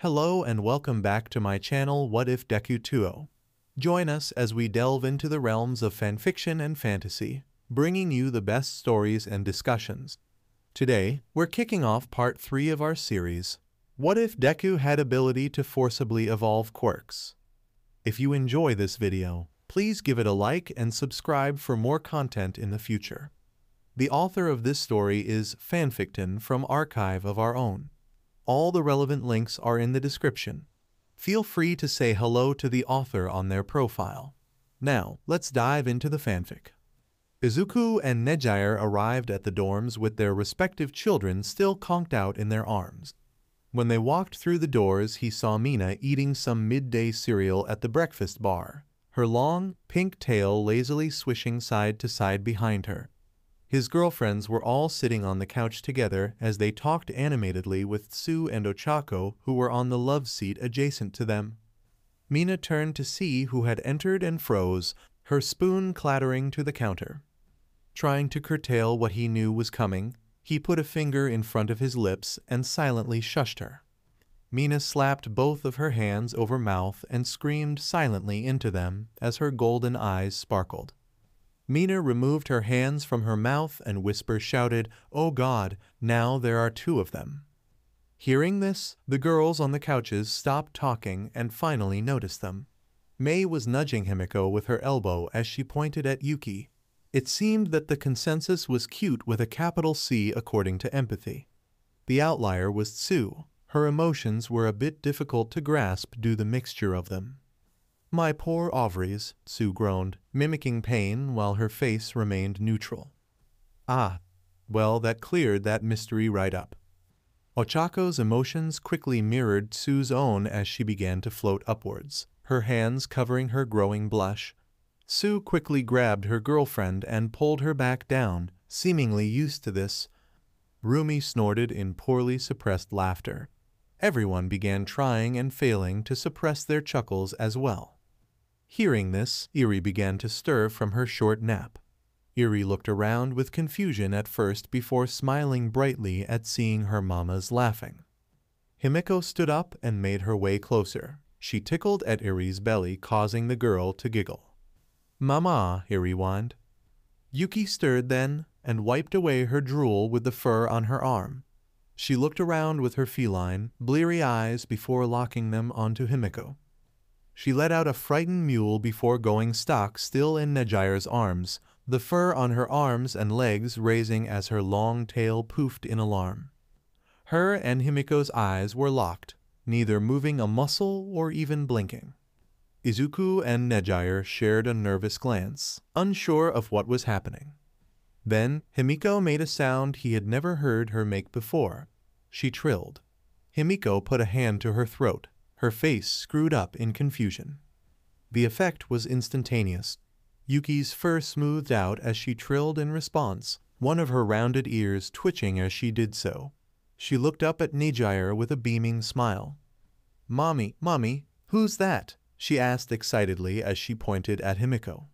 Hello and welcome back to my channel What If Deku 2O. Join us as we delve into the realms of fanfiction and fantasy, bringing you the best stories and discussions. Today, we're kicking off part 3 of our series, What If Deku Had Ability to Forcibly Evolve Quirks? If you enjoy this video, please give it a like and subscribe for more content in the future. The author of this story is Fanficton from Archive of Our Own. All the relevant links are in the description. Feel free to say hello to the author on their profile. Now, let's dive into the fanfic. Izuku and Nejire arrived at the dorms with their respective children still conked out in their arms. When they walked through the doors, he saw Mina eating some midday cereal at the breakfast bar, her long, pink tail lazily swishing side to side behind her. His girlfriends were all sitting on the couch together as they talked animatedly with Tsu and Ochako, who were on the love seat adjacent to them. Mina turned to see who had entered and froze, her spoon clattering to the counter. Trying to curtail what he knew was coming, he put a finger in front of his lips and silently shushed her. Mina slapped both of her hands over mouth and screamed silently into them as her golden eyes sparkled. Mina removed her hands from her mouth and Whisper shouted, "Oh God, now there are 2 of them." Hearing this, the girls on the couches stopped talking and finally noticed them. Mei was nudging Himiko with her elbow as she pointed at Yuki. It seemed that the consensus was cute with a capital C according to empathy. The outlier was Tsu. Her emotions were a bit difficult to grasp due to the mixture of them. "My poor ovaries," Tsu groaned, mimicking pain while her face remained neutral. "Ah, well, that cleared that mystery right up." Ochako's emotions quickly mirrored Tsu's own as she began to float upwards, her hands covering her growing blush. Tsu quickly grabbed her girlfriend and pulled her back down, seemingly used to this. Rumi snorted in poorly suppressed laughter. Everyone began trying and failing to suppress their chuckles as well. Hearing this, Eri began to stir from her short nap. Eri looked around with confusion at first before smiling brightly at seeing her mamas laughing. Himiko stood up and made her way closer. She tickled at Eri's belly, causing the girl to giggle. "Mama," Eri whined. Yuki stirred then and wiped away her drool with the fur on her arm. She looked around with her feline, bleary eyes before locking them onto Himiko. She let out a frightened mewl before going stock still in Nejire's arms, the fur on her arms and legs raising as her long tail poofed in alarm. Her and Himiko's eyes were locked, neither moving a muscle or even blinking. Izuku and Nejire shared a nervous glance, unsure of what was happening. Then Himiko made a sound he had never heard her make before. She trilled. Himiko put a hand to her throat, her face screwed up in confusion. The effect was instantaneous. Yuki's fur smoothed out as she trilled in response, one of her rounded ears twitching as she did so. She looked up at Nejire with a beaming smile. Mommy, who's that?" she asked excitedly as she pointed at Himiko.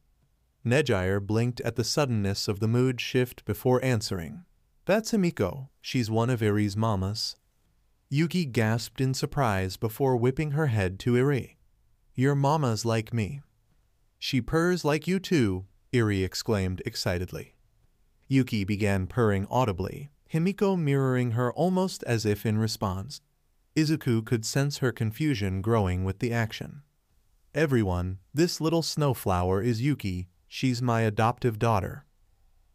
Nejire blinked at the suddenness of the mood shift before answering. "That's Himiko. She's one of Eri's mamas." Yuki gasped in surprise before whipping her head to Eri. "Your mama's like me." "She purrs like you too," Eri exclaimed excitedly. Yuki began purring audibly, Himiko mirroring her almost as if in response. Izuku could sense her confusion growing with the action. "Everyone, this little snowflower is Yuki. She's my adoptive daughter,"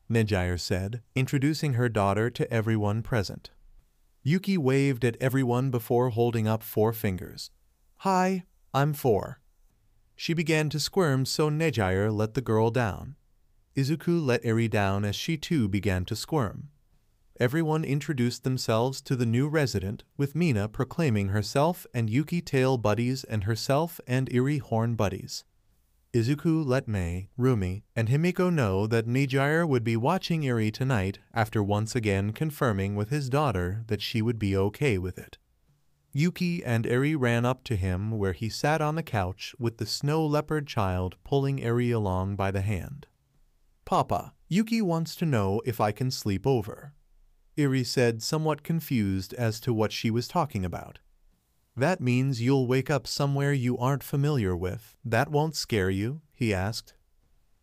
Nejire said, introducing her daughter to everyone present. Yuki waved at everyone before holding up 4 fingers. "Hi, I'm 4. She began to squirm, so Nejire let the girl down. Izuku let Eri down as she too began to squirm. Everyone introduced themselves to the new resident, with Mina proclaiming herself and Yuki tail buddies and herself and Eri horn buddies. Izuku let Mei, Rumi, and Himiko know that Nejire would be watching Eri tonight after once again confirming with his daughter that she would be okay with it. Yuki and Eri ran up to him where he sat on the couch with the snow leopard child pulling Eri along by the hand. "Papa, Yuki wants to know if I can sleep over," Eri said, somewhat confused as to what she was talking about. That means you'll wake up somewhere you aren't familiar with. That won't scare you?" he asked.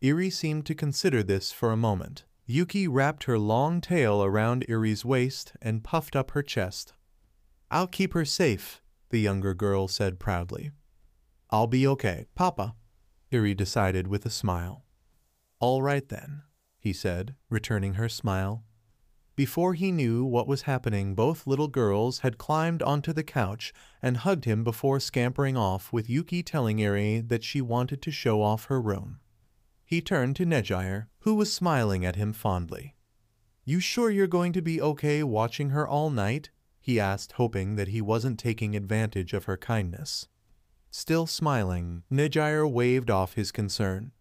Eri seemed to consider this for a moment. Yuki wrapped her long tail around Iri's waist and puffed up her chest. "I'll keep her safe," the younger girl said proudly. "I'll be okay, Papa," Eri decided with a smile. "All right then," he said, returning her smile. Before he knew what was happening, both little girls had climbed onto the couch and hugged him before scampering off, with Yuki telling Eri that she wanted to show off her room. He turned to Nedjire, who was smiling at him fondly. "You sure you're going to be okay watching her all night?" he asked, hoping that he wasn't taking advantage of her kindness. Still smiling, Nedjire waved off his concern.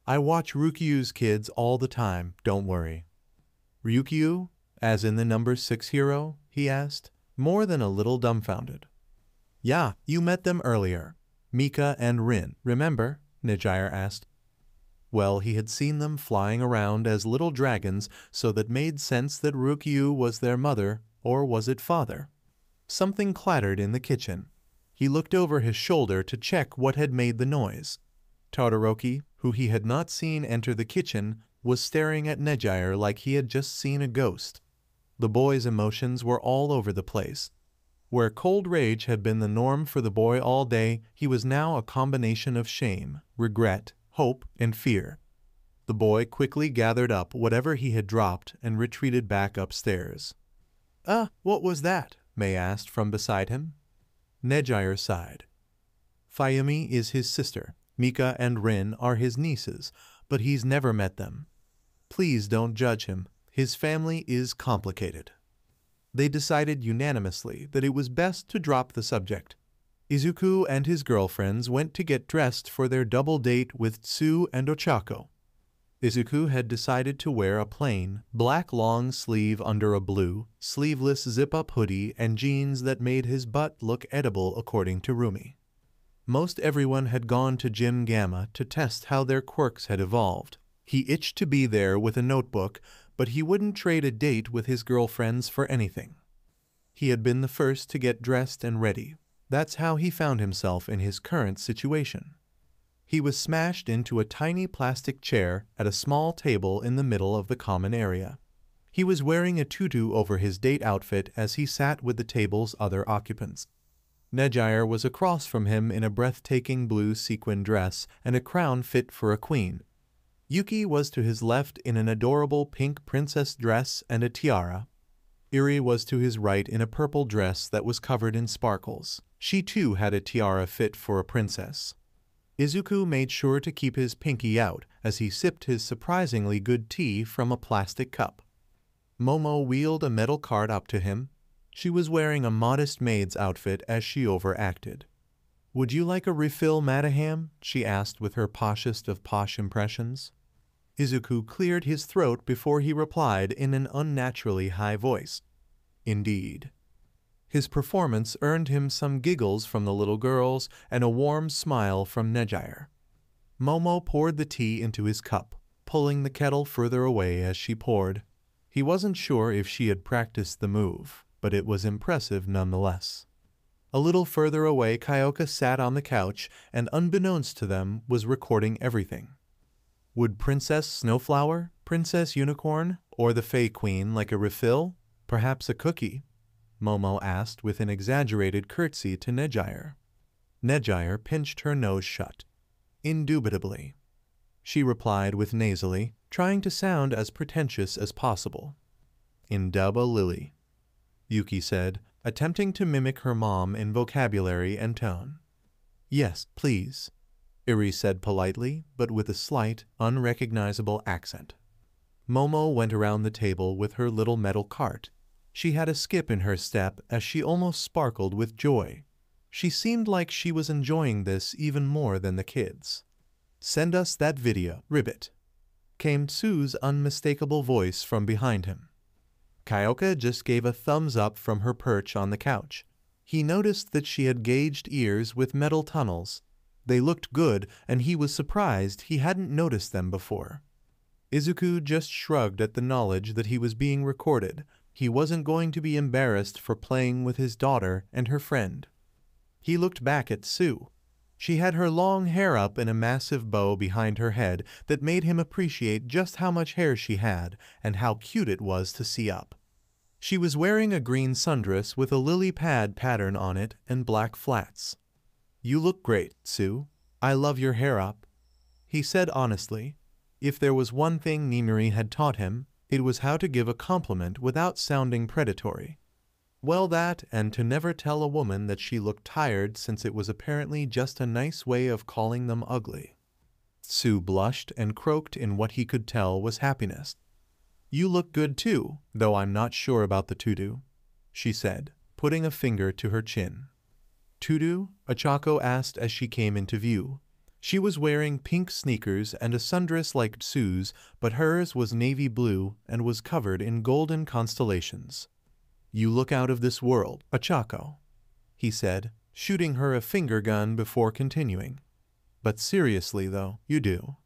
"I watch Ryukyu's kids all the time, don't worry." "Ryukyu, as in the number 6 hero?" he asked, more than a little dumbfounded. "Yeah, you met them earlier. Mika and Rin, remember?" Nedjire asked. Well, he had seen them flying around as little dragons, so that made sense that Ryukyu was their mother, or was it father? Something clattered in the kitchen. He looked over his shoulder to check what had made the noise. Todoroki, who he had not seen enter the kitchen, was staring at Nedjire like he had just seen a ghost. The boy's emotions were all over the place. Where cold rage had been the norm for the boy all day, he was now a combination of shame, regret, hope, and fear. The boy quickly gathered up whatever he had dropped and retreated back upstairs. What was that?" Mei asked from beside him. Nedjire sighed. "Fayumi is his sister. Mika and Rin are his nieces, but he's never met them. Please don't judge him. His family is complicated." They decided unanimously that it was best to drop the subject. Izuku and his girlfriends went to get dressed for their double date with Tsu and Ochako. Izuku had decided to wear a plain, black long sleeve under a blue, sleeveless zip-up hoodie and jeans that made his butt look edible according to Rumi. Most everyone had gone to Gym Gamma to test how their quirks had evolved. He itched to be there with a notebook, but he wouldn't trade a date with his girlfriends for anything. He had been the first to get dressed and ready. That's how he found himself in his current situation. He was smashed into a tiny plastic chair at a small table in the middle of the common area. He was wearing a tutu over his date outfit as he sat with the table's other occupants. Nedjire was across from him in a breathtaking blue sequin dress and a crown fit for a queen. Yuki was to his left in an adorable pink princess dress and a tiara. Eri was to his right in a purple dress that was covered in sparkles. She too had a tiara fit for a princess. Izuku made sure to keep his pinky out as he sipped his surprisingly good tea from a plastic cup. Momo wheeled a metal cart up to him. She was wearing a modest maid's outfit as she overacted. "Would you like a refill, Madaham?" she asked with her poshest of posh impressions. Izuku cleared his throat before he replied in an unnaturally high voice. "Indeed." His performance earned him some giggles from the little girls and a warm smile from Nedjire. Momo poured the tea into his cup, pulling the kettle further away as she poured. He wasn't sure if she had practiced the move, but it was impressive nonetheless. A little further away, Kyoka sat on the couch and, unbeknownst to them, was recording everything. Would Princess Snowflower, Princess Unicorn, or the Fey Queen like a refill? Perhaps a cookie? Momo asked with an exaggerated curtsy to Nedjire. Nedjire pinched her nose shut. Indubitably. She replied with nasally, trying to sound as pretentious as possible. Indaba Lily, Yuki said, attempting to mimic her mom in vocabulary and tone. Yes, please, Eri said politely, but with a slight, unrecognizable accent. Momo went around the table with her little metal cart. She had a skip in her step as she almost sparkled with joy. She seemed like she was enjoying this even more than the kids. Send us that video, Ribbit, came Tsu's unmistakable voice from behind him. Kyoka just gave a thumbs up from her perch on the couch. He noticed that she had gauged ears with metal tunnels. They looked good, and he was surprised he hadn't noticed them before. Izuku just shrugged at the knowledge that he was being recorded. He wasn't going to be embarrassed for playing with his daughter and her friend. He looked back at Sue. She had her long hair up in a massive bow behind her head that made him appreciate just how much hair she had and how cute it was to see up. She was wearing a green sundress with a lily pad pattern on it and black flats. "You look great, Sue. I love your hair up," he said honestly. If there was one thing Nimiri had taught him, it was how to give a compliment without sounding predatory. Well, that, and to never tell a woman that she looked tired, since it was apparently just a nice way of calling them ugly. Sue blushed and croaked in what he could tell was happiness. "You look good too, though I'm not sure about the tutu," she said, putting a finger to her chin. "Tutu?" Ochako asked as she came into view. She was wearing pink sneakers and a sundress like Sue's, but hers was navy blue and was covered in golden constellations. "You look out of this world, Ochako," he said, shooting her a finger gun before continuing. "But seriously though, you do."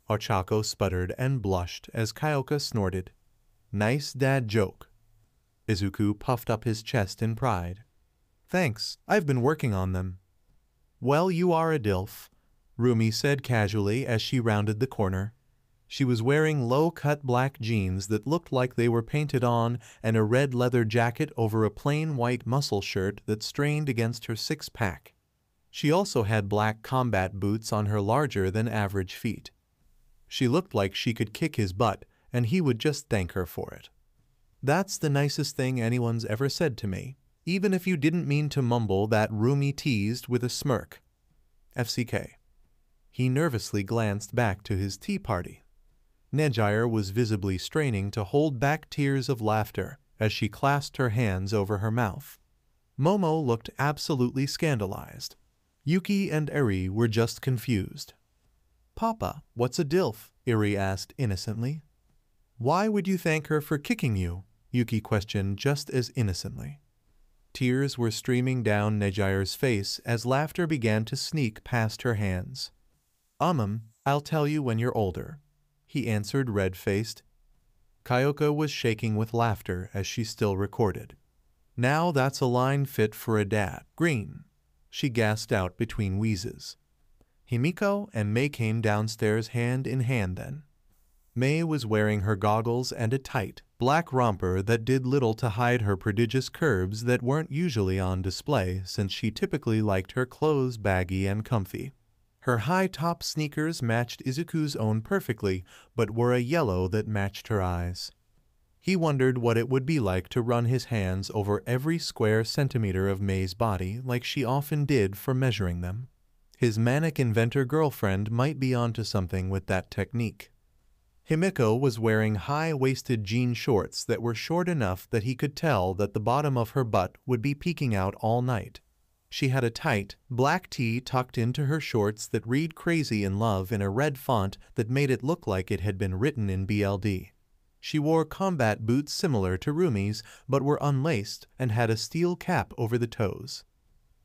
Ochako sputtered and blushed as Kyoka snorted. "Nice dad joke." Izuku puffed up his chest in pride. "Thanks, I've been working on them." "Well, you are a DILF," Rumi said casually as she rounded the corner. She was wearing low-cut black jeans that looked like they were painted on and a red leather jacket over a plain white muscle shirt that strained against her six-pack. She also had black combat boots on her larger-than-average feet. She looked like she could kick his butt, and he would just thank her for it. "That's the nicest thing anyone's ever said to me, even if you didn't mean to mumble that," Rumi teased with a smirk. FCK. He nervously glanced back to his tea party. Nejire was visibly straining to hold back tears of laughter as she clasped her hands over her mouth. Momo looked absolutely scandalized. Yuki and Eri were just confused. "Papa, what's a DILF?" Eri asked innocently. "Why would you thank her for kicking you?" Yuki questioned just as innocently. Tears were streaming down Nejire's face as laughter began to sneak past her hands. I'll tell you when you're older," he answered red-faced. Kyoka was shaking with laughter as she still recorded. "Now that's a line fit for a dad. Green," she gasped out between wheezes. Himiko and Mei came downstairs hand in hand then. Mei was wearing her goggles and a tight, black romper that did little to hide her prodigious curves that weren't usually on display since she typically liked her clothes baggy and comfy. Her high-top sneakers matched Izuku's own perfectly, but were a yellow that matched her eyes. He wondered what it would be like to run his hands over every square centimeter of Mei's body like she often did for measuring them. His manic inventor girlfriend might be onto something with that technique. Himiko was wearing high-waisted jean shorts that were short enough that he could tell that the bottom of her butt would be peeking out all night. She had a tight, black tee tucked into her shorts that read Crazy in Love in a red font that made it look like it had been written in BLD. She wore combat boots similar to Rumi's, but were unlaced and had a steel cap over the toes.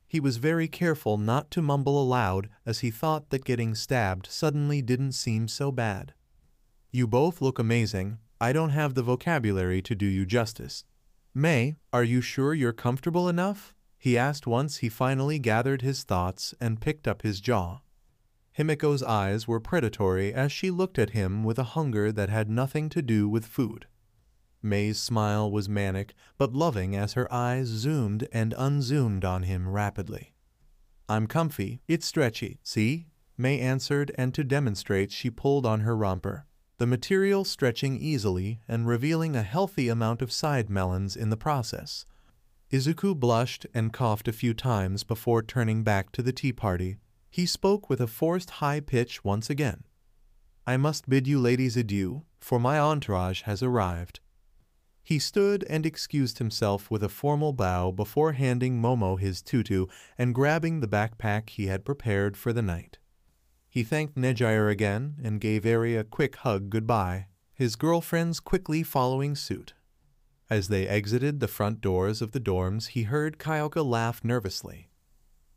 He was very careful not to mumble aloud as he thought that getting stabbed suddenly didn't seem so bad. "You both look amazing. I don't have the vocabulary to do you justice." "Mei, are you sure you're comfortable enough?" he asked once he finally gathered his thoughts and picked up his jaw. Himiko's eyes were predatory as she looked at him with a hunger that had nothing to do with food. Mei's smile was manic but loving as her eyes zoomed and unzoomed on him rapidly. "I'm comfy. It's stretchy, see?" Mei answered, and to demonstrate she pulled on her romper, the material stretching easily and revealing a healthy amount of side melons in the process. Izuku blushed and coughed a few times before turning back to the tea party. He spoke with a forced high pitch once again. "I must bid you ladies adieu, for my entourage has arrived." He stood and excused himself with a formal bow before handing Momo his tutu and grabbing the backpack he had prepared for the night. He thanked Nejire again and gave Eri a quick hug goodbye, his girlfriends quickly following suit. As they exited the front doors of the dorms, he heard Kyoka laugh nervously.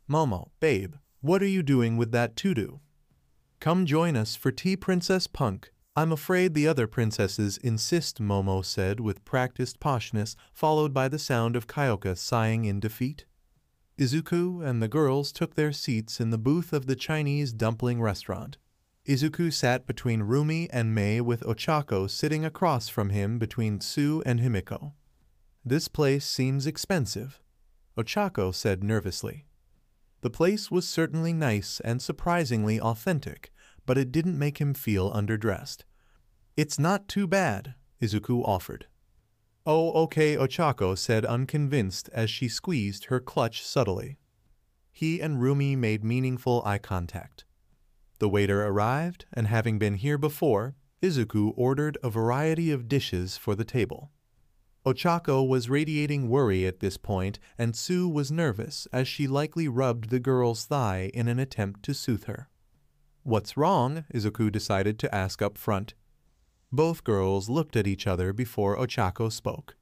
"Momo, babe, what are you doing with that tutu? Come join us for tea, Princess Punk." "I'm afraid the other princesses insist," Momo said with practiced poshness, followed by the sound of Kyoka sighing in defeat. Izuku and the girls took their seats in the booth of the Chinese dumpling restaurant. Izuku sat between Rumi and Mei with Ochako sitting across from him between Tsu and Himiko. "This place seems expensive," Ochako said nervously. The place was certainly nice and surprisingly authentic, but it didn't make him feel underdressed. "It's not too bad," Izuku offered. "Oh, okay," Ochako said unconvinced as she squeezed her clutch subtly. He and Rumi made meaningful eye contact. The waiter arrived, and having been here before, Izuku ordered a variety of dishes for the table. Ochako was radiating worry at this point, and Tsu was nervous as she likely rubbed the girl's thigh in an attempt to soothe her. "What's wrong?" Izuku decided to ask up front. Both girls looked at each other before Ochako spoke.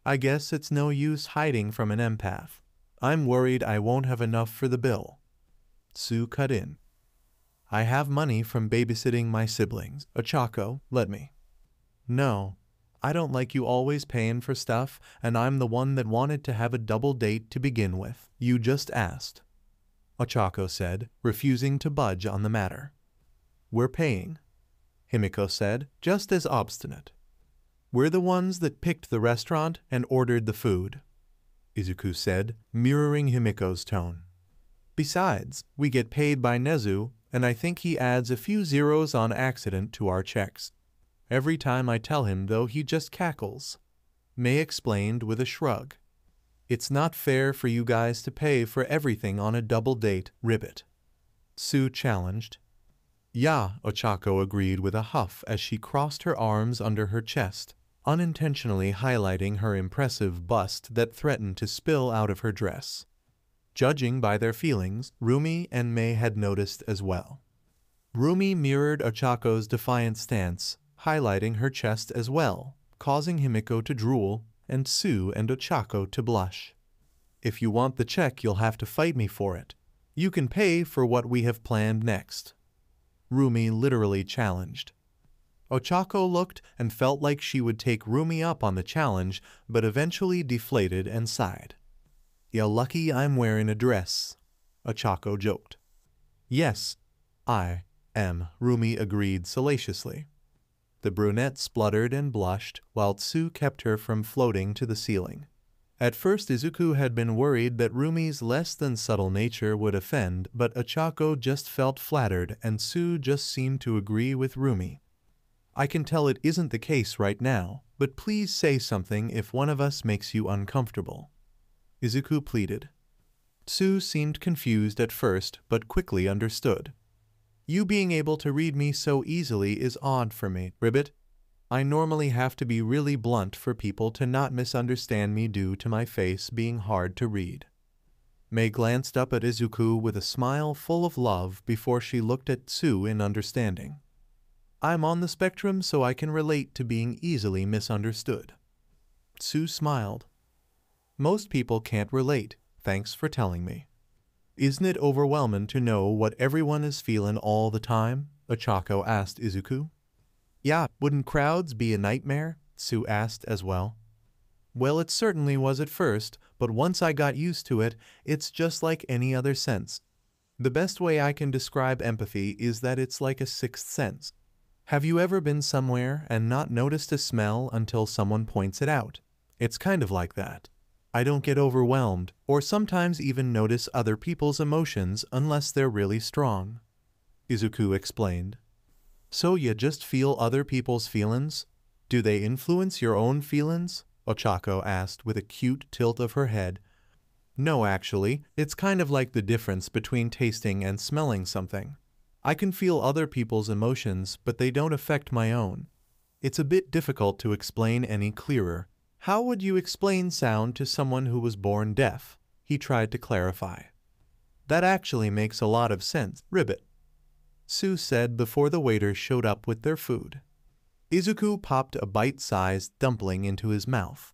"I guess it's no use hiding from an empath. I'm worried I won't have enough for the bill." Tsu cut in. "I have money from babysitting my siblings. Ochako, let me." "No. I don't like you always paying for stuff, and I'm the one that wanted to have a double date to begin with. You just asked," Ochako said, refusing to budge on the matter. "We're paying," Himiko said, just as obstinate. "We're the ones that picked the restaurant and ordered the food," Izuku said, mirroring Himiko's tone. "Besides, we get paid by Nezu, and I think he adds a few zeros on accident to our checks. Every time I tell him, though, he just cackles," Mei explained with a shrug. "It's not fair for you guys to pay for everything on a double date, Ribbit," Tsu challenged. "Yeah," Ochako agreed with a huff as she crossed her arms under her chest, unintentionally highlighting her impressive bust that threatened to spill out of her dress. Judging by their feelings, Rumi and Mei had noticed as well. Rumi mirrored Ochako's defiant stance, highlighting her chest as well, causing Himiko to drool and Tsu and Ochako to blush. "If you want the check, you'll have to fight me for it. You can pay for what we have planned next," Rumi literally challenged. Ochako looked and felt like she would take Rumi up on the challenge, but eventually deflated and sighed. "You're lucky I'm wearing a dress," Ochako joked. "Yes, I am," Rumi agreed salaciously. The brunette spluttered and blushed, while Tsu kept her from floating to the ceiling. At first Izuku had been worried that Rumi's less than subtle nature would offend, but Ochako just felt flattered and Tsu just seemed to agree with Rumi. "I can tell it isn't the case right now, but please say something if one of us makes you uncomfortable," Izuku pleaded. Tsu seemed confused at first, but quickly understood. "You being able to read me so easily is odd for me, Ribbit. I normally have to be really blunt for people to not misunderstand me due to my face being hard to read." Mei glanced up at Izuku with a smile full of love before she looked at Tsu in understanding. "I'm on the spectrum, so I can relate to being easily misunderstood." Tsu smiled. "Most people can't relate, thanks for telling me." "Isn't it overwhelming to know what everyone is feeling all the time?" Ochako asked Izuku. "Yeah, wouldn't crowds be a nightmare?" Tsu asked as well. "Well, it certainly was at first, but once I got used to it, it's just like any other sense. The best way I can describe empathy is that it's like a sixth sense. Have you ever been somewhere and not noticed a smell until someone points it out? It's kind of like that. I don't get overwhelmed, or sometimes even notice other people's emotions unless they're really strong," Izuku explained. "So you just feel other people's feelings? Do they influence your own feelings?" Ochako asked with a cute tilt of her head. "No, actually, it's kind of like the difference between tasting and smelling something. I can feel other people's emotions, but they don't affect my own. It's a bit difficult to explain any clearer. How would you explain sound to someone who was born deaf?" he tried to clarify. "That actually makes a lot of sense, Ribbit," Tsu said before the waiter showed up with their food. Izuku popped a bite-sized dumpling into his mouth.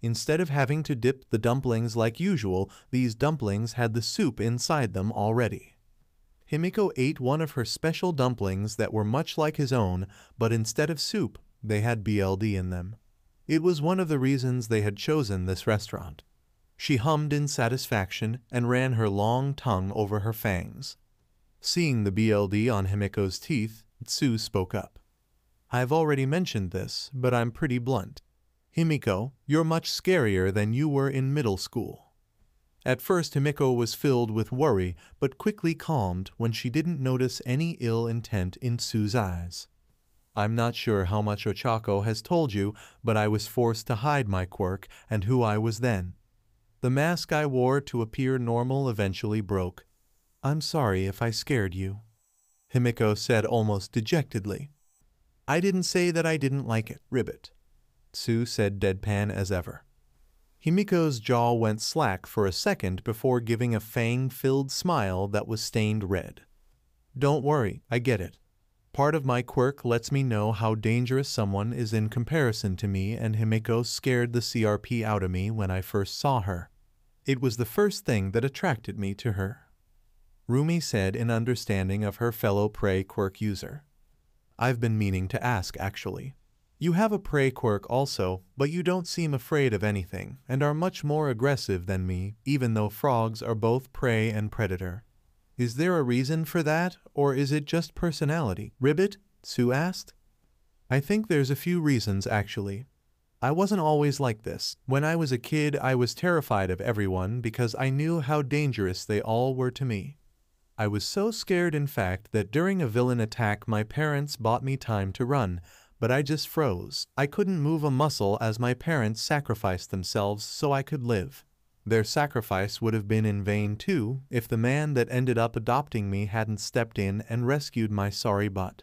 Instead of having to dip the dumplings like usual, these dumplings had the soup inside them already. Himiko ate one of her special dumplings that were much like his own, but instead of soup, they had BLD in them. It was one of the reasons they had chosen this restaurant. She hummed in satisfaction and ran her long tongue over her fangs. Seeing the BLD on Himiko's teeth, Tsu spoke up. "I've already mentioned this, but I'm pretty blunt. Himiko, you're much scarier than you were in middle school." At first Himiko was filled with worry, but quickly calmed when she didn't notice any ill intent in Tsu's eyes. "I'm not sure how much Ochako has told you, but I was forced to hide my quirk and who I was then. The mask I wore to appear normal eventually broke. I'm sorry if I scared you," Himiko said almost dejectedly. "I didn't say that I didn't like it, Ribbit," Tsu said deadpan as ever. Himiko's jaw went slack for a second before giving a fang-filled smile that was stained red. "Don't worry, I get it. Part of my quirk lets me know how dangerous someone is in comparison to me, and Himiko scared the CRP out of me when I first saw her. It was the first thing that attracted me to her," Rumi said in understanding of her fellow prey quirk user. "I've been meaning to ask, actually. You have a prey quirk also, but you don't seem afraid of anything, and are much more aggressive than me, even though frogs are both prey and predator. Is there a reason for that, or is it just personality, Ribbit?" Tsu asked. "I think there's a few reasons, actually. I wasn't always like this. When I was a kid, I was terrified of everyone because I knew how dangerous they all were to me. I was so scared, in fact, that during a villain attack my parents bought me time to run, but I just froze. I couldn't move a muscle as my parents sacrificed themselves so I could live. Their sacrifice would have been in vain too if the man that ended up adopting me hadn't stepped in and rescued my sorry butt."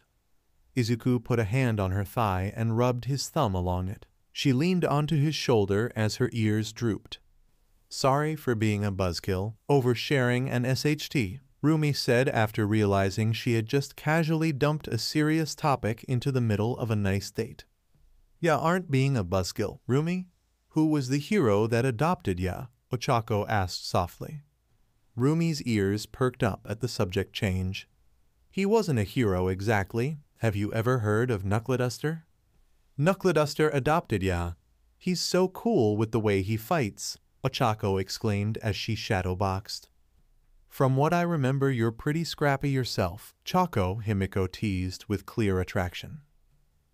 Izuku put a hand on her thigh and rubbed his thumb along it. She leaned onto his shoulder as her ears drooped. "Sorry for being a buzzkill, oversharing and SHT," Rumi said after realizing she had just casually dumped a serious topic into the middle of a nice date. "Ya aren't being a buzzkill, Rumi? Who was the hero that adopted ya?" Ochako asked softly. Rumi's ears perked up at the subject change. "He wasn't a hero exactly. Have you ever heard of Knuckleduster?" "Knuckleduster adopted ya. He's so cool with the way he fights," Ochako exclaimed as she shadowboxed. "From what I remember, you're pretty scrappy yourself, Choco," Himiko teased with clear attraction.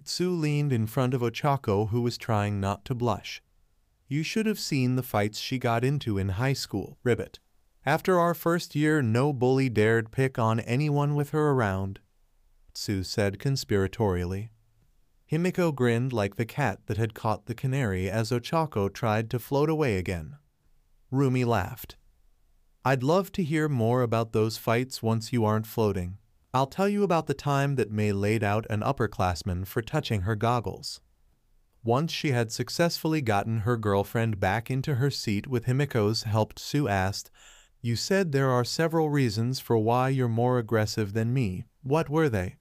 Tsu leaned in front of Ochako, who was trying not to blush. "You should have seen the fights she got into in high school, Ribbit. After our first year, no bully dared pick on anyone with her around," Tsu said conspiratorially. Himiko grinned like the cat that had caught the canary as Ochako tried to float away again. Rumi laughed. "I'd love to hear more about those fights once you aren't floating. I'll tell you about the time that Mei laid out an upperclassman for touching her goggles." Once she had successfully gotten her girlfriend back into her seat with Himiko's help, Tsu asked, "You said there are several reasons for why you're more aggressive than me. What were they?"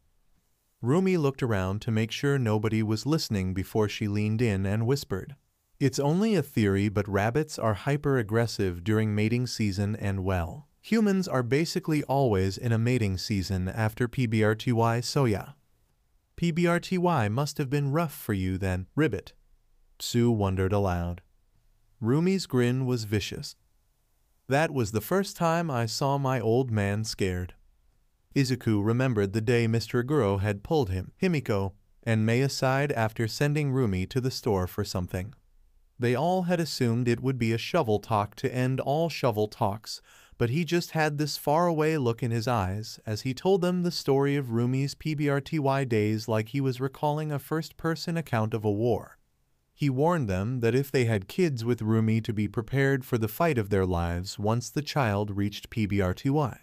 Rumi looked around to make sure nobody was listening before she leaned in and whispered, "It's only a theory, but rabbits are hyper-aggressive during mating season and, well, humans are basically always in a mating season after PBRTY, so yeah. PBRTY must have been rough for you then, Ribbit." Tsu wondered aloud. Rumi's grin was vicious. "That was the first time I saw my old man scared." Izuku remembered the day Mr. Guro had pulled him, Himiko, and Mei aside after sending Rumi to the store for something. They all had assumed it would be a shovel talk to end all shovel talks, but he just had this faraway look in his eyes as he told them the story of Rumi's PBRTY days like he was recalling a first-person account of a war. He warned them that if they had kids with Rumi to be prepared for the fight of their lives once the child reached PBRTY.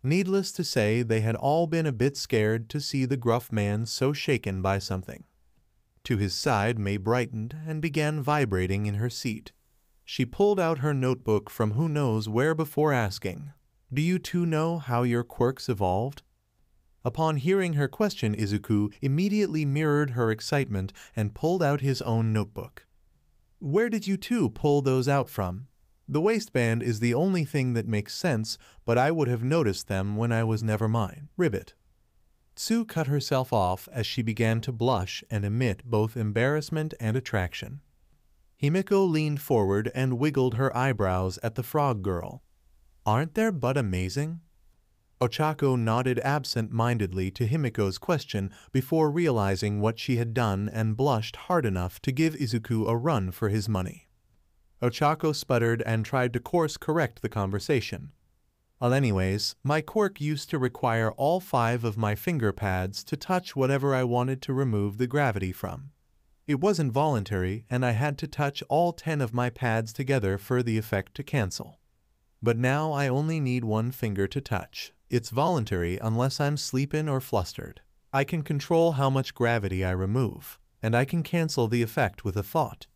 Needless to say, they had all been a bit scared to see the gruff man so shaken by something. To his side, Mei brightened and began vibrating in her seat. She pulled out her notebook from who knows where before asking, "Do you two know how your quirks evolved?" Upon hearing her question, Izuku immediately mirrored her excitement and pulled out his own notebook. "Where did you two pull those out from? The waistband is the only thing that makes sense, but I would have noticed them when I was never mine, Ribbit." Tsu cut herself off as she began to blush and emit both embarrassment and attraction. Himiko leaned forward and wiggled her eyebrows at the frog girl. Aren't they but amazing? Ochako nodded absent-mindedly to Himiko's question before realizing what she had done and blushed hard enough to give Izuku a run for his money. Ochako sputtered and tried to course-correct the conversation. Well, anyways, my quirk used to require all 5 of my finger pads to touch whatever I wanted to remove the gravity from. It wasn't voluntary, and I had to touch all 10 of my pads together for the effect to cancel. But now I only need 1 finger to touch. It's voluntary unless I'm sleepin' or flustered. I can control how much gravity I remove, and I can cancel the effect with a thought.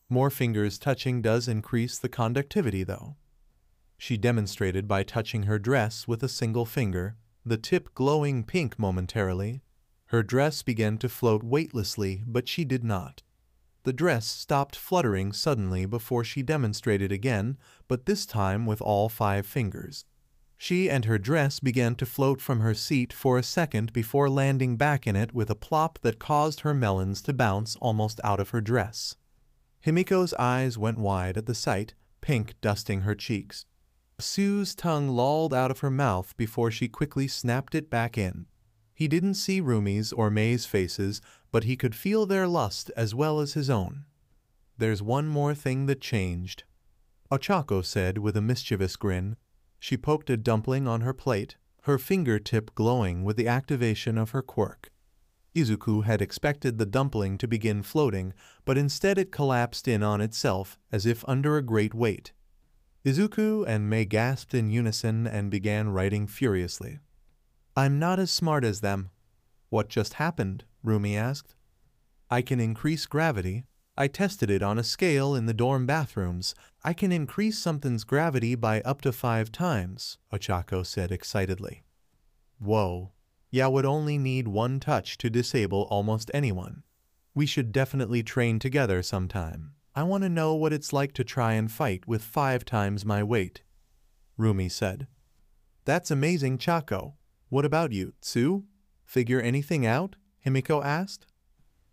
More fingers touching does increase the conductivity though. She demonstrated by touching her dress with a single finger, the tip glowing pink momentarily. Her dress began to float weightlessly, but she did not. The dress stopped fluttering suddenly before she demonstrated again, but this time with all 5 fingers. She and her dress began to float from her seat for a second before landing back in it with a plop that caused her melons to bounce almost out of her dress. Himiko's eyes went wide at the sight, pink dusting her cheeks. Sue's tongue lolled out of her mouth before she quickly snapped it back in. He didn't see Rumi's or Mei's faces, but he could feel their lust as well as his own. There's one more thing that changed, Ochako said with a mischievous grin. She poked a dumpling on her plate, her fingertip glowing with the activation of her quirk. Izuku had expected the dumpling to begin floating, but instead it collapsed in on itself as if under a great weight. Izuku and Mei gasped in unison and began writing furiously. I'm not as smart as them. What just happened? Rumi asked. I can increase gravity. I tested it on a scale in the dorm bathrooms. I can increase something's gravity by up to 5 times, Ochako said excitedly. Whoa. Yeah, would only need 1 touch to disable almost anyone. We should definitely train together sometime. I want to know what it's like to try and fight with 5 times my weight, Rumi said. That's amazing, Chako. What about you, Tsu? Figure anything out? Himiko asked.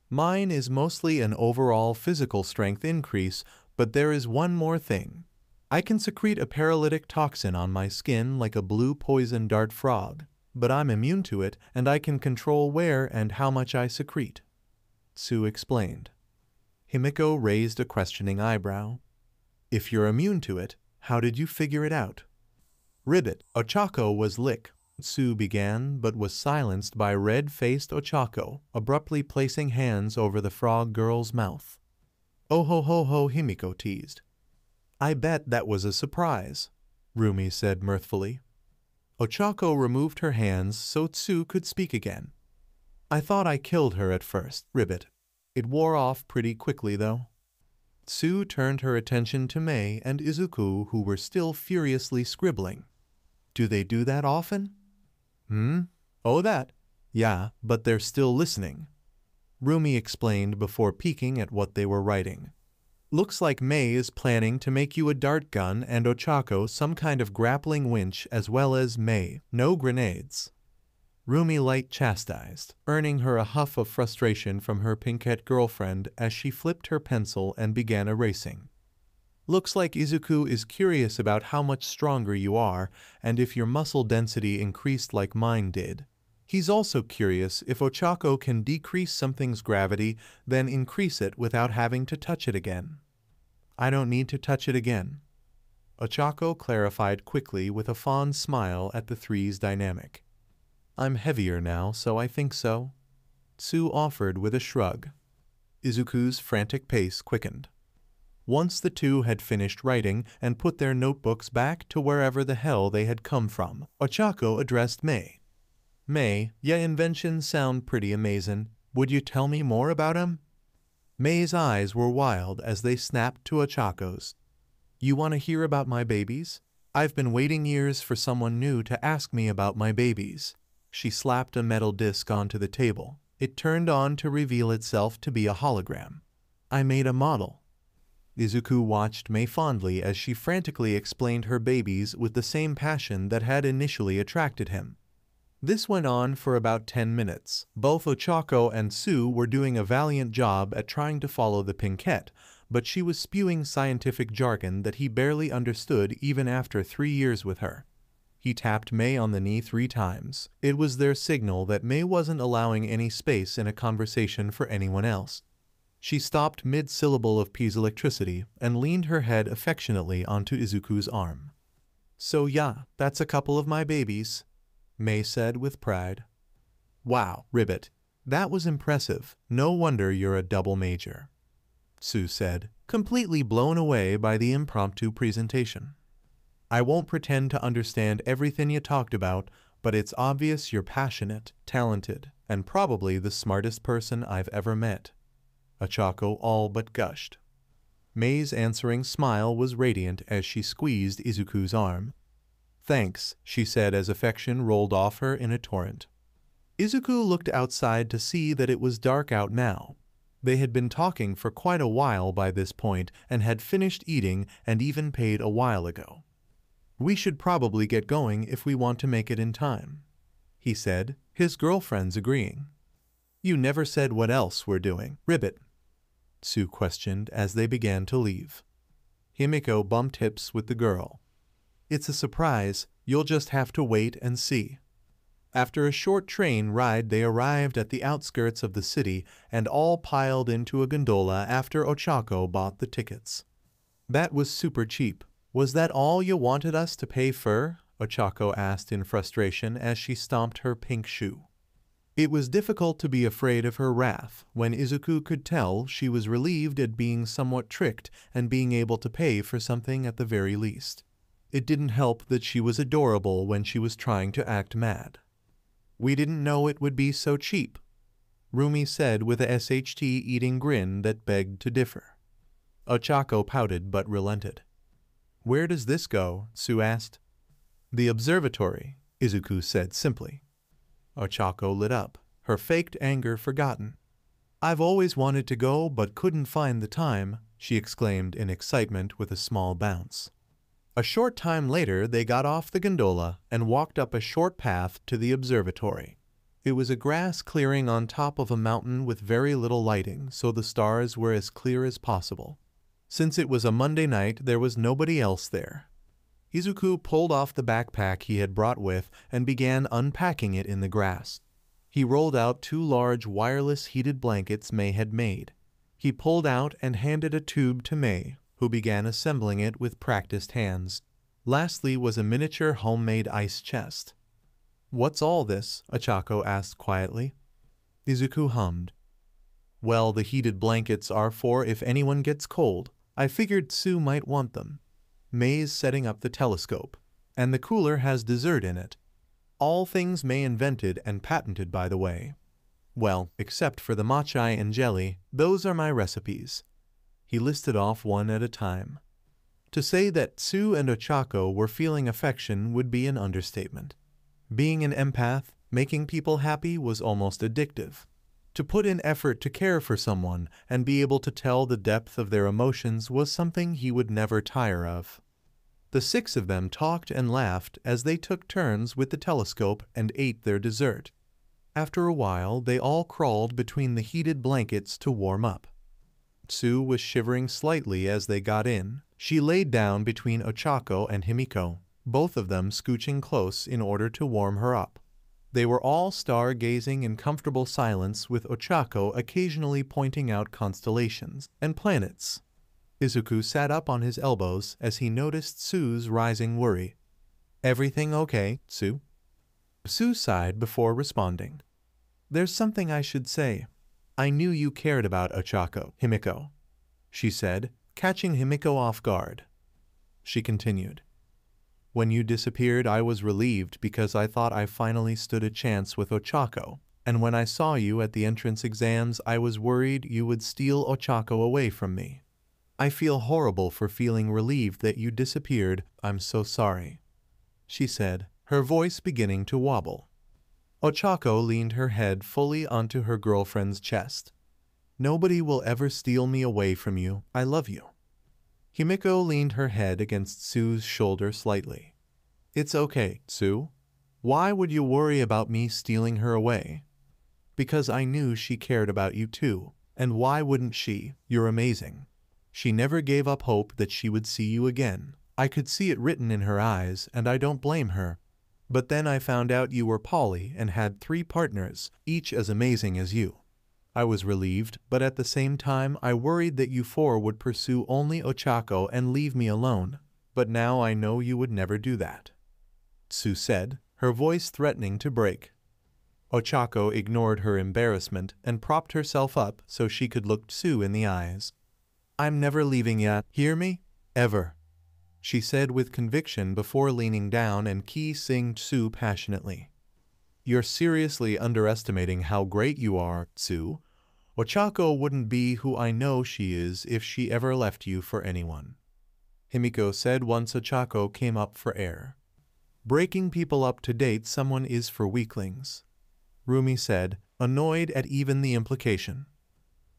Mine is mostly an overall physical strength increase, but there is one more thing. I can secrete a paralytic toxin on my skin like a blue poison dart frog, but I'm immune to it and I can control where and how much I secrete, Tsu explained. Himiko raised a questioning eyebrow. If you're immune to it, how did you figure it out? Ribbit, Ochako was lick. Tsu began, but was silenced by red-faced Ochako, abruptly placing hands over the frog girl's mouth. Oh ho ho ho, Himiko teased. I bet that was a surprise, Rumi said mirthfully. Ochako removed her hands so Tsu could speak again. I thought I killed her at first, Ribbit. It wore off pretty quickly, though. Tsu turned her attention to Mei and Izuku, who were still furiously scribbling. Do they do that often? Oh, that? Yeah, but they're still listening, Rumi explained before peeking at what they were writing. Looks like Mei is planning to make you a dart gun and Ochako some kind of grappling winch, as well as Mei, no grenades. Rumi light chastised, earning her a huff of frustration from her pinkette girlfriend as she flipped her pencil and began erasing. Looks like Izuku is curious about how much stronger you are and if your muscle density increased like mine did. He's also curious if Ochako can decrease something's gravity, then increase it without having to touch it again. I don't need to touch it again, Ochako clarified quickly with a fond smile at the three's dynamic. I'm heavier now, so I think so, Tsu offered with a shrug. Izuku's frantic pace quickened. Once the two had finished writing and put their notebooks back to wherever the hell they had come from, Ochako addressed Mei. Mei, ya inventions sound pretty amazing. Would you tell me more about 'em? Mei's eyes were wild as they snapped to Ochako's. You want to hear about my babies? I've been waiting years for someone new to ask me about my babies. She slapped a metal disc onto the table. It turned on to reveal itself to be a hologram. I made a model. Izuku watched Mei fondly as she frantically explained her babies with the same passion that had initially attracted him. This went on for about 10 minutes. Both Ochako and Tsu were doing a valiant job at trying to follow the pinkette, but she was spewing scientific jargon that he barely understood even after 3 years with her. He tapped May on the knee 3 times. It was their signal that May wasn't allowing any space in a conversation for anyone else. She stopped mid-syllable of piezoelectricity and leaned her head affectionately onto Izuku's arm. "So yeah, that's a couple of my babies," May said with pride. "Wow, Ribbit, that was impressive. No wonder you're a double major," Tsu said, completely blown away by the impromptu presentation. "I won't pretend to understand everything you talked about, but it's obvious you're passionate, talented, and probably the smartest person I've ever met." Ochako all but gushed. May's answering smile was radiant as she squeezed Izuku's arm. "Thanks," she said as affection rolled off her in a torrent. Izuku looked outside to see that it was dark out now. They had been talking for quite a while by this point and had finished eating and even paid a while ago. "We should probably get going if we want to make it in time," he said, his girlfriends agreeing. "You never said what else we're doing, Ribbit," Tsu questioned as they began to leave. Himiko bumped hips with the girl. "It's a surprise, you'll just have to wait and see." After a short train ride they arrived at the outskirts of the city and all piled into a gondola after Ochako bought the tickets. "That was super cheap. Was that all you wanted us to pay for?" Ochako asked in frustration as she stomped her pink shoe. It was difficult to be afraid of her wrath when Izuku could tell she was relieved at being somewhat tricked and being able to pay for something at the very least. It didn't help that she was adorable when she was trying to act mad. "We didn't know it would be so cheap," Rumi said with a SHT-eating grin that begged to differ. Ochako pouted but relented. "Where does this go?" Tsu asked. "The observatory," Izuku said simply. Ochako lit up, her faked anger forgotten. "I've always wanted to go but couldn't find the time," she exclaimed in excitement with a small bounce. A short time later they got off the gondola and walked up a short path to the observatory. It was a grass clearing on top of a mountain with very little lighting, so the stars were as clear as possible. Since it was a Monday night, there was nobody else there. Izuku pulled off the backpack he had brought with and began unpacking it in the grass. He rolled out 2 large wireless heated blankets May had made. He pulled out and handed a tube to May, who began assembling it with practiced hands. Lastly was a miniature homemade ice chest. "What's all this?" Ochako asked quietly. Izuku hummed. "Well, the heated blankets are for if anyone gets cold. I figured Tsu might want them. May's setting up the telescope, and the cooler has dessert in it. All things May invented and patented, by the way. Well, except for the mochi and jelly, those are my recipes." He listed off one at a time. To say that Tsu and Ochako were feeling affection would be an understatement. Being an empath, making people happy was almost addictive. To put in effort to care for someone and be able to tell the depth of their emotions was something he would never tire of. The 6 of them talked and laughed as they took turns with the telescope and ate their dessert. After a while, they all crawled between the heated blankets to warm up. Tsu was shivering slightly as they got in. She laid down between Ochako and Himiko, both of them scooching close in order to warm her up. They were all star-gazing in comfortable silence, with Ochako occasionally pointing out constellations and planets. Izuku sat up on his elbows as he noticed Tsu's rising worry. "Everything okay, Tsu?" Tsu sighed before responding. "There's something I should say. I knew you cared about Ochako, Himiko," she said, catching Himiko off guard. She continued. "When you disappeared, I was relieved because I thought I finally stood a chance with Ochako, and when I saw you at the entrance exams, I was worried you would steal Ochako away from me. I feel horrible for feeling relieved that you disappeared. I'm so sorry," she said, her voice beginning to wobble. Ochako leaned her head fully onto her girlfriend's chest. "Nobody will ever steal me away from you. I love you." Himiko leaned her head against Tsu's shoulder slightly. "It's okay, Tsu. Why would you worry about me stealing her away?" "Because I knew she cared about you too. And why wouldn't she? You're amazing." She never gave up hope that she would see you again. I could see it written in her eyes, and I don't blame her. But then I found out you were poly and had 3 partners, each as amazing as you. I was relieved, but at the same time I worried that you 4 would pursue only Ochako and leave me alone. But now I know you would never do that," Tsu said, her voice threatening to break. Ochako ignored her embarrassment and propped herself up so she could look Tsu in the eyes. "I'm never leaving yet, hear me? Ever," she said with conviction before leaning down and kissing Tsu passionately. "You're seriously underestimating how great you are, Tsu. Ochako wouldn't be who I know she is if she ever left you for anyone," Himiko said once Ochako came up for air. "Breaking people up to date someone is for weaklings," Rumi said, annoyed at even the implication.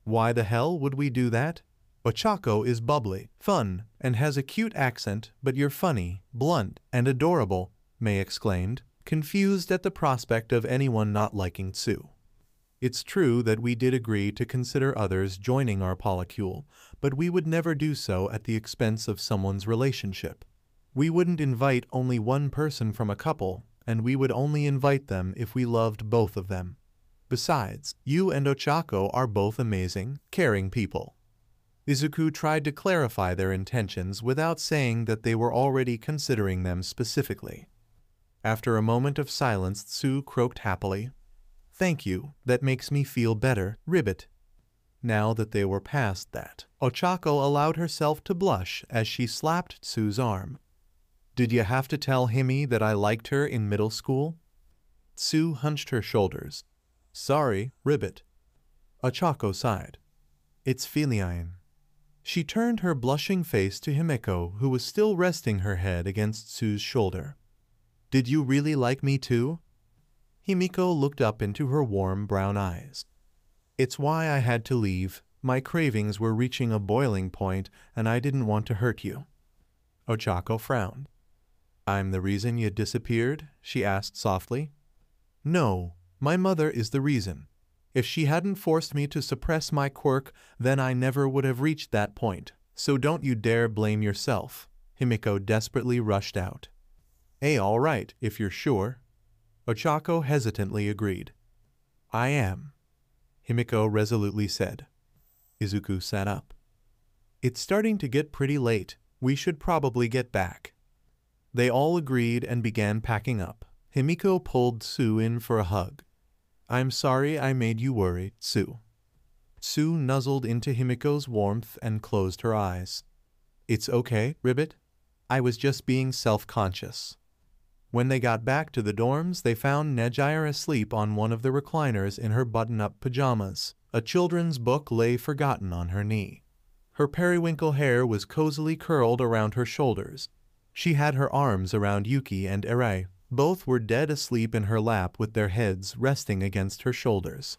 "Why the hell would we do that? Ochako is bubbly, fun, and has a cute accent, but you're funny, blunt, and adorable," Mei exclaimed, confused at the prospect of anyone not liking Tsu. "It's true that we did agree to consider others joining our polycule, but we would never do so at the expense of someone's relationship. We wouldn't invite only one person from a couple, and we would only invite them if we loved both of them. Besides, you and Ochako are both amazing, caring people." Izuku tried to clarify their intentions without saying that they were already considering them specifically. After a moment of silence, Tsu croaked happily, "Thank you, that makes me feel better, Ribbit." Now that they were past that, Ochako allowed herself to blush as she slapped Tsu's arm. "Did you have to tell Himi that I liked her in middle school?" Tsu hunched her shoulders. "Sorry, Ribbit." Ochako sighed. "It's feline." She turned her blushing face to Himiko, who was still resting her head against Tsu's shoulder. "Did you really like me too?" Himiko looked up into her warm brown eyes. "It's why I had to leave. My cravings were reaching a boiling point, and I didn't want to hurt you." Ochako frowned. "I'm the reason you disappeared?" she asked softly. "No, my mother is the reason. If she hadn't forced me to suppress my quirk, then I never would have reached that point. So don't you dare blame yourself," Himiko desperately rushed out. All right, if you're sure." Ochako hesitantly agreed. "I am," Himiko resolutely said. Izuku sat up. "It's starting to get pretty late. We should probably get back." They all agreed and began packing up. Himiko pulled Tsu in for a hug. "I'm sorry I made you worry, Tsu." Tsu nuzzled into Himiko's warmth and closed her eyes. "It's okay, Ribbit. I was just being self-conscious." When they got back to the dorms, they found Nejire asleep on one of the recliners in her button-up pajamas. A children's book lay forgotten on her knee. Her periwinkle hair was cozily curled around her shoulders. She had her arms around Yuki and Ere. Both were dead asleep in her lap with their heads resting against her shoulders.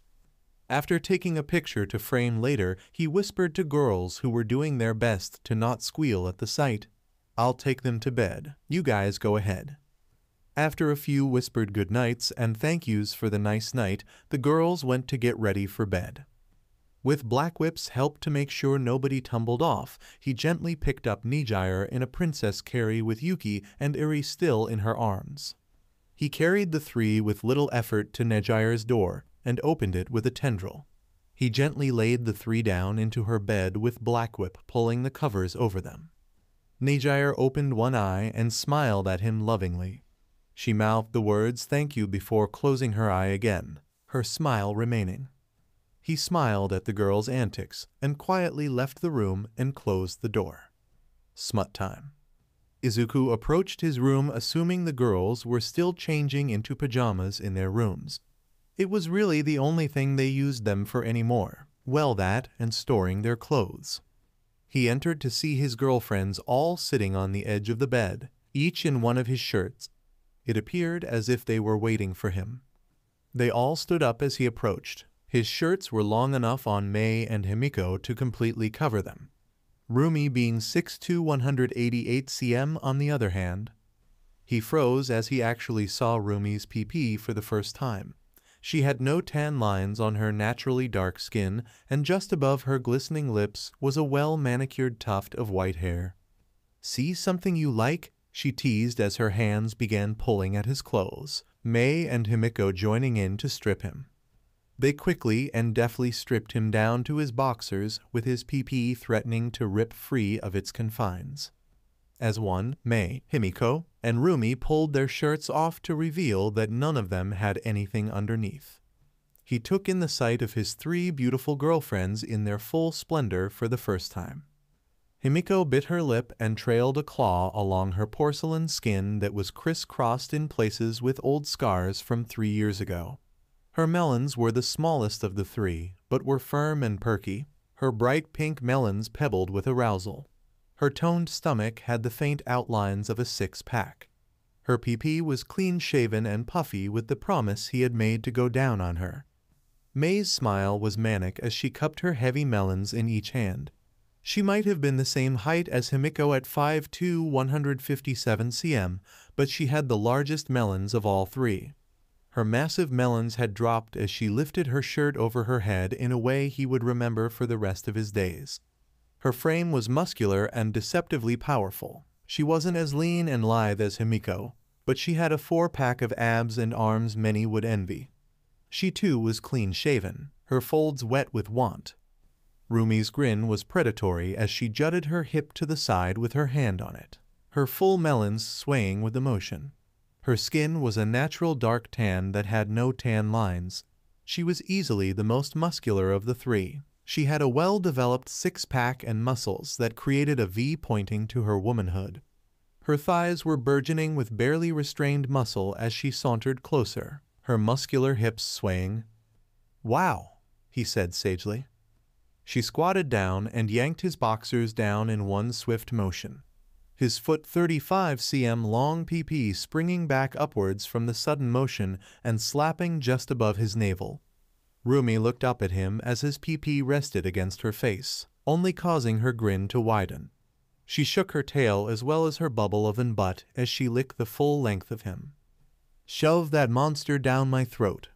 After taking a picture to frame later, he whispered to girls who were doing their best to not squeal at the sight, "I'll take them to bed. You guys go ahead." After a few whispered goodnights and thank yous for the nice night, the girls went to get ready for bed. With Blackwhip's help to make sure nobody tumbled off, he gently picked up Nejire in a princess carry with Yuki and Eri still in her arms. He carried the 3 with little effort to Nejire's door and opened it with a tendril. He gently laid the 3 down into her bed with Blackwhip pulling the covers over them. Nejire opened one eye and smiled at him lovingly. She mouthed the words "thank you" before closing her eye again, her smile remaining. He smiled at the girl's antics and quietly left the room and closed the door. Smut time. Izuku approached his room assuming the girls were still changing into pajamas in their rooms. It was really the only thing they used them for anymore. Well, that and storing their clothes. He entered to see his girlfriends all sitting on the edge of the bed, each in one of his shirts. It appeared as if they were waiting for him. They all stood up as he approached. His shirts were long enough on Mei and Himiko to completely cover them. Rumi being 6'2", 188 cm on the other hand. He froze as he actually saw Rumi's PP for the first time. She had no tan lines on her naturally dark skin, and just above her glistening lips was a well-manicured tuft of white hair. "See something you like?" she teased as her hands began pulling at his clothes, Mei and Himiko joining in to strip him. They quickly and deftly stripped him down to his boxers, with his PP threatening to rip free of its confines. As one, Mei, Himiko, and Rumi pulled their shirts off to reveal that none of them had anything underneath. He took in the sight of his 3 beautiful girlfriends in their full splendor for the first time. Himiko bit her lip and trailed a claw along her porcelain skin that was crisscrossed in places with old scars from 3 years ago. Her melons were the smallest of the 3, but were firm and perky, her bright pink melons pebbled with arousal. Her toned stomach had the faint outlines of a 6-pack. Her PP was clean-shaven and puffy with the promise he had made to go down on her. Mei's smile was manic as she cupped her heavy melons in each hand. She might have been the same height as Himiko at 5'2", 157 cm, but she had the largest melons of all 3. Her massive melons had dropped as she lifted her shirt over her head in a way he would remember for the rest of his days. Her frame was muscular and deceptively powerful. She wasn't as lean and lithe as Himiko, but she had a 4-pack of abs and arms many would envy. She too was clean-shaven, her folds wet with want. Rumi's grin was predatory as she jutted her hip to the side with her hand on it, her full melons swaying with emotion. Her skin was a natural dark tan that had no tan lines. She was easily the most muscular of the 3. She had a well-developed 6-pack and muscles that created a V pointing to her womanhood. Her thighs were burgeoning with barely restrained muscle as she sauntered closer, her muscular hips swaying. "Wow," he said sagely. She squatted down and yanked his boxers down in one swift motion, his foot 35 cm long PP springing back upwards from the sudden motion and slapping just above his navel. Rumi looked up at him as his PP rested against her face, only causing her grin to widen. She shook her tail as well as her bubble of an butt as she licked the full length of him. "Shove that monster down my throat,"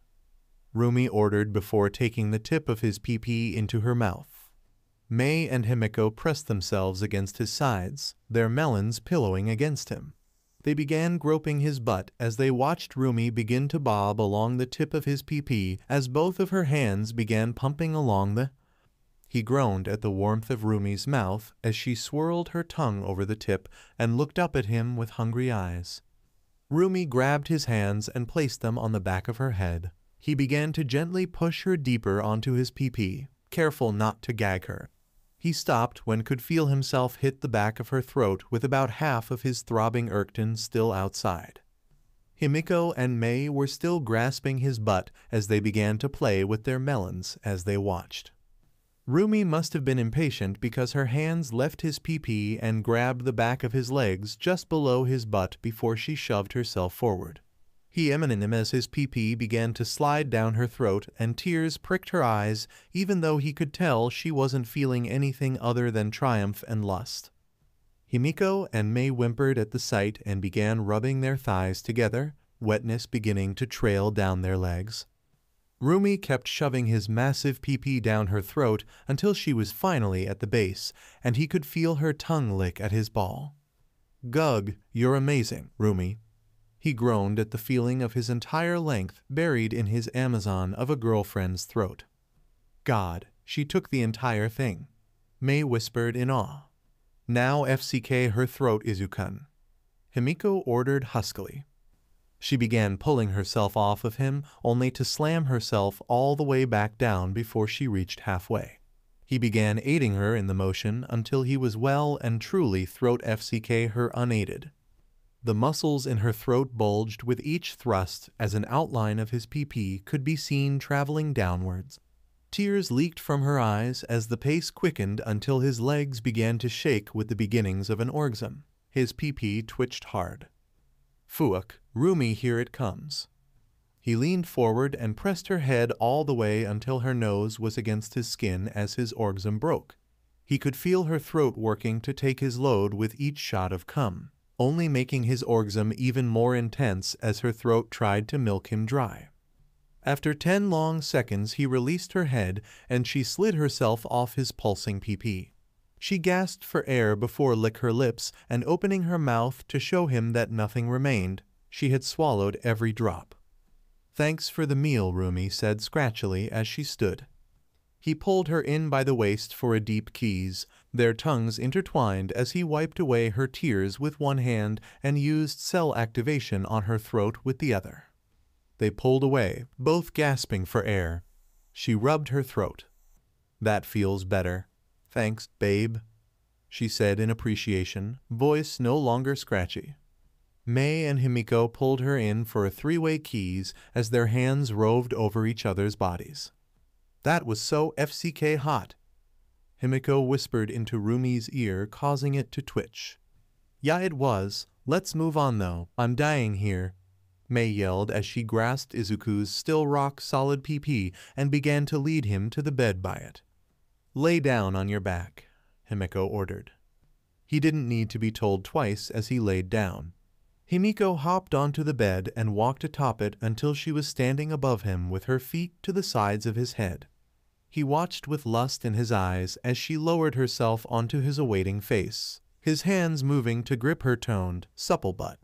Rumi ordered before taking the tip of his PP into her mouth. Mei and Himiko pressed themselves against his sides, their melons pillowing against him. They began groping his butt as they watched Rumi begin to bob along the tip of his PP as both of her hands began pumping along the... He groaned at the warmth of Rumi's mouth as she swirled her tongue over the tip and looked up at him with hungry eyes. Rumi grabbed his hands and placed them on the back of her head. He began to gently push her deeper onto his PP, careful not to gag her. He stopped when could feel himself hit the back of her throat with about half of his throbbing erectile still outside. Himiko and Mei were still grasping his butt as they began to play with their melons as they watched. Rumi must have been impatient because her hands left his PP and grabbed the back of his legs just below his butt before she shoved herself forward. He emanated him as his PP began to slide down her throat and tears pricked her eyes even though he could tell she wasn't feeling anything other than triumph and lust. Himiko and Mei whimpered at the sight and began rubbing their thighs together, wetness beginning to trail down their legs. Rumi kept shoving his massive PP down her throat until she was finally at the base and he could feel her tongue lick at his ball. "Gug, you're amazing, Rumi." He groaned at the feeling of his entire length buried in his Amazon of a girlfriend's throat. "God, she took the entire thing," Mei whispered in awe. "Now FCK her throat Izukan," Himiko ordered huskily. She began pulling herself off of him only to slam herself all the way back down before she reached halfway. He began aiding her in the motion until he was well and truly throat FCK her unaided. The muscles in her throat bulged with each thrust as an outline of his PP could be seen traveling downwards. Tears leaked from her eyes as the pace quickened until his legs began to shake with the beginnings of an orgasm. His PP twitched hard. "Fuck, Rumi, here it comes." He leaned forward and pressed her head all the way until her nose was against his skin as his orgasm broke. He could feel her throat working to take his load with each shot of cum, only making his orgasm even more intense as her throat tried to milk him dry. After 10 long seconds he released her head and she slid herself off his pulsing PP. She gasped for air before licking her lips and opening her mouth to show him that nothing remained. She had swallowed every drop. "Thanks for the meal," Rumi said scratchily as she stood. He pulled her in by the waist for a deep kiss. Their tongues intertwined as he wiped away her tears with one hand and used cell activation on her throat with the other. They pulled away, both gasping for air. She rubbed her throat. "That feels better. Thanks, babe," she said in appreciation, voice no longer scratchy. Mei and Himiko pulled her in for a three-way kiss as their hands roved over each other's bodies. "That was so FCK hot," Himiko whispered into Rumi's ear, causing it to twitch. "Yeah, it was. Let's move on though. I'm dying here," Mei yelled as she grasped Izuku's still rock-solid PP and began to lead him to the bed by it. "Lay down on your back," Himiko ordered. He didn't need to be told twice as he laid down. Himiko hopped onto the bed and walked atop it until she was standing above him with her feet to the sides of his head. He watched with lust in his eyes as she lowered herself onto his awaiting face, his hands moving to grip her toned, supple butt.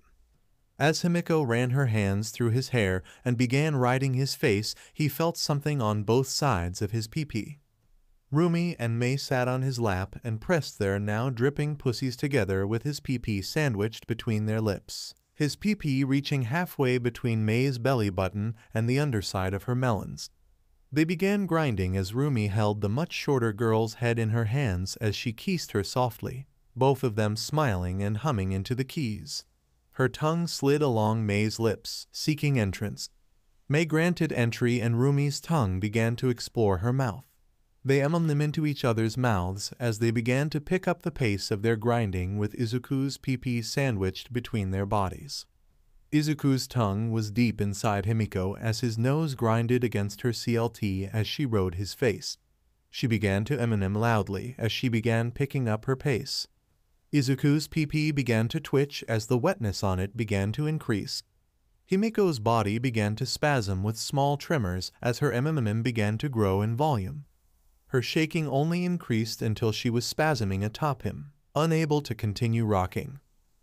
As Himiko ran her hands through his hair and began riding his face, he felt something on both sides of his PP. Rumi and Mei sat on his lap and pressed their now dripping pussies together with his PP sandwiched between their lips, his PP reaching halfway between Mei's belly button and the underside of her melons. They began grinding as Rumi held the much shorter girl's head in her hands as she kissed her softly, both of them smiling and humming into the keys. Her tongue slid along Mei's lips, seeking entrance. Mei granted entry and Rumi's tongue began to explore her mouth. They emmed them into each other's mouths as they began to pick up the pace of their grinding with Izuku's PP sandwiched between their bodies. Izuku's tongue was deep inside Himiko as his nose grinded against her CLT as she rode his face. She began to M&M loudly as she began picking up her pace. Izuku's PP began to twitch as the wetness on it began to increase. Himiko's body began to spasm with small tremors as her MMM began to grow in volume. Her shaking only increased until she was spasming atop him, unable to continue rocking.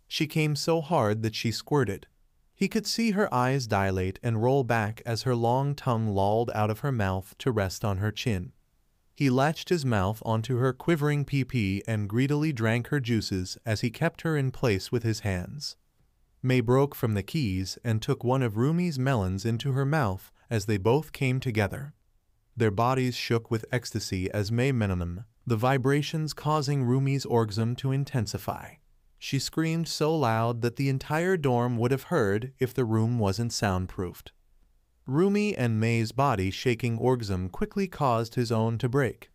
She came so hard that she squirted. He could see her eyes dilate and roll back as her long tongue lolled out of her mouth to rest on her chin. He latched his mouth onto her quivering PP and greedily drank her juices as he kept her in place with his hands. Mei broke from the keys and took one of Rumi's melons into her mouth as they both came together. Their bodies shook with ecstasy as Mei M&M, the vibrations causing Rumi's orgasm to intensify. She screamed so loud that the entire dorm would have heard if the room wasn't soundproofed. Rumi and Mei's body shaking orgasm quickly caused his own to break.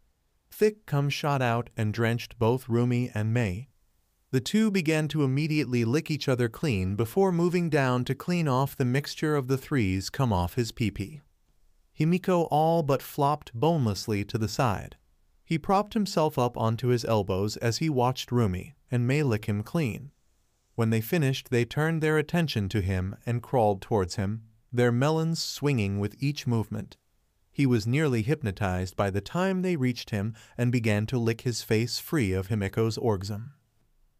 Thick cum shot out and drenched both Rumi and Mei. The two began to immediately lick each other clean before moving down to clean off the mixture of the threes come off his pee-pee. Himiko all but flopped bonelessly to the side. He propped himself up onto his elbows as he watched Rumi and Mei lick him clean. When they finished, they turned their attention to him and crawled towards him, their melons swinging with each movement. He was nearly hypnotized by the time they reached him and began to lick his face free of Himiko's orgasm.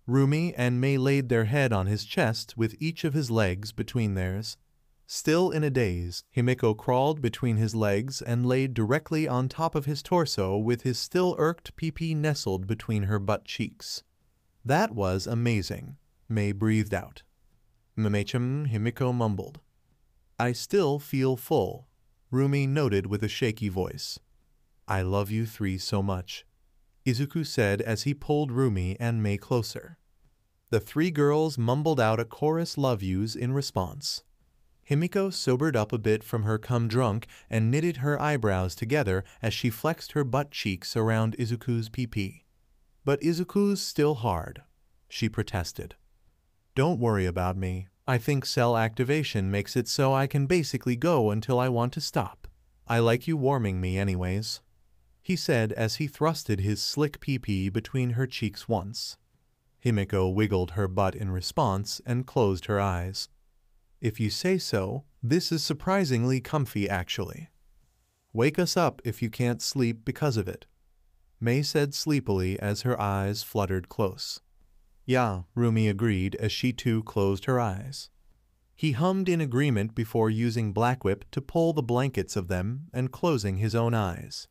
Rumi and Mei laid their head on his chest with each of his legs between theirs. Still in a daze, Himiko crawled between his legs and laid directly on top of his torso with his still irked pee-pee nestled between her butt cheeks. "That was amazing," Mei breathed out. "Mmachum," Himiko mumbled. "I still feel full," Rumi noted with a shaky voice. "I love you three so much," Izuku said as he pulled Rumi and Mei closer. The three girls mumbled out a chorus love yous in response. Himiko sobered up a bit from her cum drunk and knitted her eyebrows together as she flexed her butt cheeks around Izuku's pee-pee. "But Izuku's still hard," she protested. "Don't worry about me. I think cell activation makes it so I can basically go until I want to stop. I like you warming me anyways," he said as he thrusted his slick pee-pee between her cheeks once. Himiko wiggled her butt in response and closed her eyes. If you say so, this is surprisingly comfy actually. Wake us up if you can't sleep because of it, Mei said sleepily as her eyes fluttered close. Yeah, Rumi agreed as she too closed her eyes. He hummed in agreement before using Blackwhip to pull the blankets of them and closing his own eyes.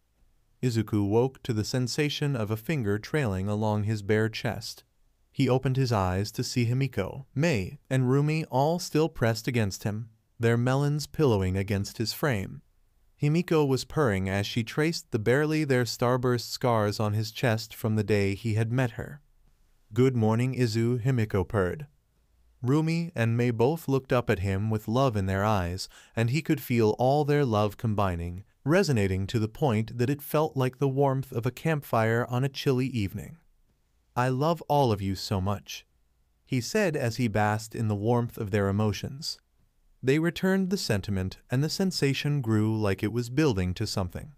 Izuku woke to the sensation of a finger trailing along his bare chest. He opened his eyes to see Himiko, Mei, and Rumi all still pressed against him, their melons pillowing against his frame. Himiko was purring as she traced the barely there starburst scars on his chest from the day he had met her. Good morning, Izu, Himiko purred. Rumi and Mei both looked up at him with love in their eyes, and he could feel all their love combining, resonating to the point that it felt like the warmth of a campfire on a chilly evening. I love all of you so much, he said as he basked in the warmth of their emotions. They returned the sentiment, and the sensation grew like it was building to something.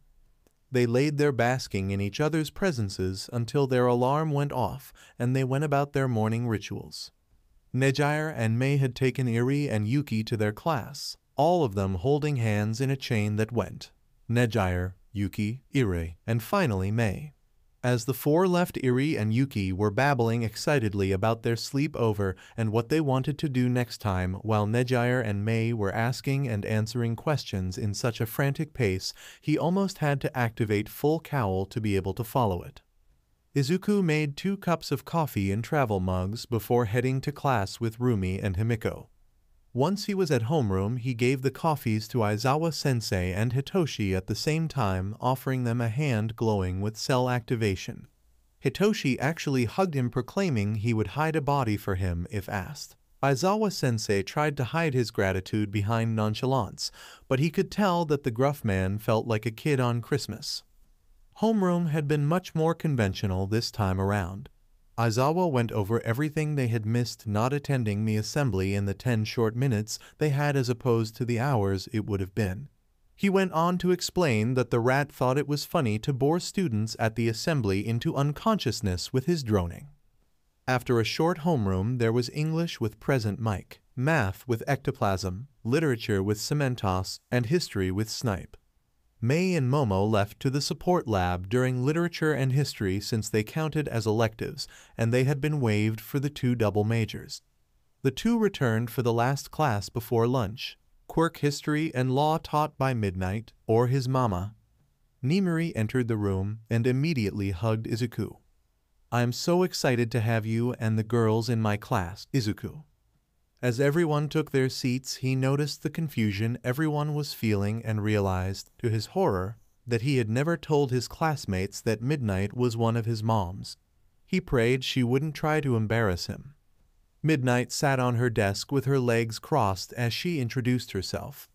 They laid there basking in each other's presences until their alarm went off and they went about their morning rituals. Nejire and Mei had taken Iri and Yuki to their class, all of them holding hands in a chain that went Nejire, Yuki, Iri, and finally Mei. As the four left, Iri and Yuki were babbling excitedly about their sleepover and what they wanted to do next time, while Nejire and Mei were asking and answering questions in such a frantic pace he almost had to activate full cowl to be able to follow it. Izuku made 2 cups of coffee in travel mugs before heading to class with Rumi and Himiko. Once he was at homeroom, he gave the coffees to Aizawa-sensei and Hitoshi at the same time, offering them a hand glowing with cell activation. Hitoshi actually hugged him, proclaiming he would hide a body for him if asked. Aizawa-sensei tried to hide his gratitude behind nonchalance, but he could tell that the gruff man felt like a kid on Christmas. Homeroom had been much more conventional this time around. Aizawa went over everything they had missed not attending the assembly in the 10 short minutes they had as opposed to the hours it would have been. He went on to explain that the rat thought it was funny to bore students at the assembly into unconsciousness with his droning. After a short homeroom, there was English with Present Mike, Math with Ectoplasm, Literature with Cementos, and History with Snipe. Mei and Momo left to the support lab during literature and history since they counted as electives, and they had been waived for the 2 double majors. The 2 returned for the last class before lunch, quirk history and law taught by Midnight, or his mama. Nimiri entered the room and immediately hugged Izuku. I am so excited to have you and the girls in my class, Izuku. As everyone took their seats, he noticed the confusion everyone was feeling and realized, to his horror, that he had never told his classmates that Midnight was one of his moms. He prayed she wouldn't try to embarrass him. Midnight sat on her desk with her legs crossed as she introduced herself.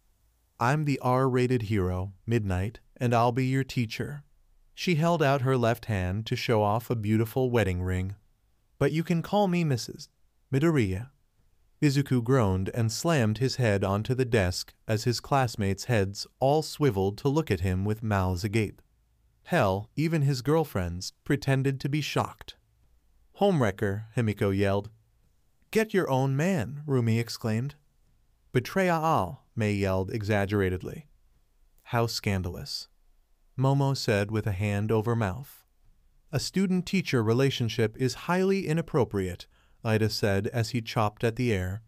I'm the R-rated hero, Midnight, and I'll be your teacher. She held out her left hand to show off a beautiful wedding ring. But you can call me Mrs. Midoriya. Izuku groaned and slammed his head onto the desk as his classmates' heads all swiveled to look at him with mouths agape. Hell, even his girlfriends pretended to be shocked. Homewrecker, Himiko yelled. Get your own man, Rumi exclaimed. Betrayal, Mei yelled exaggeratedly. How scandalous, Momo said with a hand over mouth. A student-teacher relationship is highly inappropriate, Ida said as he chopped at the air.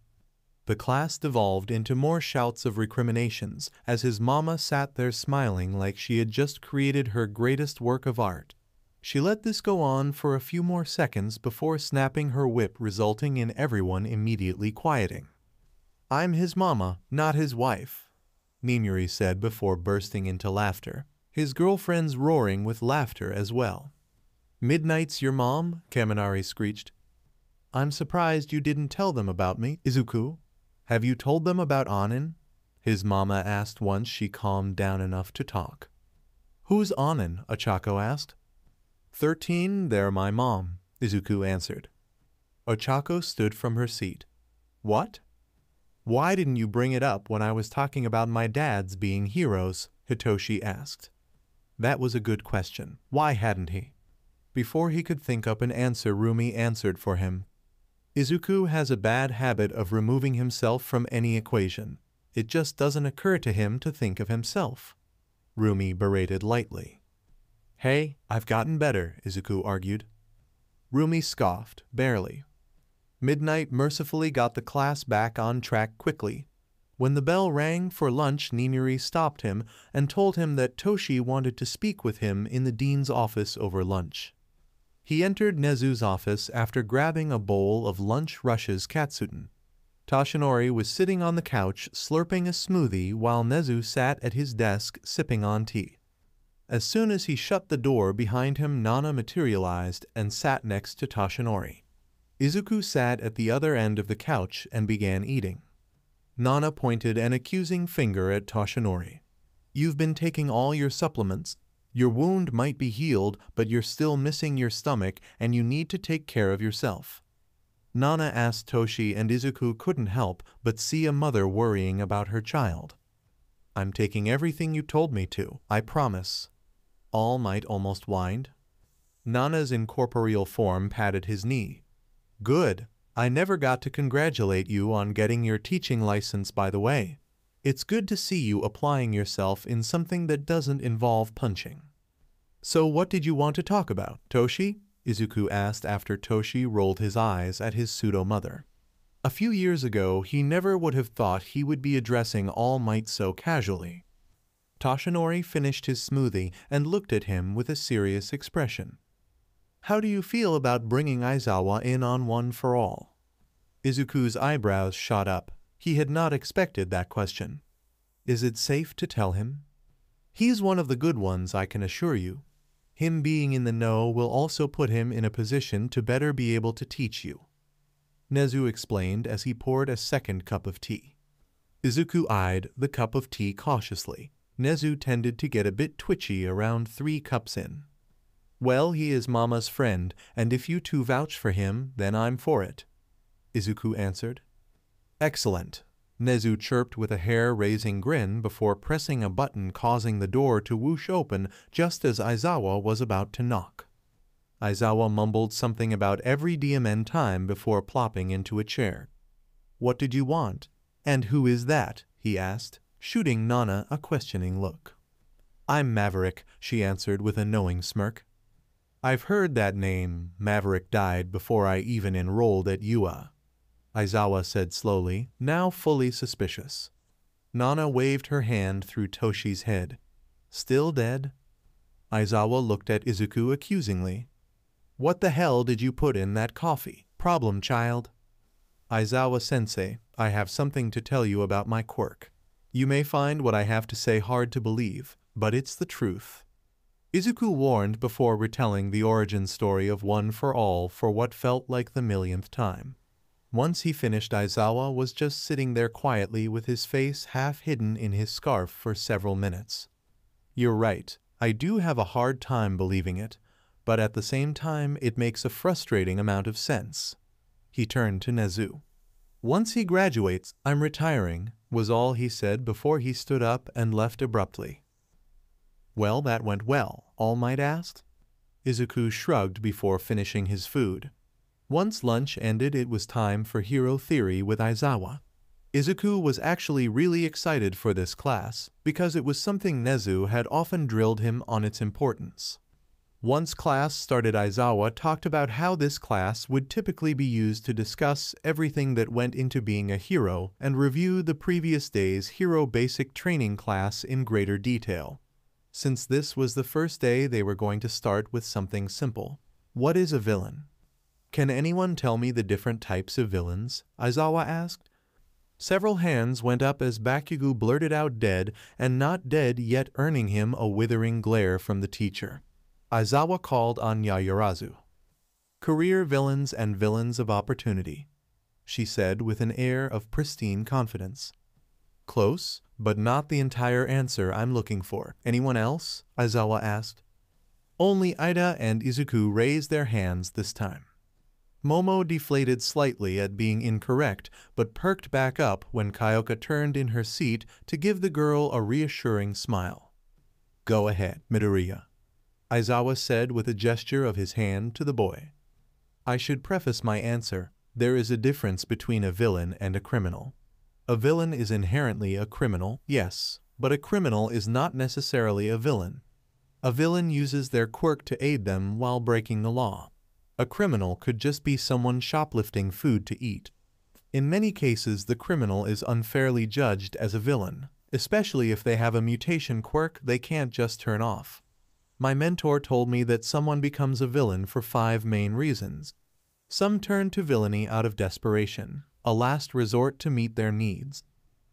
The class devolved into more shouts of recriminations as his mama sat there smiling like she had just created her greatest work of art. She let this go on for a few more seconds before snapping her whip, resulting in everyone immediately quieting. I'm his mama, not his wife, Nimiri said before bursting into laughter, his girlfriends roaring with laughter as well. Midnight's your mom? Kaminari screeched. I'm surprised you didn't tell them about me, Izuku. Have you told them about Anin? His mama asked once she calmed down enough to talk. Who's Anin? Ochako asked. 13, they're my mom, Izuku answered. Ochako stood from her seat. What? Why didn't you bring it up when I was talking about my dads being heroes? Hitoshi asked. That was a good question. Why hadn't he? Before he could think up an answer, Rumi answered for him. Izuku has a bad habit of removing himself from any equation. It just doesn't occur to him to think of himself. Rumi berated lightly. Hey, I've gotten better, Izuku argued. Rumi scoffed, barely. Midnight mercifully got the class back on track quickly. When the bell rang for lunch, Nimiri stopped him and told him that Toshi wanted to speak with him in the dean's office over lunch. He entered Nezu's office after grabbing a bowl of Lunch Rush's katsudon. Toshinori was sitting on the couch slurping a smoothie while Nezu sat at his desk sipping on tea. As soon as he shut the door behind him, Nana materialized and sat next to Toshinori. Izuku sat at the other end of the couch and began eating. Nana pointed an accusing finger at Toshinori. You've been taking all your supplements. Your wound might be healed, but you're still missing your stomach and you need to take care of yourself. Nana asked Toshi, and Izuku couldn't help but see a mother worrying about her child. I'm taking everything you told me to, I promise. All Might almost whined. Nana's incorporeal form patted his knee. Good. I never got to congratulate you on getting your teaching license, by the way. It's good to see you applying yourself in something that doesn't involve punching. So what did you want to talk about, Toshi? Izuku asked after Toshi rolled his eyes at his pseudo-mother. A few years ago, he never would have thought he would be addressing All Might so casually. Toshinori finished his smoothie and looked at him with a serious expression. How do you feel about bringing Aizawa in on One for All? Izuku's eyebrows shot up. He had not expected that question. Is it safe to tell him? He's one of the good ones, I can assure you. Him being in the know will also put him in a position to better be able to teach you, Nezu explained as he poured a second cup of tea. Izuku eyed the cup of tea cautiously. Nezu tended to get a bit twitchy around 3 cups in. Well, he is Mama's friend, and if you two vouch for him, then I'm for it, Izuku answered. Excellent, Nezu chirped with a hair-raising grin before pressing a button causing the door to whoosh open just as Aizawa was about to knock. Aizawa mumbled something about every DMN time before plopping into a chair. What did you want? And who is that? He asked, shooting Nana a questioning look. I'm Maverick, she answered with a knowing smirk. I've heard that name. Maverick died before I even enrolled at UA, Aizawa said slowly, now fully suspicious. Nana waved her hand through Toshi's head. Still dead? Aizawa looked at Izuku accusingly. What the hell did you put in that coffee? Problem child. Aizawa-sensei, I have something to tell you about my quirk. You may find what I have to say hard to believe, but it's the truth. Izuku warned before retelling the origin story of One for All for what felt like the millionth time. Once he finished, Aizawa was just sitting there quietly with his face half hidden in his scarf for several minutes. You're right, I do have a hard time believing it, but at the same time it makes a frustrating amount of sense. He turned to Nezu. Once he graduates, I'm retiring, was all he said before he stood up and left abruptly. Well, that went well, All Might asked. Izuku shrugged before finishing his food. Once lunch ended, it was time for Hero Theory with Aizawa. Izuku was actually really excited for this class because it was something Nezu had often drilled him on its importance. Once class started, Aizawa talked about how this class would typically be used to discuss everything that went into being a hero and review the previous day's hero basic training class in greater detail. Since this was the first day, they were going to start with something simple. What is a villain? Can anyone tell me the different types of villains? Aizawa asked. Several hands went up as Bakugo blurted out dead and not dead yet, earning him a withering glare from the teacher. Aizawa called on Yayurazu. Career villains and villains of opportunity, she said with an air of pristine confidence. Close, but not the entire answer I'm looking for. Anyone else? Aizawa asked. Only Ida and Izuku raised their hands this time. Momo deflated slightly at being incorrect, but perked back up when Kyoka turned in her seat to give the girl a reassuring smile. Go ahead, Midoriya, Aizawa said with a gesture of his hand to the boy. I should preface my answer. There is a difference between a villain and a criminal. A villain is inherently a criminal, yes, but a criminal is not necessarily a villain. A villain uses their quirk to aid them while breaking the law. A criminal could just be someone shoplifting food to eat. In many cases, the criminal is unfairly judged as a villain, especially if they have a mutation quirk they can't just turn off. My mentor told me that someone becomes a villain for 5 main reasons. Some turn to villainy out of desperation, a last resort to meet their needs.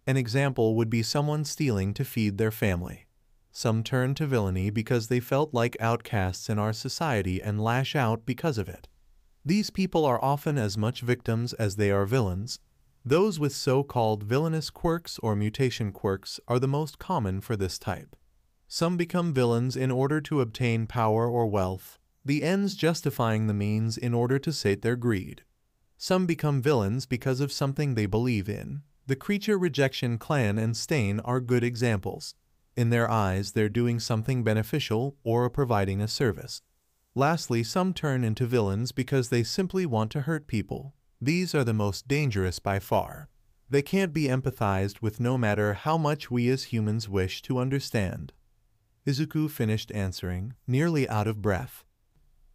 An example would be someone stealing to feed their family. Some turn to villainy because they felt like outcasts in our society and lash out because of it. These people are often as much victims as they are villains. Those with so-called villainous quirks or mutation quirks are the most common for this type. Some become villains in order to obtain power or wealth, the ends justifying the means in order to sate their greed. Some become villains because of something they believe in. The Creature Rejection Clan and Stain are good examples. In their eyes, they're doing something beneficial or providing a service. Lastly, some turn into villains because they simply want to hurt people. These are the most dangerous by far. They can't be empathized with no matter how much we as humans wish to understand. Izuku finished answering, nearly out of breath.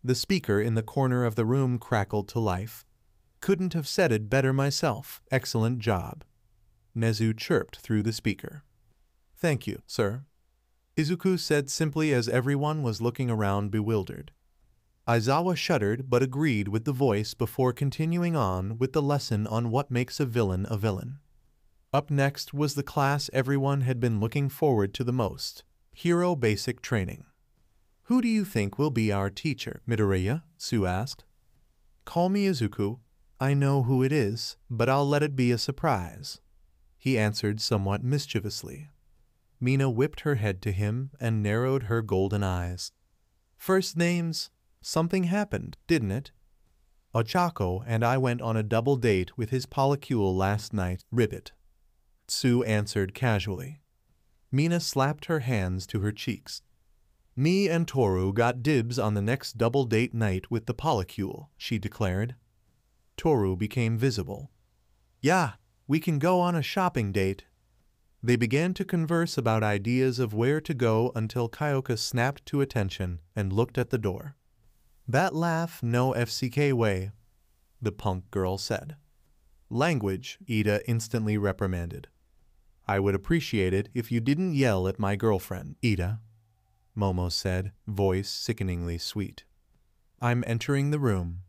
The speaker in the corner of the room crackled to life. Couldn't have said it better myself. Excellent job. Nezu chirped through the speaker. Thank you, sir. Izuku said simply as everyone was looking around bewildered. Aizawa shuddered but agreed with the voice before continuing on with the lesson on what makes a villain a villain. Up next was the class everyone had been looking forward to the most, Hero Basic Training. Who do you think will be our teacher, Midoriya? Tsu asked. Call me Izuku. I know who it is, but I'll let it be a surprise, he answered somewhat mischievously. Mina whipped her head to him and narrowed her golden eyes. First names? Something happened, didn't it? Ochako and I went on a double date with his polycule last night, Ribbit. Tsu answered casually. Mina slapped her hands to her cheeks. Me and Toru got dibs on the next double date night with the polycule, she declared. Toru became visible. Yeah, we can go on a shopping date. They began to converse about ideas of where to go until Kyoka snapped to attention and looked at the door. That laugh no FCK way, the punk girl said. Language, Ida instantly reprimanded. I would appreciate it if you didn't yell at my girlfriend, Ida, Momo said, voice sickeningly sweet. I'm entering the room.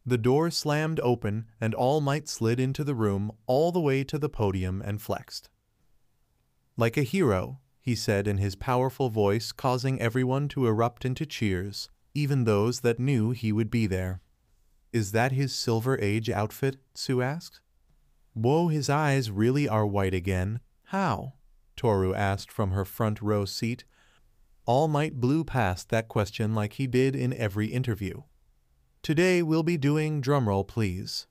The door slammed open and All Might slid into the room all the way to the podium and flexed. Like a hero, he said in his powerful voice, causing everyone to erupt into cheers, even those that knew he would be there. Is that his Silver Age outfit? Tsu asked. Whoa, his eyes really are white again. How? Toru asked from her front row seat. All Might blew past that question like he did in every interview. Today we'll be doing drumroll please,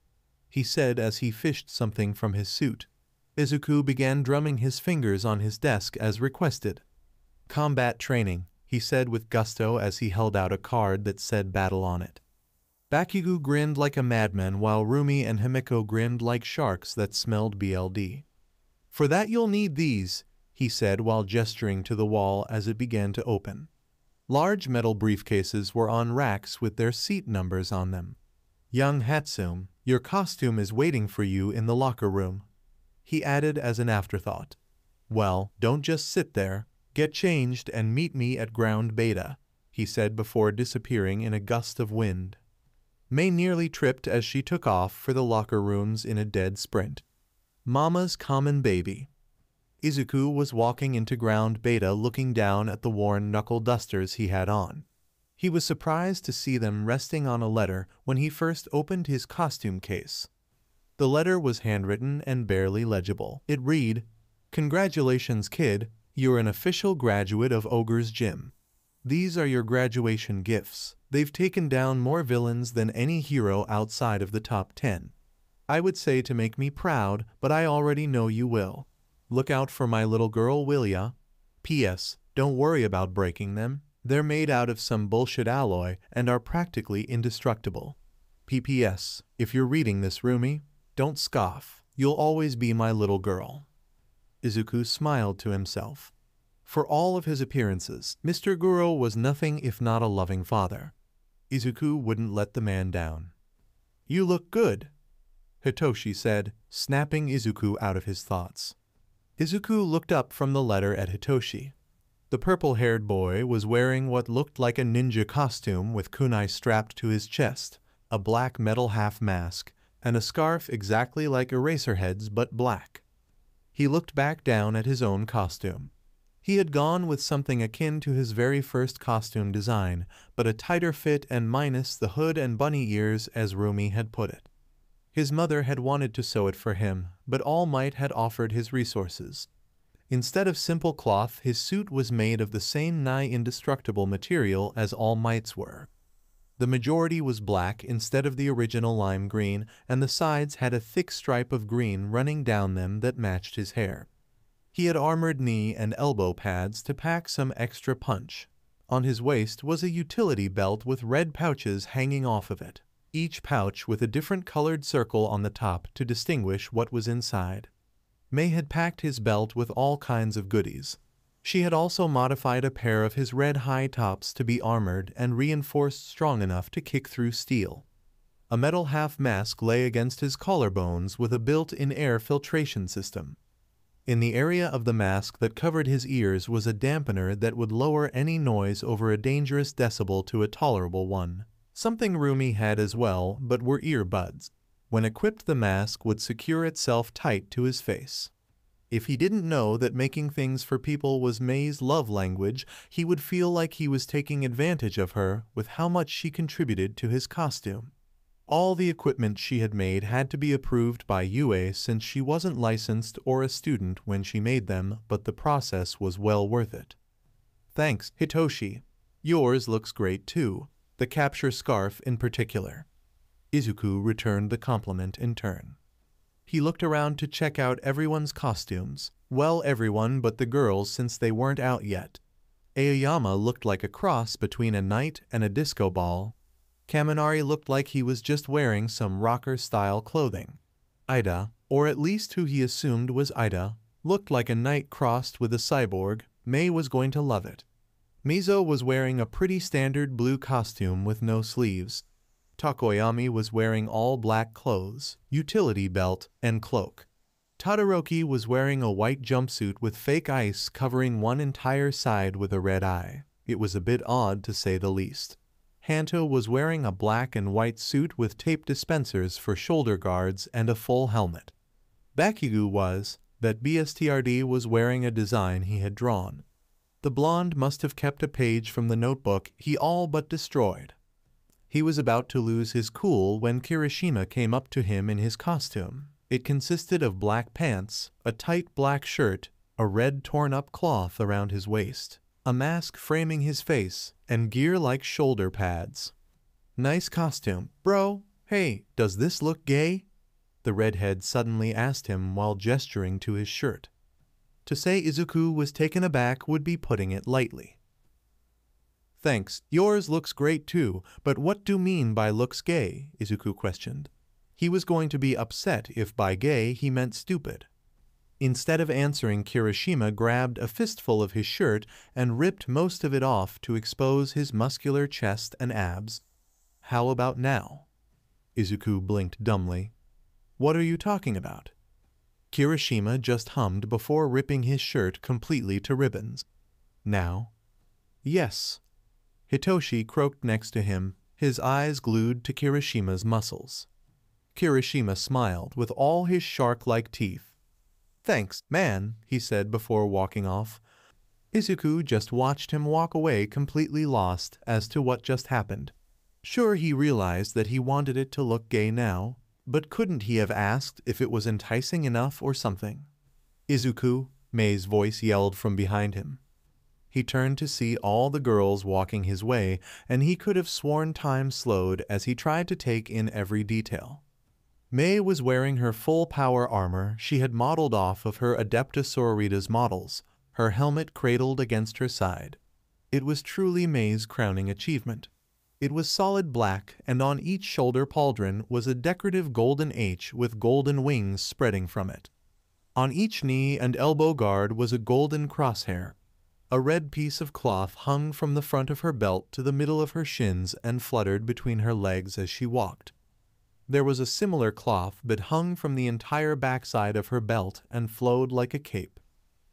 he said as he fished something from his suit. Izuku began drumming his fingers on his desk as requested. Combat training, he said with gusto as he held out a card that said battle on it. Bakugo grinned like a madman while Rumi and Himeko grinned like sharks that smelled BLD. For that you'll need these, he said while gesturing to the wall as it began to open. Large metal briefcases were on racks with their seat numbers on them. Young Hatsume, your costume is waiting for you in the locker room, he added as an afterthought. Well, don't just sit there. Get changed and meet me at ground beta, he said before disappearing in a gust of wind. Mei nearly tripped as she took off for the locker rooms in a dead sprint. Mama's common baby. Izuku was walking into ground beta looking down at the worn knuckle dusters he had on. He was surprised to see them resting on a letter when he first opened his costume case. The letter was handwritten and barely legible. It read, Congratulations, kid, you're an official graduate of Ogre's Gym. These are your graduation gifts. They've taken down more villains than any hero outside of the top 10. I would say to make me proud, but I already know you will. Look out for my little girl, will ya? P.S. Don't worry about breaking them. They're made out of some bullshit alloy and are practically indestructible. P.P.S. If you're reading this, Rumi, don't scoff. You'll always be my little girl. Izuku smiled to himself. For all of his appearances, Mr. Guro was nothing if not a loving father. Izuku wouldn't let the man down. You look good, Hitoshi said, snapping Izuku out of his thoughts. Izuku looked up from the letter at Hitoshi. The purple-haired boy was wearing what looked like a ninja costume with kunai strapped to his chest, a black metal half-mask, and a scarf exactly like Eraserhead's but black. He looked back down at his own costume. He had gone with something akin to his very first costume design, but a tighter fit and minus the hood and bunny ears as Rumi had put it. His mother had wanted to sew it for him, but All Might had offered his resources. Instead of simple cloth, his suit was made of the same nigh-indestructible material as All Might's were. The majority was black instead of the original lime green, and the sides had a thick stripe of green running down them that matched his hair. He had armored knee and elbow pads to pack some extra punch. On his waist was a utility belt with red pouches hanging off of it, each pouch with a different colored circle on the top to distinguish what was inside. May had packed his belt with all kinds of goodies. She had also modified a pair of his red high tops to be armored and reinforced strong enough to kick through steel. A metal half-mask lay against his collarbones with a built-in air filtration system. In the area of the mask that covered his ears was a dampener that would lower any noise over a dangerous decibel to a tolerable one. Something Rumi had as well, but were earbuds. When equipped, the mask would secure itself tight to his face. If he didn't know that making things for people was May's love language, he would feel like he was taking advantage of her with how much she contributed to his costume. All the equipment she had made had to be approved by Yue since she wasn't licensed or a student when she made them, but the process was well worth it. Thanks, Hitoshi. Yours looks great too, the capture scarf in particular. Izuku returned the compliment in turn. He looked around to check out everyone's costumes. Well, everyone but the girls since they weren't out yet. Aoyama looked like a cross between a knight and a disco ball. Kaminari looked like he was just wearing some rocker-style clothing. Ida, or at least who he assumed was Ida, looked like a knight crossed with a cyborg. May was going to love it. Mizo was wearing a pretty standard blue costume with no sleeves. Tokoyami was wearing all black clothes, utility belt, and cloak. Todoroki was wearing a white jumpsuit with fake ice covering one entire side with a red eye. It was a bit odd to say the least. Hanto was wearing a black and white suit with tape dispensers for shoulder guards and a full helmet. Bakugo was, that BSTRD was wearing a design he had drawn. The blonde must have kept a page from the notebook he all but destroyed. He was about to lose his cool when Kirishima came up to him in his costume. It consisted of black pants, a tight black shirt, a red torn-up cloth around his waist, a mask framing his face, and gear like shoulder pads. Nice costume, bro. Hey, does this look gay? The redhead suddenly asked him while gesturing to his shirt. To say Izuku was taken aback would be putting it lightly. Thanks, yours looks great too, but what do you mean by looks gay? Izuku questioned. He was going to be upset if by gay he meant stupid. Instead of answering, Kirishima grabbed a fistful of his shirt and ripped most of it off to expose his muscular chest and abs. How about now? Izuku blinked dumbly. What are you talking about? Kirishima just hummed before ripping his shirt completely to ribbons. Now? Yes. Hitoshi croaked next to him, his eyes glued to Kirishima's muscles. Kirishima smiled with all his shark-like teeth. Thanks, man, he said before walking off. Izuku just watched him walk away completely lost as to what just happened. Sure, he realized that he wanted it to look gay now, but couldn't he have asked if it was enticing enough or something? Izuku, May's voice yelled from behind him. He turned to see all the girls walking his way, and he could have sworn time slowed as he tried to take in every detail. May was wearing her full power armor she had modeled off of her Adepta Sororita's models, her helmet cradled against her side. It was truly May's crowning achievement. It was solid black, and on each shoulder pauldron was a decorative golden H with golden wings spreading from it. On each knee and elbow guard was a golden crosshair. A red piece of cloth hung from the front of her belt to the middle of her shins and fluttered between her legs as she walked. There was a similar cloth that hung from the entire backside of her belt and flowed like a cape.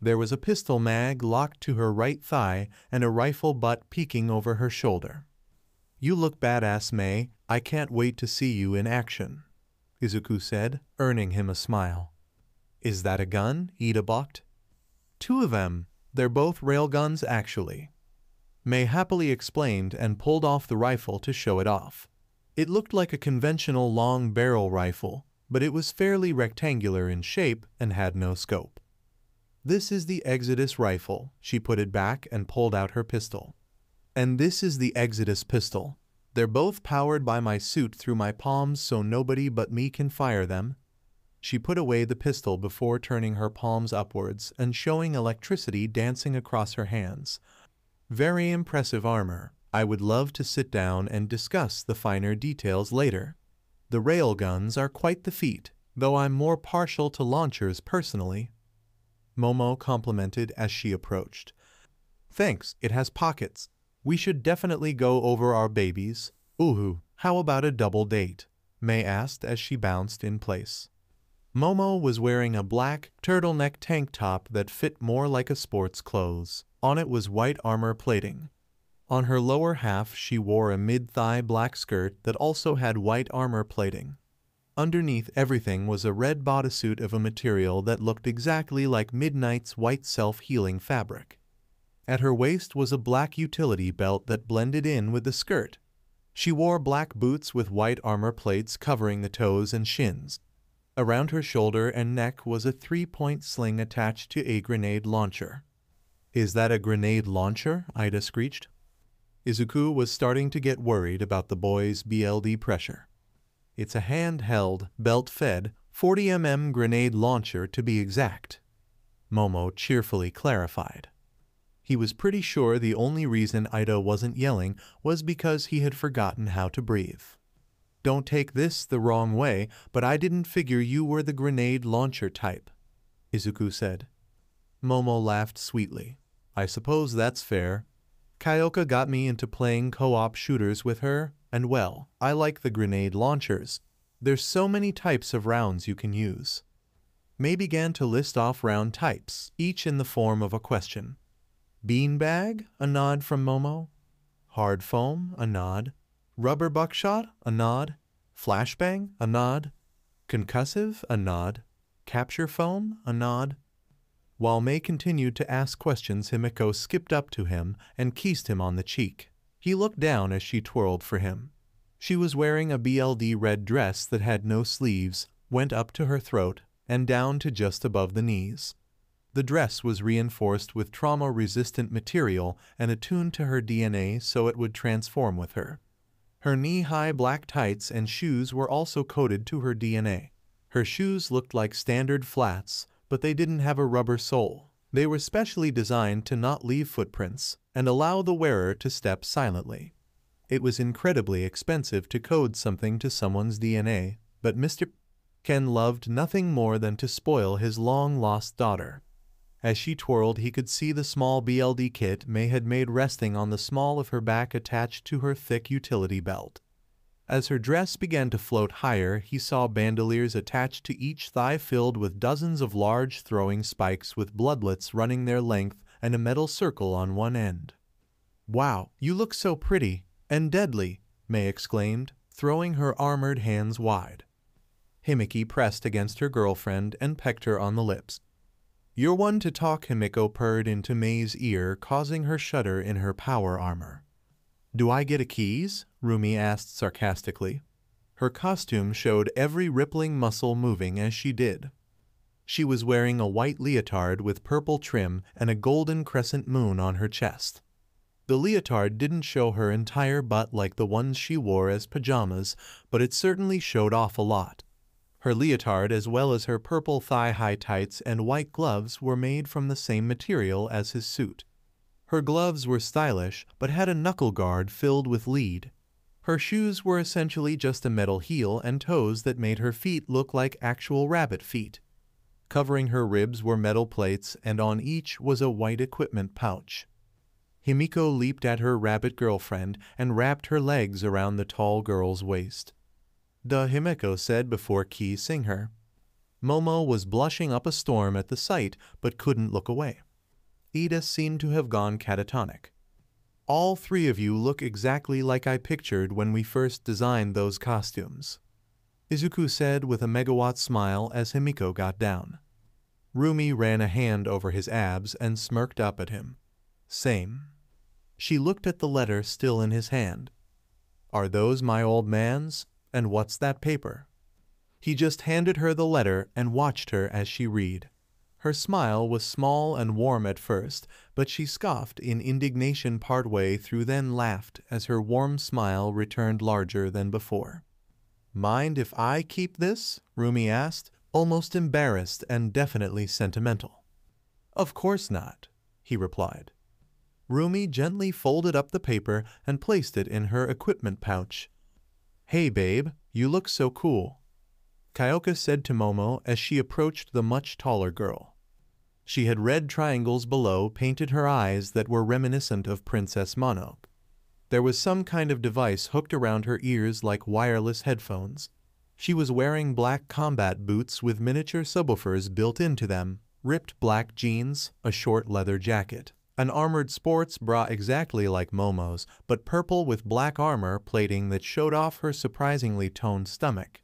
There was a pistol mag locked to her right thigh and a rifle butt peeking over her shoulder. "You look badass, Mei. I can't wait to see you in action," Izuku said, earning him a smile. "Is that a gun?" Ida balked. "Two of them. They're both railguns, actually," Mei happily explained and pulled off the rifle to show it off. It looked like a conventional long barrel rifle, but it was fairly rectangular in shape and had no scope. "This is the Exodus rifle." She put it back and pulled out her pistol. "And this is the Exodus pistol. They're both powered by my suit through my palms so nobody but me can fire them." She put away the pistol before turning her palms upwards and showing electricity dancing across her hands. "Very impressive armor. I would love to sit down and discuss the finer details later. The railguns are quite the feat, though I'm more partial to launchers personally," Momo complimented as she approached. "Thanks, it has pockets. We should definitely go over our babies." "Ooh, how about a double date?" Mei asked as she bounced in place. Momo was wearing a black turtleneck tank top that fit more like a sport's clothes. On it was white armor plating. On her lower half she wore a mid-thigh black skirt that also had white armor plating. Underneath everything was a red bodysuit of a material that looked exactly like Midnight's white self-healing fabric. At her waist was a black utility belt that blended in with the skirt. She wore black boots with white armor plates covering the toes and shins. Around her shoulder and neck was a 3-point sling attached to a grenade launcher. "Is that a grenade launcher?" Ida screeched. Izuku was starting to get worried about the boy's BLD pressure. "It's a handheld, belt-fed, 40mm grenade launcher to be exact," Momo cheerfully clarified. He was pretty sure the only reason Ida wasn't yelling was because he had forgotten how to breathe. "Don't take this the wrong way, but I didn't figure you were the grenade launcher type," Izuku said. Momo laughed sweetly. "I suppose that's fair. Kyoka got me into playing co-op shooters with her, and well, I like the grenade launchers. There's so many types of rounds you can use." Mei began to list off round types, each in the form of a question. "Beanbag?" A nod from Momo. "Hard foam?" A nod. "Rubber buckshot?" A nod. "Flashbang?" A nod. "Concussive?" A nod. "Capture foam?" A nod. While Mei continued to ask questions, Himiko skipped up to him and kissed him on the cheek. He looked down as she twirled for him. She was wearing a BLD red dress that had no sleeves, went up to her throat, and down to just above the knees. The dress was reinforced with trauma-resistant material and attuned to her DNA so it would transform with her. Her knee-high black tights and shoes were also coded to her DNA. Her shoes looked like standard flats, but they didn't have a rubber sole. They were specially designed to not leave footprints and allow the wearer to step silently. It was incredibly expensive to code something to someone's DNA, but Mr. Ken loved nothing more than to spoil his long-lost daughter. As she twirled, he could see the small BLD kit Mei had made resting on the small of her back attached to her thick utility belt. As her dress began to float higher, he saw bandoliers attached to each thigh filled with dozens of large throwing spikes with bloodlets running their length and a metal circle on one end. "Wow, you look so pretty and deadly," Mei exclaimed, throwing her armored hands wide. Himiki pressed against her girlfriend and pecked her on the lips. "You're one to talk," Himiko purred into Mei's ear, causing her shudder in her power armor. "Do I get a keys?" Rumi asked sarcastically. Her costume showed every rippling muscle moving as she did. She was wearing a white leotard with purple trim and a golden crescent moon on her chest. The leotard didn't show her entire butt like the ones she wore as pajamas, but it certainly showed off a lot. Her leotard, as well as her purple thigh-high tights and white gloves, were made from the same material as his suit. Her gloves were stylish, but had a knuckle guard filled with lead. Her shoes were essentially just a metal heel and toes that made her feet look like actual rabbit feet. Covering her ribs were metal plates, and on each was a white equipment pouch. Himiko leaped at her rabbit girlfriend and wrapped her legs around the tall girl's waist. "Duh," Himiko said before kissing her. Momo was blushing up a storm at the sight, but couldn't look away. Ida seemed to have gone catatonic. "All three of you look exactly like I pictured when we first designed those costumes," Izuku said with a megawatt smile as Himiko got down. Rumi ran a hand over his abs and smirked up at him. "Same." She looked at the letter still in his hand. "Are those my old man's? And what's that paper?" He just handed her the letter and watched her as she read. Her smile was small and warm at first, but she scoffed in indignation partway through, then laughed as her warm smile returned larger than before. "Mind if I keep this?" Rumi asked, almost embarrassed and definitely sentimental. "Of course not," he replied. Rumi gently folded up the paper and placed it in her equipment pouch. "Hey babe, you look so cool," Kyoka said to Momo as she approached the much taller girl. She had red triangles below painted her eyes that were reminiscent of Princess Mononoke. There was some kind of device hooked around her ears like wireless headphones. She was wearing black combat boots with miniature subwoofers built into them, ripped black jeans, a short leather jacket, an armored sports bra exactly like Momo's, but purple with black armor plating that showed off her surprisingly toned stomach.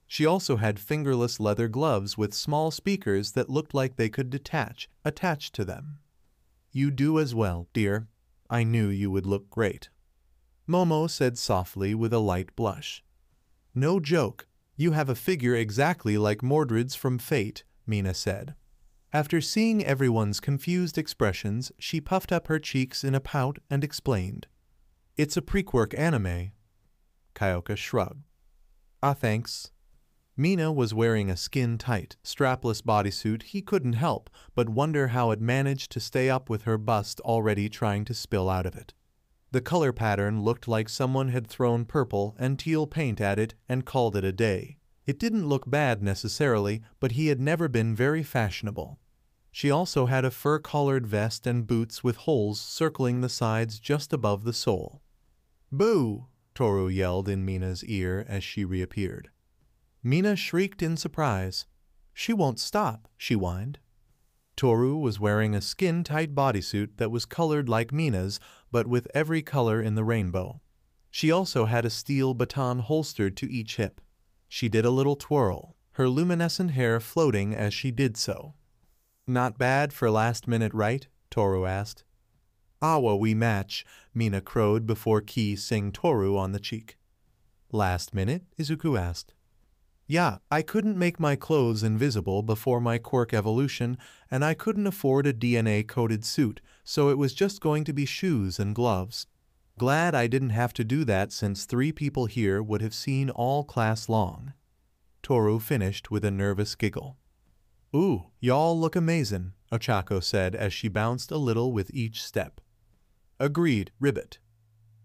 She also had fingerless leather gloves with small speakers that looked like they could detach, attached to them. "You do as well, dear. I knew you would look great," Momo said softly with a light blush. "No joke, you have a figure exactly like Mordred's from Fate," Mina said. After seeing everyone's confused expressions, she puffed up her cheeks in a pout and explained. "It's a pre-quirk anime." Kyoka shrugged. "Ah, thanks." Mina was wearing a skin-tight, strapless bodysuit he couldn't help but wonder how it managed to stay up with her bust already trying to spill out of it. The color pattern looked like someone had thrown purple and teal paint at it and called it a day. It didn't look bad necessarily, but he had never been very fashionable. She also had a fur-collared vest and boots with holes circling the sides just above the sole. "Boo!" Toru yelled in Mina's ear as she reappeared. Mina shrieked in surprise. "She won't stop," she whined. Toru was wearing a skin-tight bodysuit that was colored like Mina's, but with every color in the rainbow. She also had a steel baton holstered to each hip. She did a little twirl, her luminescent hair floating as she did so. "Not bad for last minute, right?" Toru asked. "Awa we match," Mina crowed before kissing Toru on the cheek. "Last minute?" Izuku asked. "Yeah, I couldn't make my clothes invisible before my quirk evolution, and I couldn't afford a DNA-coated suit, so it was just going to be shoes and gloves. Glad I didn't have to do that since 3 people here would have seen all class long." Toru finished with a nervous giggle. "Ooh, y'all look amazin'," Ochako said as she bounced a little with each step. "Agreed, Ribbit,"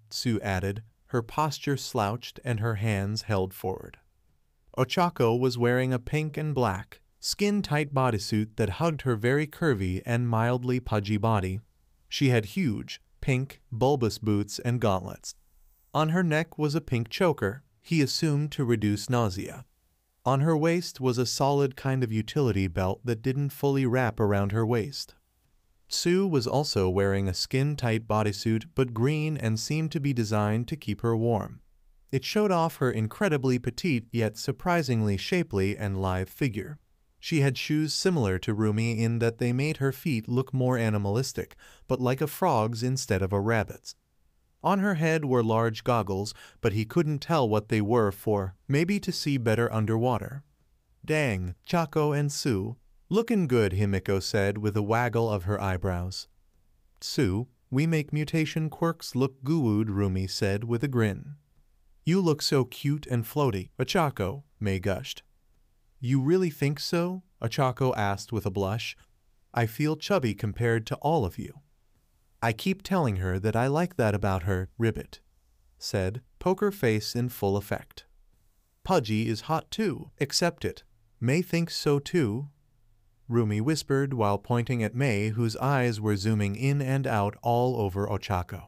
Tsu added, her posture slouched and her hands held forward. Ochako was wearing a pink and black, skin-tight bodysuit that hugged her very curvy and mildly pudgy body. She had huge, pink, bulbous boots and gauntlets. On her neck was a pink choker, he assumed to reduce nausea. On her waist was a solid kind of utility belt that didn't fully wrap around her waist. Tsu was also wearing a skin-tight bodysuit but green and seemed to be designed to keep her warm. It showed off her incredibly petite yet surprisingly shapely and lithe figure. She had shoes similar to Rumi in that they made her feet look more animalistic, but like a frog's instead of a rabbit's. On her head were large goggles, but he couldn't tell what they were for, maybe to see better underwater. "Dang, Chako and Tsu. Lookin' good," Himiko said with a waggle of her eyebrows. "Tsu, we make mutation quirks look gooed," Rumi said with a grin. "You look so cute and floaty, Ochako," May gushed. "You really think so?" Ochako asked with a blush. "I feel chubby compared to all of you." "I keep telling her that I like that about her," Ribbit said, poker face in full effect. Pudgy is hot too, accept it. May thinks so too, Rumi whispered while pointing at May, whose eyes were zooming in and out all over Ochako.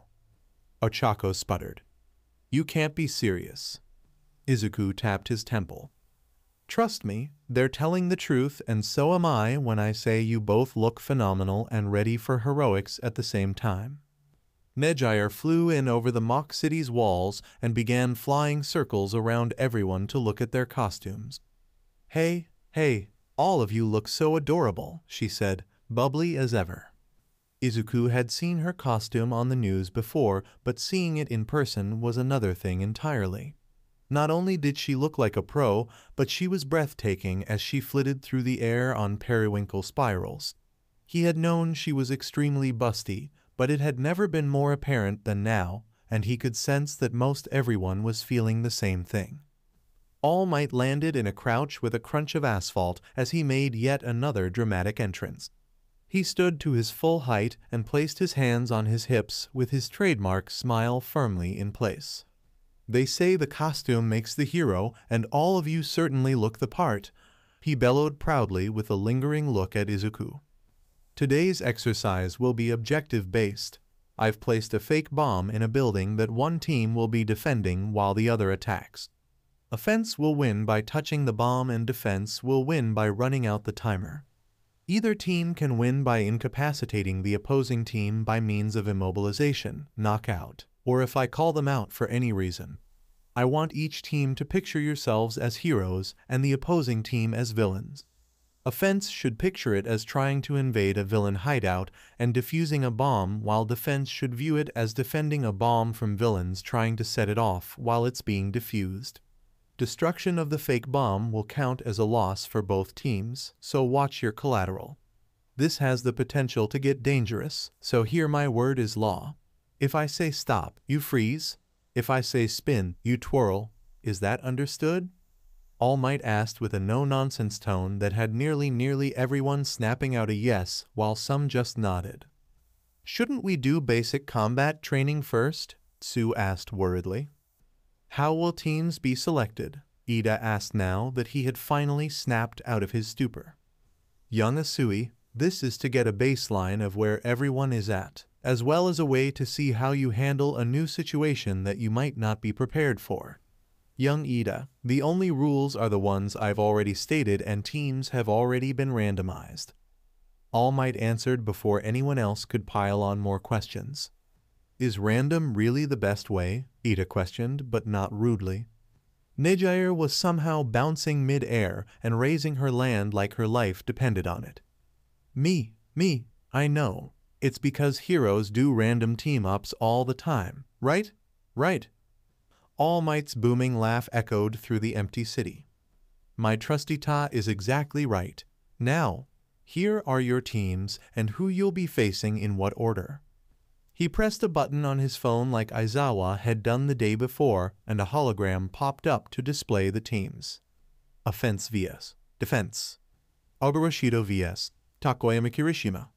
Ochako sputtered. You can't be serious. Izuku tapped his temple. Trust me, they're telling the truth, and so am I when I say you both look phenomenal and ready for heroics at the same time. Nejair flew in over the mock city's walls and began flying circles around everyone to look at their costumes. Hey, all of you look so adorable, she said, bubbly as ever. Izuku had seen her costume on the news before, but seeing it in person was another thing entirely. Not only did she look like a pro, but she was breathtaking as she flitted through the air on periwinkle spirals. He had known she was extremely busty, but it had never been more apparent than now, and he could sense that most everyone was feeling the same thing. All Might landed in a crouch with a crunch of asphalt as he made yet another dramatic entrance. He stood to his full height and placed his hands on his hips with his trademark smile firmly in place. They say the costume makes the hero, and all of you certainly look the part, he bellowed proudly with a lingering look at Izuku. Today's exercise will be objective-based. I've placed a fake bomb in a building that one team will be defending while the other attacks. Offense will win by touching the bomb and defense will win by running out the timer. Either team can win by incapacitating the opposing team by means of immobilization, knockout, or if I call them out for any reason. I want each team to picture yourselves as heroes and the opposing team as villains. Offense should picture it as trying to invade a villain hideout and defusing a bomb, while defense should view it as defending a bomb from villains trying to set it off while it's being defused. Destruction of the fake bomb will count as a loss for both teams, so watch your collateral. This has the potential to get dangerous, so here my word is law. If I say stop, you freeze. If I say spin, you twirl. Is that understood? All Might asked with a no-nonsense tone that had nearly everyone snapping out a yes, while some just nodded. Shouldn't we do basic combat training first? Sue asked worriedly. How will teams be selected? Ida asked now that he had finally snapped out of his stupor. Young Asui, this is to get a baseline of where everyone is at, as well as a way to see how you handle a new situation that you might not be prepared for. Young Ida, the only rules are the ones I've already stated and teams have already been randomized. All Might answered before anyone else could pile on more questions. Is random really the best way? Ida questioned, but not rudely. Nejair was somehow bouncing mid-air and raising her land like her life depended on it. Me, I know. It's because heroes do random team-ups all the time, right? Right. All Might's booming laugh echoed through the empty city. My trusty Ta is exactly right. Now, here are your teams and who you'll be facing in what order. He pressed a button on his phone like Aizawa had done the day before, and a hologram popped up to display the teams. Offense vs. Defense. Obaroshido vs. Takoyama Kirishima.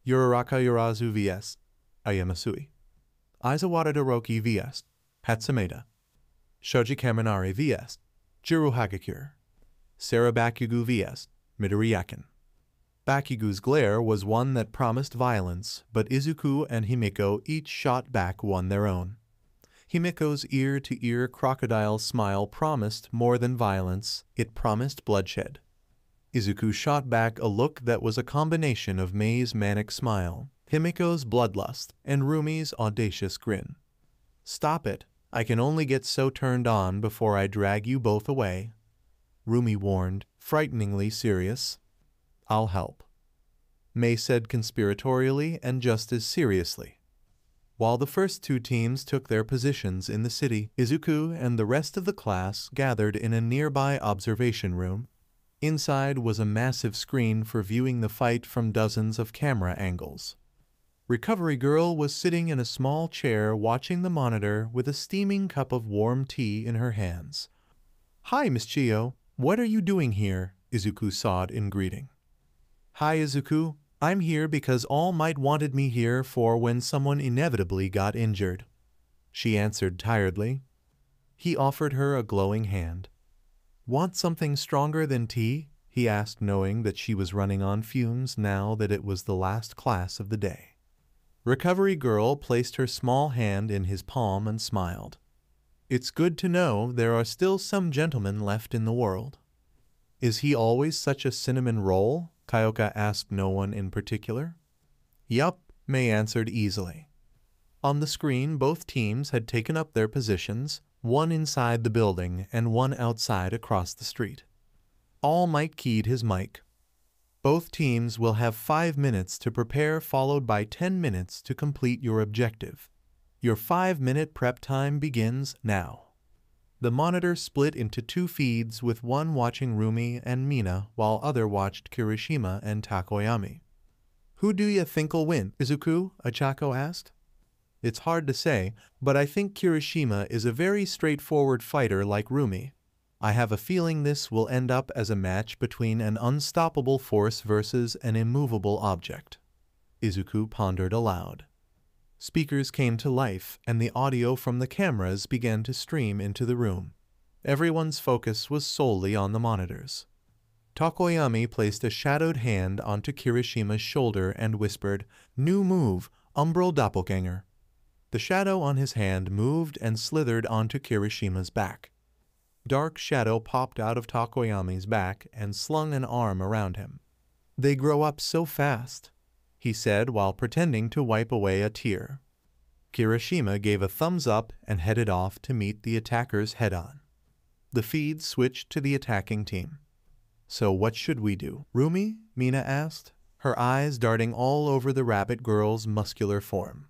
Uraraka Urazu vs. Ayamasui. Aizawa Todoroki vs. Hatsumeda. Shoji Kaminari vs. Jiro Hagakure. Sarah Bakugu vs. Midori Yakin. Bakugu's glare was one that promised violence, but Izuku and Himiko each shot back one their own. Himiko's ear-to-ear crocodile smile promised more than violence, it promised bloodshed. Izuku shot back a look that was a combination of Mei's manic smile, Himiko's bloodlust, and Rumi's audacious grin. Stop it, I can only get so turned on before I drag you both away. Rumi warned, frighteningly serious. I'll help. Mei said conspiratorially and just as seriously. While the first two teams took their positions in the city, Izuku and the rest of the class gathered in a nearby observation room. Inside was a massive screen for viewing the fight from dozens of camera angles. Recovery Girl was sitting in a small chair watching the monitor with a steaming cup of warm tea in her hands. Hi, Miss Chiyo. What are you doing here? Izuku sawed in greeting. Hi, Izuku. I'm here because All Might wanted me here for when someone inevitably got injured. She answered tiredly. He offered her a glowing hand. "Want something stronger than tea?" he asked, knowing that she was running on fumes now that it was the last class of the day. Recovery Girl placed her small hand in his palm and smiled. "It's good to know there are still some gentlemen left in the world." "Is he always such a cinnamon roll?" Kyoka asked no one in particular. "Yup," Mei answered easily. On the screen, both teams had taken up their positions, one inside the building and one outside across the street. All Might keyed his mic. "Both teams will have 5 minutes to prepare, followed by 10 minutes to complete your objective. Your 5-minute prep time begins now." The monitor split into 2 feeds, with one watching Rumi and Mina while other watched Kirishima and Takoyami. "Who do you think'll win, Izuku?" Ochako asked. "It's hard to say, but I think Kirishima is a very straightforward fighter like Rumi. I have a feeling this will end up as a match between an unstoppable force versus an immovable object." Izuku pondered aloud. Speakers came to life, and the audio from the cameras began to stream into the room. Everyone's focus was solely on the monitors. Takoyami placed a shadowed hand onto Kirishima's shoulder and whispered, "New move, Umbral Doppelganger." The shadow on his hand moved and slithered onto Kirishima's back. Dark shadow popped out of Takoyami's back and slung an arm around him. "They grow up so fast," he said while pretending to wipe away a tear. Kirishima gave a thumbs up and headed off to meet the attackers head-on. The feed switched to the attacking team. "So what should we do, Rumi?" Mina asked, her eyes darting all over the rabbit girl's muscular form.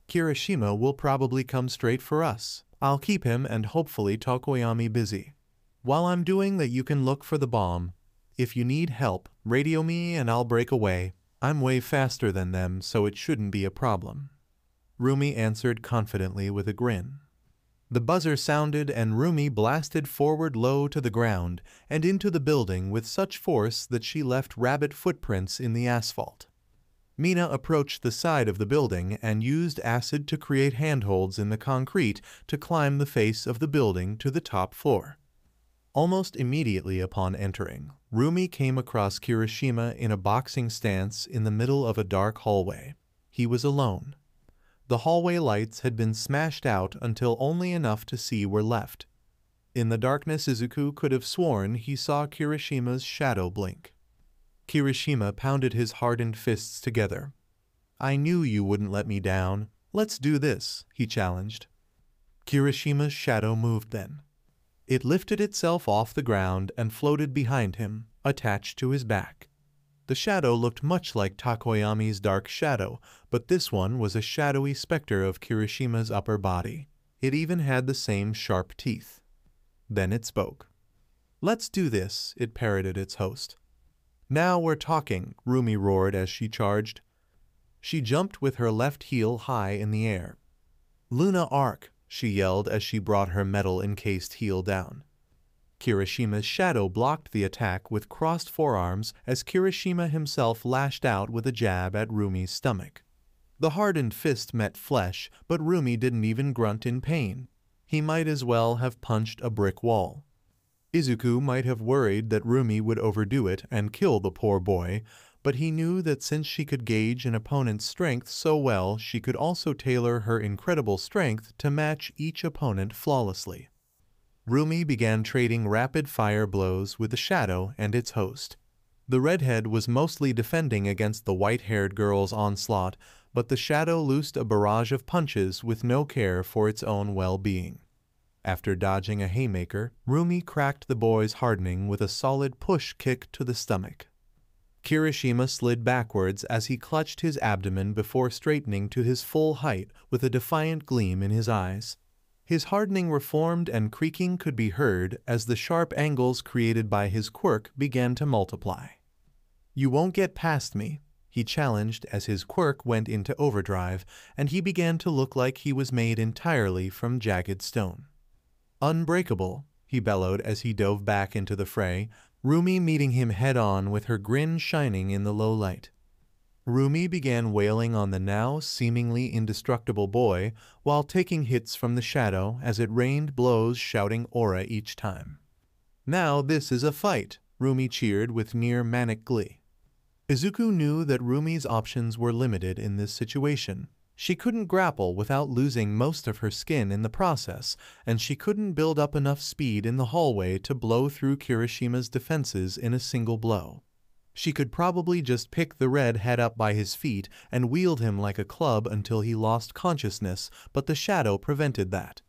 "Kirishima will probably come straight for us. I'll keep him and hopefully Takoyami busy. While I'm doing that, you can look for the bomb. If you need help, radio me and I'll break away. I'm way faster than them, so it shouldn't be a problem." Rumi answered confidently with a grin. The buzzer sounded and Rumi blasted forward low to the ground and into the building with such force that she left rabbit footprints in the asphalt. Mina approached the side of the building and used acid to create handholds in the concrete to climb the face of the building to the top floor. Almost immediately upon entering, Rumi came across Kirishima in a boxing stance in the middle of a dark hallway. He was alone. The hallway lights had been smashed out until only enough to see were left. In the darkness, Izuku could have sworn he saw Kirishima's shadow blink. Kirishima pounded his hardened fists together. "I knew you wouldn't let me down. Let's do this," he challenged. Kirishima's shadow moved then. It lifted itself off the ground and floated behind him, attached to his back. The shadow looked much like Takoyami's dark shadow, but this one was a shadowy specter of Kirishima's upper body. It even had the same sharp teeth. Then it spoke. "Let's do this," it parroted its host. "Now we're talking," Rumi roared as she charged. She jumped with her left heel high in the air. "Luna Arc," she yelled as she brought her metal-encased heel down. Kirishima's shadow blocked the attack with crossed forearms as Kirishima himself lashed out with a jab at Rumi's stomach. The hardened fist met flesh, but Rumi didn't even grunt in pain. He might as well have punched a brick wall. Izuku might have worried that Rumi would overdo it and kill the poor boy, but he knew that since she could gauge an opponent's strength so well, she could also tailor her incredible strength to match each opponent flawlessly. Rumi began trading rapid-fire blows with the shadow and its host. The redhead was mostly defending against the white-haired girl's onslaught, but the shadow loosed a barrage of punches with no care for its own well-being. After dodging a haymaker, Rumi cracked the boy's hardening with a solid push kick to the stomach. Kirishima slid backwards as he clutched his abdomen before straightening to his full height with a defiant gleam in his eyes. His hardening reformed and creaking could be heard as the sharp angles created by his quirk began to multiply. "You won't get past me," he challenged as his quirk went into overdrive and he began to look like he was made entirely from jagged stone. "Unbreakable," he bellowed as he dove back into the fray, Rumi meeting him head-on with her grin shining in the low light. Rumi began wailing on the now seemingly indestructible boy while taking hits from the shadow as it rained blows, shouting aura each time. "Now this is a fight," Rumi cheered with near manic glee. Izuku knew that Rumi's options were limited in this situation. She couldn't grapple without losing most of her skin in the process, and she couldn't build up enough speed in the hallway to blow through Kirishima's defenses in a single blow. She could probably just pick the red head up by his feet and wield him like a club until he lost consciousness, but the shadow prevented that.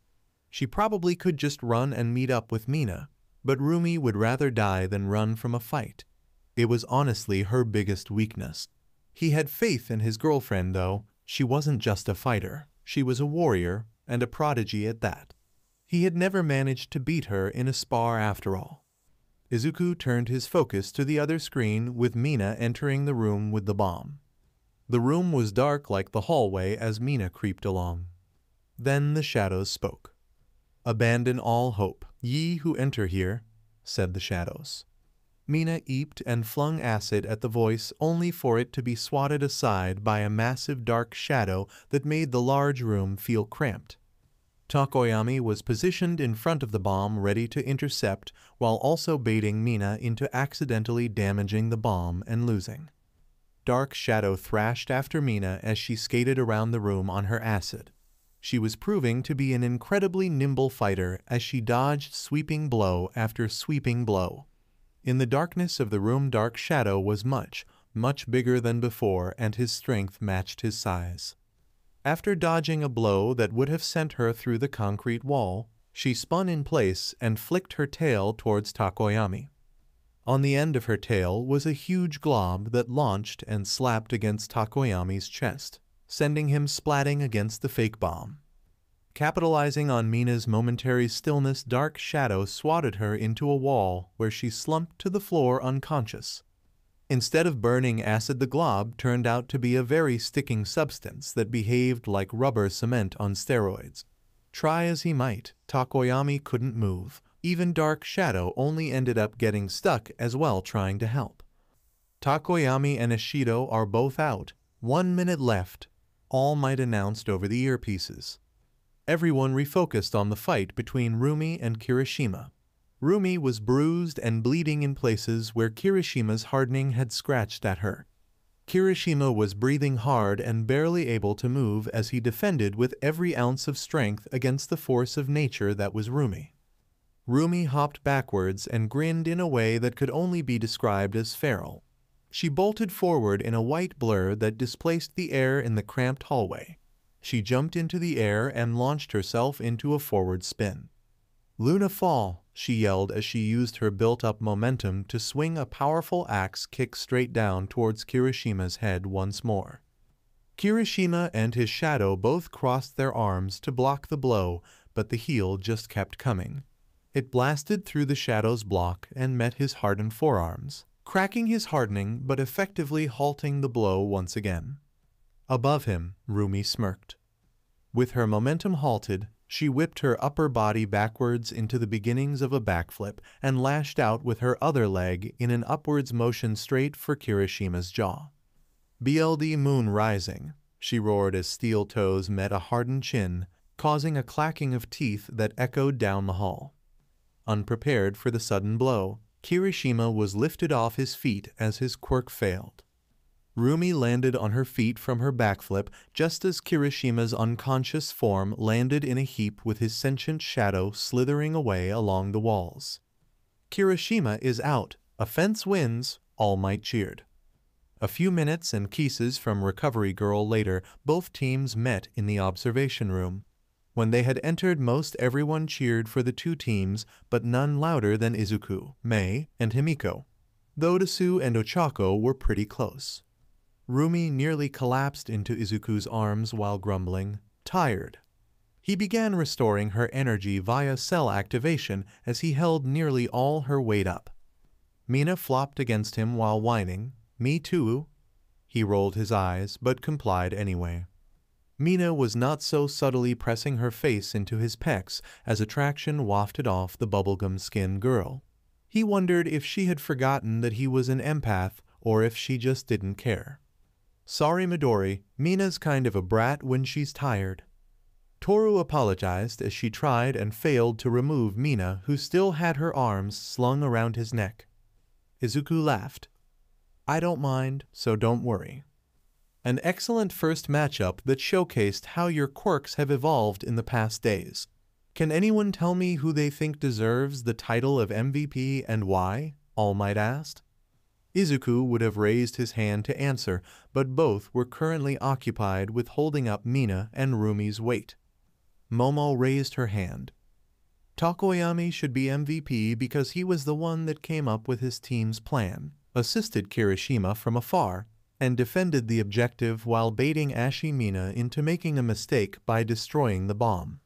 She probably could just run and meet up with Mina, but Rumi would rather die than run from a fight. It was honestly her biggest weakness. He had faith in his girlfriend, though. She wasn't just a fighter. She was a warrior, and a prodigy at that. He had never managed to beat her in a spar after all. Izuku turned his focus to the other screen with Mina entering the room with the bomb. The room was dark like the hallway as Mina creeped along. Then the shadows spoke. "Abandon all hope, ye who enter here," said the shadows. Mina eeped and flung acid at the voice only for it to be swatted aside by a massive dark shadow that made the large room feel cramped. Tokoyami was positioned in front of the bomb ready to intercept while also baiting Mina into accidentally damaging the bomb and losing. Dark Shadow thrashed after Mina as she skated around the room on her acid. She was proving to be an incredibly nimble fighter as she dodged sweeping blow after sweeping blow. In the darkness of the room, Dark Shadow was much, much bigger than before, and his strength matched his size. After dodging a blow that would have sent her through the concrete wall, she spun in place and flicked her tail towards Tokoyami. On the end of her tail was a huge glob that launched and slapped against Tokoyami's chest, sending him splatting against the fake bomb. Capitalizing on Mina's momentary stillness, Dark Shadow swatted her into a wall where she slumped to the floor unconscious. Instead of burning acid, the glob turned out to be a very sticking substance that behaved like rubber cement on steroids. Try as he might, Tokoyami couldn't move. Even Dark Shadow only ended up getting stuck as well trying to help. "Tokoyami and Ishido are both out. 1 minute left," All Might announced over the earpieces. Everyone refocused on the fight between Rumi and Kirishima. Rumi was bruised and bleeding in places where Kirishima's hardening had scratched at her. Kirishima was breathing hard and barely able to move as he defended with every ounce of strength against the force of nature that was Rumi. Rumi hopped backwards and grinned in a way that could only be described as feral. She bolted forward in a white blur that displaced the air in the cramped hallway. She jumped into the air and launched herself into a forward spin. "Luna fall," she yelled as she used her built-up momentum to swing a powerful axe kick straight down towards Kirishima's head once more. Kirishima and his shadow both crossed their arms to block the blow, but the heel just kept coming. It blasted through the shadow's block and met his hardened forearms, cracking his hardening but effectively halting the blow once again. Above him, Rumi smirked. With her momentum halted, she whipped her upper body backwards into the beginnings of a backflip and lashed out with her other leg in an upwards motion straight for Kirishima's jaw. "BLD Moon Rising," she roared as steel toes met a hardened chin, causing a clacking of teeth that echoed down the hall. Unprepared for the sudden blow, Kirishima was lifted off his feet as his quirk failed. Rumi landed on her feet from her backflip just as Kirishima's unconscious form landed in a heap with his sentient shadow slithering away along the walls. "Kirishima is out. Offense wins," All Might cheered. A few minutes and kisses from Recovery Girl later, both teams met in the observation room. When they had entered, most everyone cheered for the two teams, but none louder than Izuku, Mei, and Himiko. Though Desu and Ochako were pretty close. Rumi nearly collapsed into Izuku's arms while grumbling, "Tired." He began restoring her energy via cell activation as he held nearly all her weight up. Mina flopped against him while whining, "Me too." He rolled his eyes, but complied anyway. Mina was not so subtly pressing her face into his pecs as attraction wafted off the bubblegum-skinned girl. He wondered if she had forgotten that he was an empath or if she just didn't care. Sorry Midori, Mina's kind of a brat when she's tired. Toru apologized as she tried and failed to remove Mina, who still had her arms slung around his neck. Izuku laughed. I don't mind, so don't worry. An excellent first matchup that showcased how your quirks have evolved in the past days. Can anyone tell me who they think deserves the title of MVP and why? All Might asked. Izuku would have raised his hand to answer, but both were currently occupied with holding up Mina and Rumi's weight. Momo raised her hand. Tokoyami should be MVP because he was the one that came up with his team's plan, assisted Kirishima from afar, and defended the objective while baiting Ashimina into making a mistake by destroying the bomb.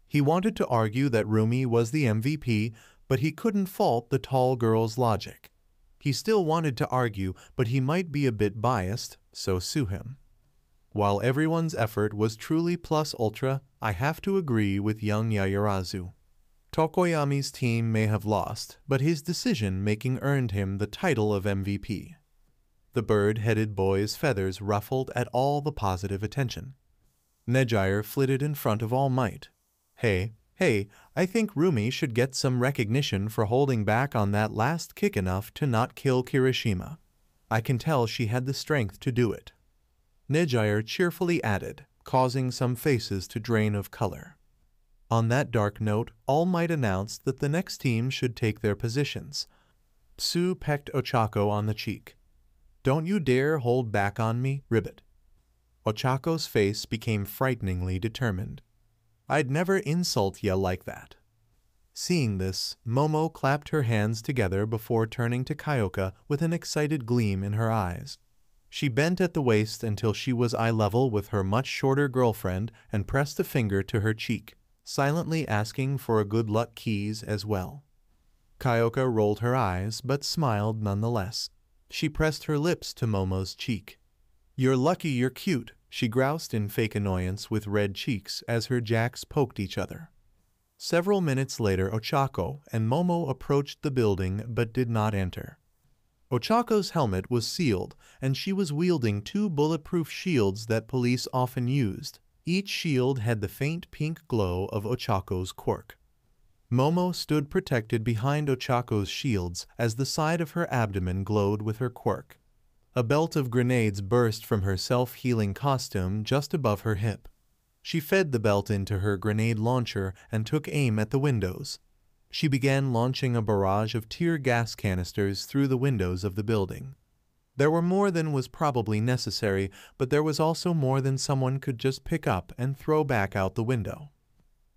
He wanted to argue that Rumi was the MVP, but he couldn't fault the tall girl's logic. He still wanted to argue, but he might be a bit biased, so sue him. While everyone's effort was truly plus ultra, I have to agree with young Yaoyorozu. Tokoyami's team may have lost, but his decision-making earned him the title of MVP. The bird-headed boy's feathers ruffled at all the positive attention. Nejire flitted in front of All Might. Hey, I think Rumi should get some recognition for holding back on that last kick enough to not kill Kirishima. I can tell she had the strength to do it. Nejire cheerfully added, causing some faces to drain of color. On that dark note, All Might announced that the next team should take their positions. Tsu pecked Ochako on the cheek. Don't you dare hold back on me, Ribbit. Ochako's face became frighteningly determined. I'd never insult ya like that. Seeing this, Momo clapped her hands together before turning to Kyoka with an excited gleam in her eyes. She bent at the waist until she was eye level with her much shorter girlfriend and pressed a finger to her cheek, silently asking for a good luck keys as well. Kyoka rolled her eyes but smiled nonetheless. She pressed her lips to Momo's cheek. You're lucky you're cute, she groused in fake annoyance with red cheeks as her jacks poked each other. Several minutes later, Ochako and Momo approached the building but did not enter. Ochako's helmet was sealed, and she was wielding two bulletproof shields that police often used. Each shield had the faint pink glow of Ochako's quirk. Momo stood protected behind Ochako's shields as the side of her abdomen glowed with her quirk. A belt of grenades burst from her self-healing costume just above her hip. She fed the belt into her grenade launcher and took aim at the windows. She began launching a barrage of tear gas canisters through the windows of the building. There were more than was probably necessary, but there was also more than someone could just pick up and throw back out the window.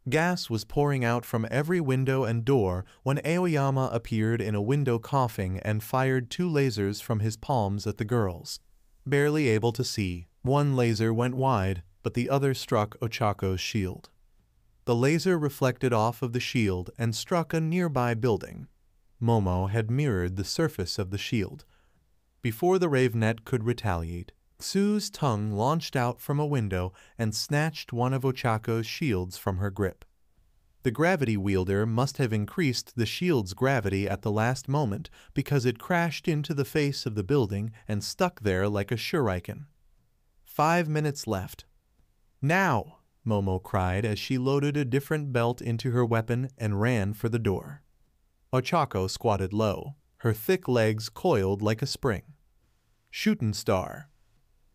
Gas was pouring out from every window and door when Aoyama appeared in a window coughing and fired two lasers from his palms at the girls. Barely able to see, one laser went wide, but the other struck Ochako's shield. The laser reflected off of the shield and struck a nearby building. Momo had mirrored the surface of the shield. Before the Ravenet could retaliate, Tsu's tongue launched out from a window and snatched one of Ochako's shields from her grip. The gravity wielder must have increased the shield's gravity at the last moment because it crashed into the face of the building and stuck there like a shuriken. 5 minutes left. Now! Momo cried as she loaded a different belt into her weapon and ran for the door. Ochako squatted low, her thick legs coiled like a spring. Shootin' star.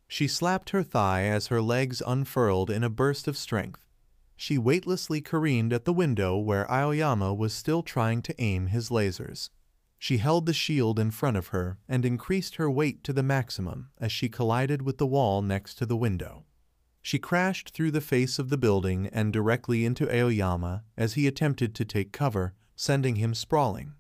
She slapped her thigh as her legs unfurled in a burst of strength. She weightlessly careened at the window where Aoyama was still trying to aim his lasers. She held the shield in front of her and increased her weight to the maximum as she collided with the wall next to the window. She crashed through the face of the building and directly into Aoyama as he attempted to take cover, sending him sprawling.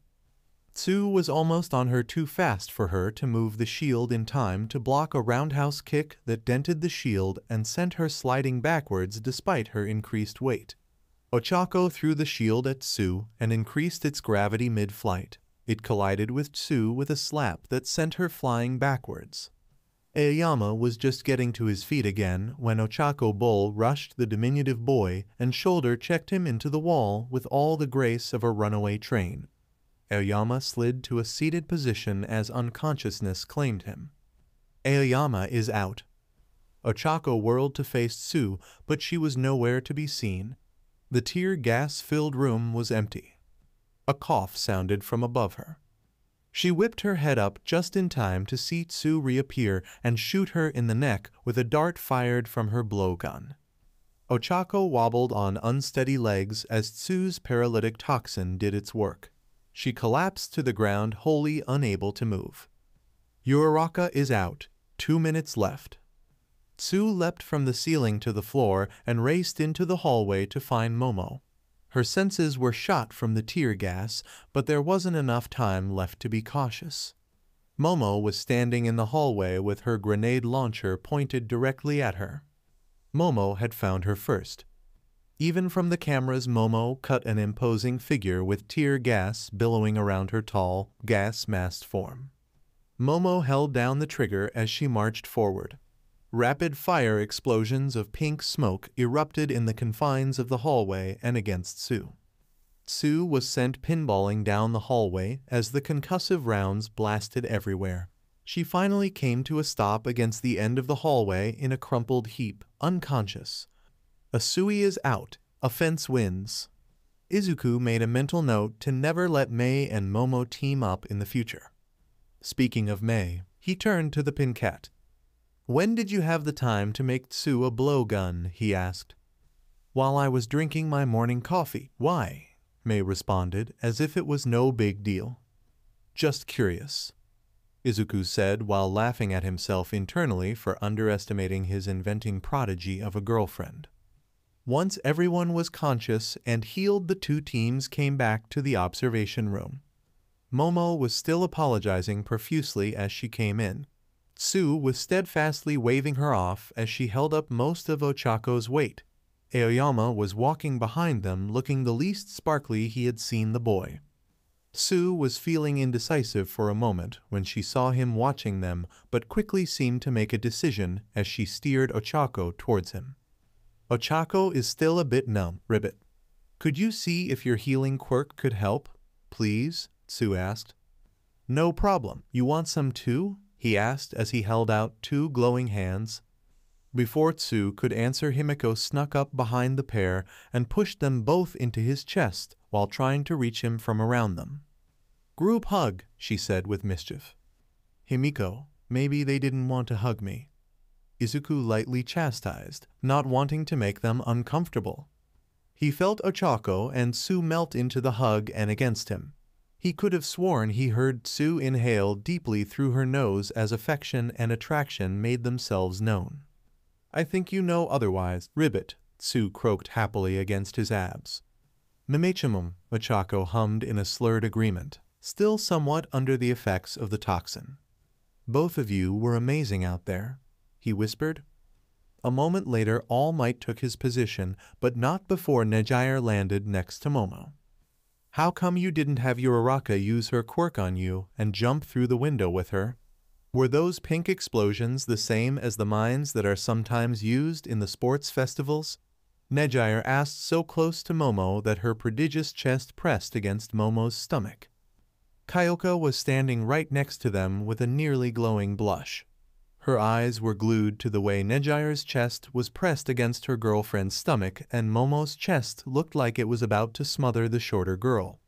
Tsu was almost on her too fast for her to move the shield in time to block a roundhouse kick that dented the shield and sent her sliding backwards despite her increased weight. Ochako threw the shield at Tsu and increased its gravity mid-flight. It collided with Tsu with a slap that sent her flying backwards. Aoyama was just getting to his feet again when Ochako Bull rushed the diminutive boy and shoulder-checked him into the wall with all the grace of a runaway train. Aoyama slid to a seated position as unconsciousness claimed him. Aoyama is out. Ochako whirled to face Tsu, but she was nowhere to be seen. The tear gas-filled room was empty. A cough sounded from above her. She whipped her head up just in time to see Tsu reappear and shoot her in the neck with a dart fired from her blowgun. Ochako wobbled on unsteady legs as Tsu's paralytic toxin did its work. She collapsed to the ground, wholly unable to move. Uraraka is out. 2 minutes left. Tsu leapt from the ceiling to the floor and raced into the hallway to find Momo. Her senses were shot from the tear gas, but there wasn't enough time left to be cautious. Momo was standing in the hallway with her grenade launcher pointed directly at her. Momo had found her first. Even from the cameras, Momo cut an imposing figure with tear gas billowing around her tall, gas-masked form. Momo held down the trigger as she marched forward. Rapid-fire explosions of pink smoke erupted in the confines of the hallway and against Tsu. Tsu was sent pinballing down the hallway as the concussive rounds blasted everywhere. She finally came to a stop against the end of the hallway in a crumpled heap, unconscious. Asui is out. Offense wins. Izuku made a mental note to never let Mei and Momo team up in the future. Speaking of Mei, he turned to the Pincat. "When did you have the time to make Tsu a blowgun?" he asked. "While I was drinking my morning coffee." "Why?" Mei responded, as if it was no big deal. "Just curious," Izuku said while laughing at himself internally for underestimating his inventing prodigy of a girlfriend. Once everyone was conscious and healed, the two teams came back to the observation room. Momo was still apologizing profusely as she came in. Tsu was steadfastly waving her off as she held up most of Ochako's weight. Aoyama was walking behind them, looking the least sparkly he had seen the boy. Tsu was feeling indecisive for a moment when she saw him watching them, but quickly seemed to make a decision as she steered Ochako towards him. "Ochako is still a bit numb, Ribbit. Could you see if your healing quirk could help, please?" Tsu asked. "No problem. You want some too?" he asked as he held out 2 glowing hands. Before Tsu could answer, Himiko snuck up behind the pair and pushed them both into his chest while trying to reach him from around them. "Group hug," she said with mischief. "Himiko, maybe they didn't want to hug me," Izuku lightly chastised, not wanting to make them uncomfortable. He felt Ochako and Tsu melt into the hug and against him. He could have sworn he heard Tsu inhale deeply through her nose as affection and attraction made themselves known. "I think you know otherwise, Ribbit," Tsu croaked happily against his abs. "Mimechimum," Ochako hummed in a slurred agreement, still somewhat under the effects of the toxin. "Both of you were amazing out there," he whispered. A moment later, All Might took his position, but not before Nejier landed next to Momo. "How come you didn't have Uraraka use her quirk on you and jump through the window with her? Were those pink explosions the same as the mines that are sometimes used in the sports festivals?" Nejier asked, so close to Momo that her prodigious chest pressed against Momo's stomach. Kyoka was standing right next to them with a nearly glowing blush. Her eyes were glued to the way Nejier's chest was pressed against her girlfriend's stomach, and Momo's chest looked like it was about to smother the shorter girl.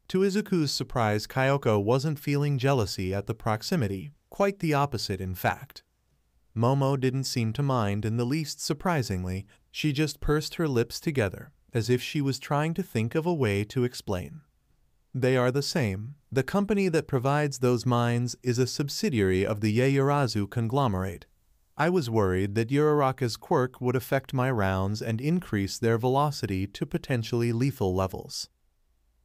To Izuku's surprise, Kyoka wasn't feeling jealousy at the proximity, quite the opposite in fact. Momo didn't seem to mind in the least surprisingly, she just pursed her lips together, as if she was trying to think of a way to explain. "They are the same. The company that provides those mines is a subsidiary of the Yaoyorozu conglomerate. I was worried that Uraraka's quirk would affect my rounds and increase their velocity to potentially lethal levels,"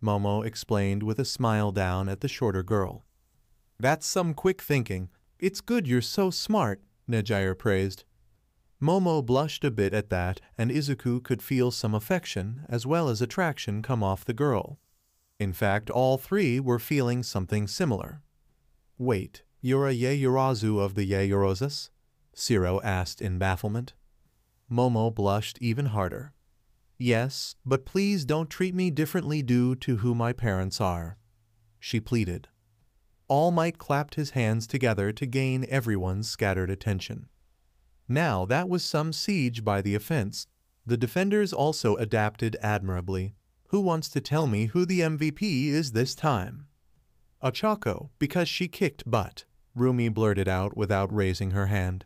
Momo explained with a smile down at the shorter girl. "That's some quick thinking. It's good you're so smart," Nejier praised. Momo blushed a bit at that, and Izuku could feel some affection as well as attraction come off the girl. In fact, all three were feeling something similar. "Wait, you're a Yaoyorozu of the Yaoyorozus?" Shiro asked in bafflement. Momo blushed even harder. "Yes, but please don't treat me differently due to who my parents are," she pleaded. All Might clapped his hands together to gain everyone's scattered attention. Now that was some siege by the offense. The defenders also adapted admirably. Who wants to tell me who the MVP is this time? Ochako, because she kicked butt, Rumi blurted out without raising her hand.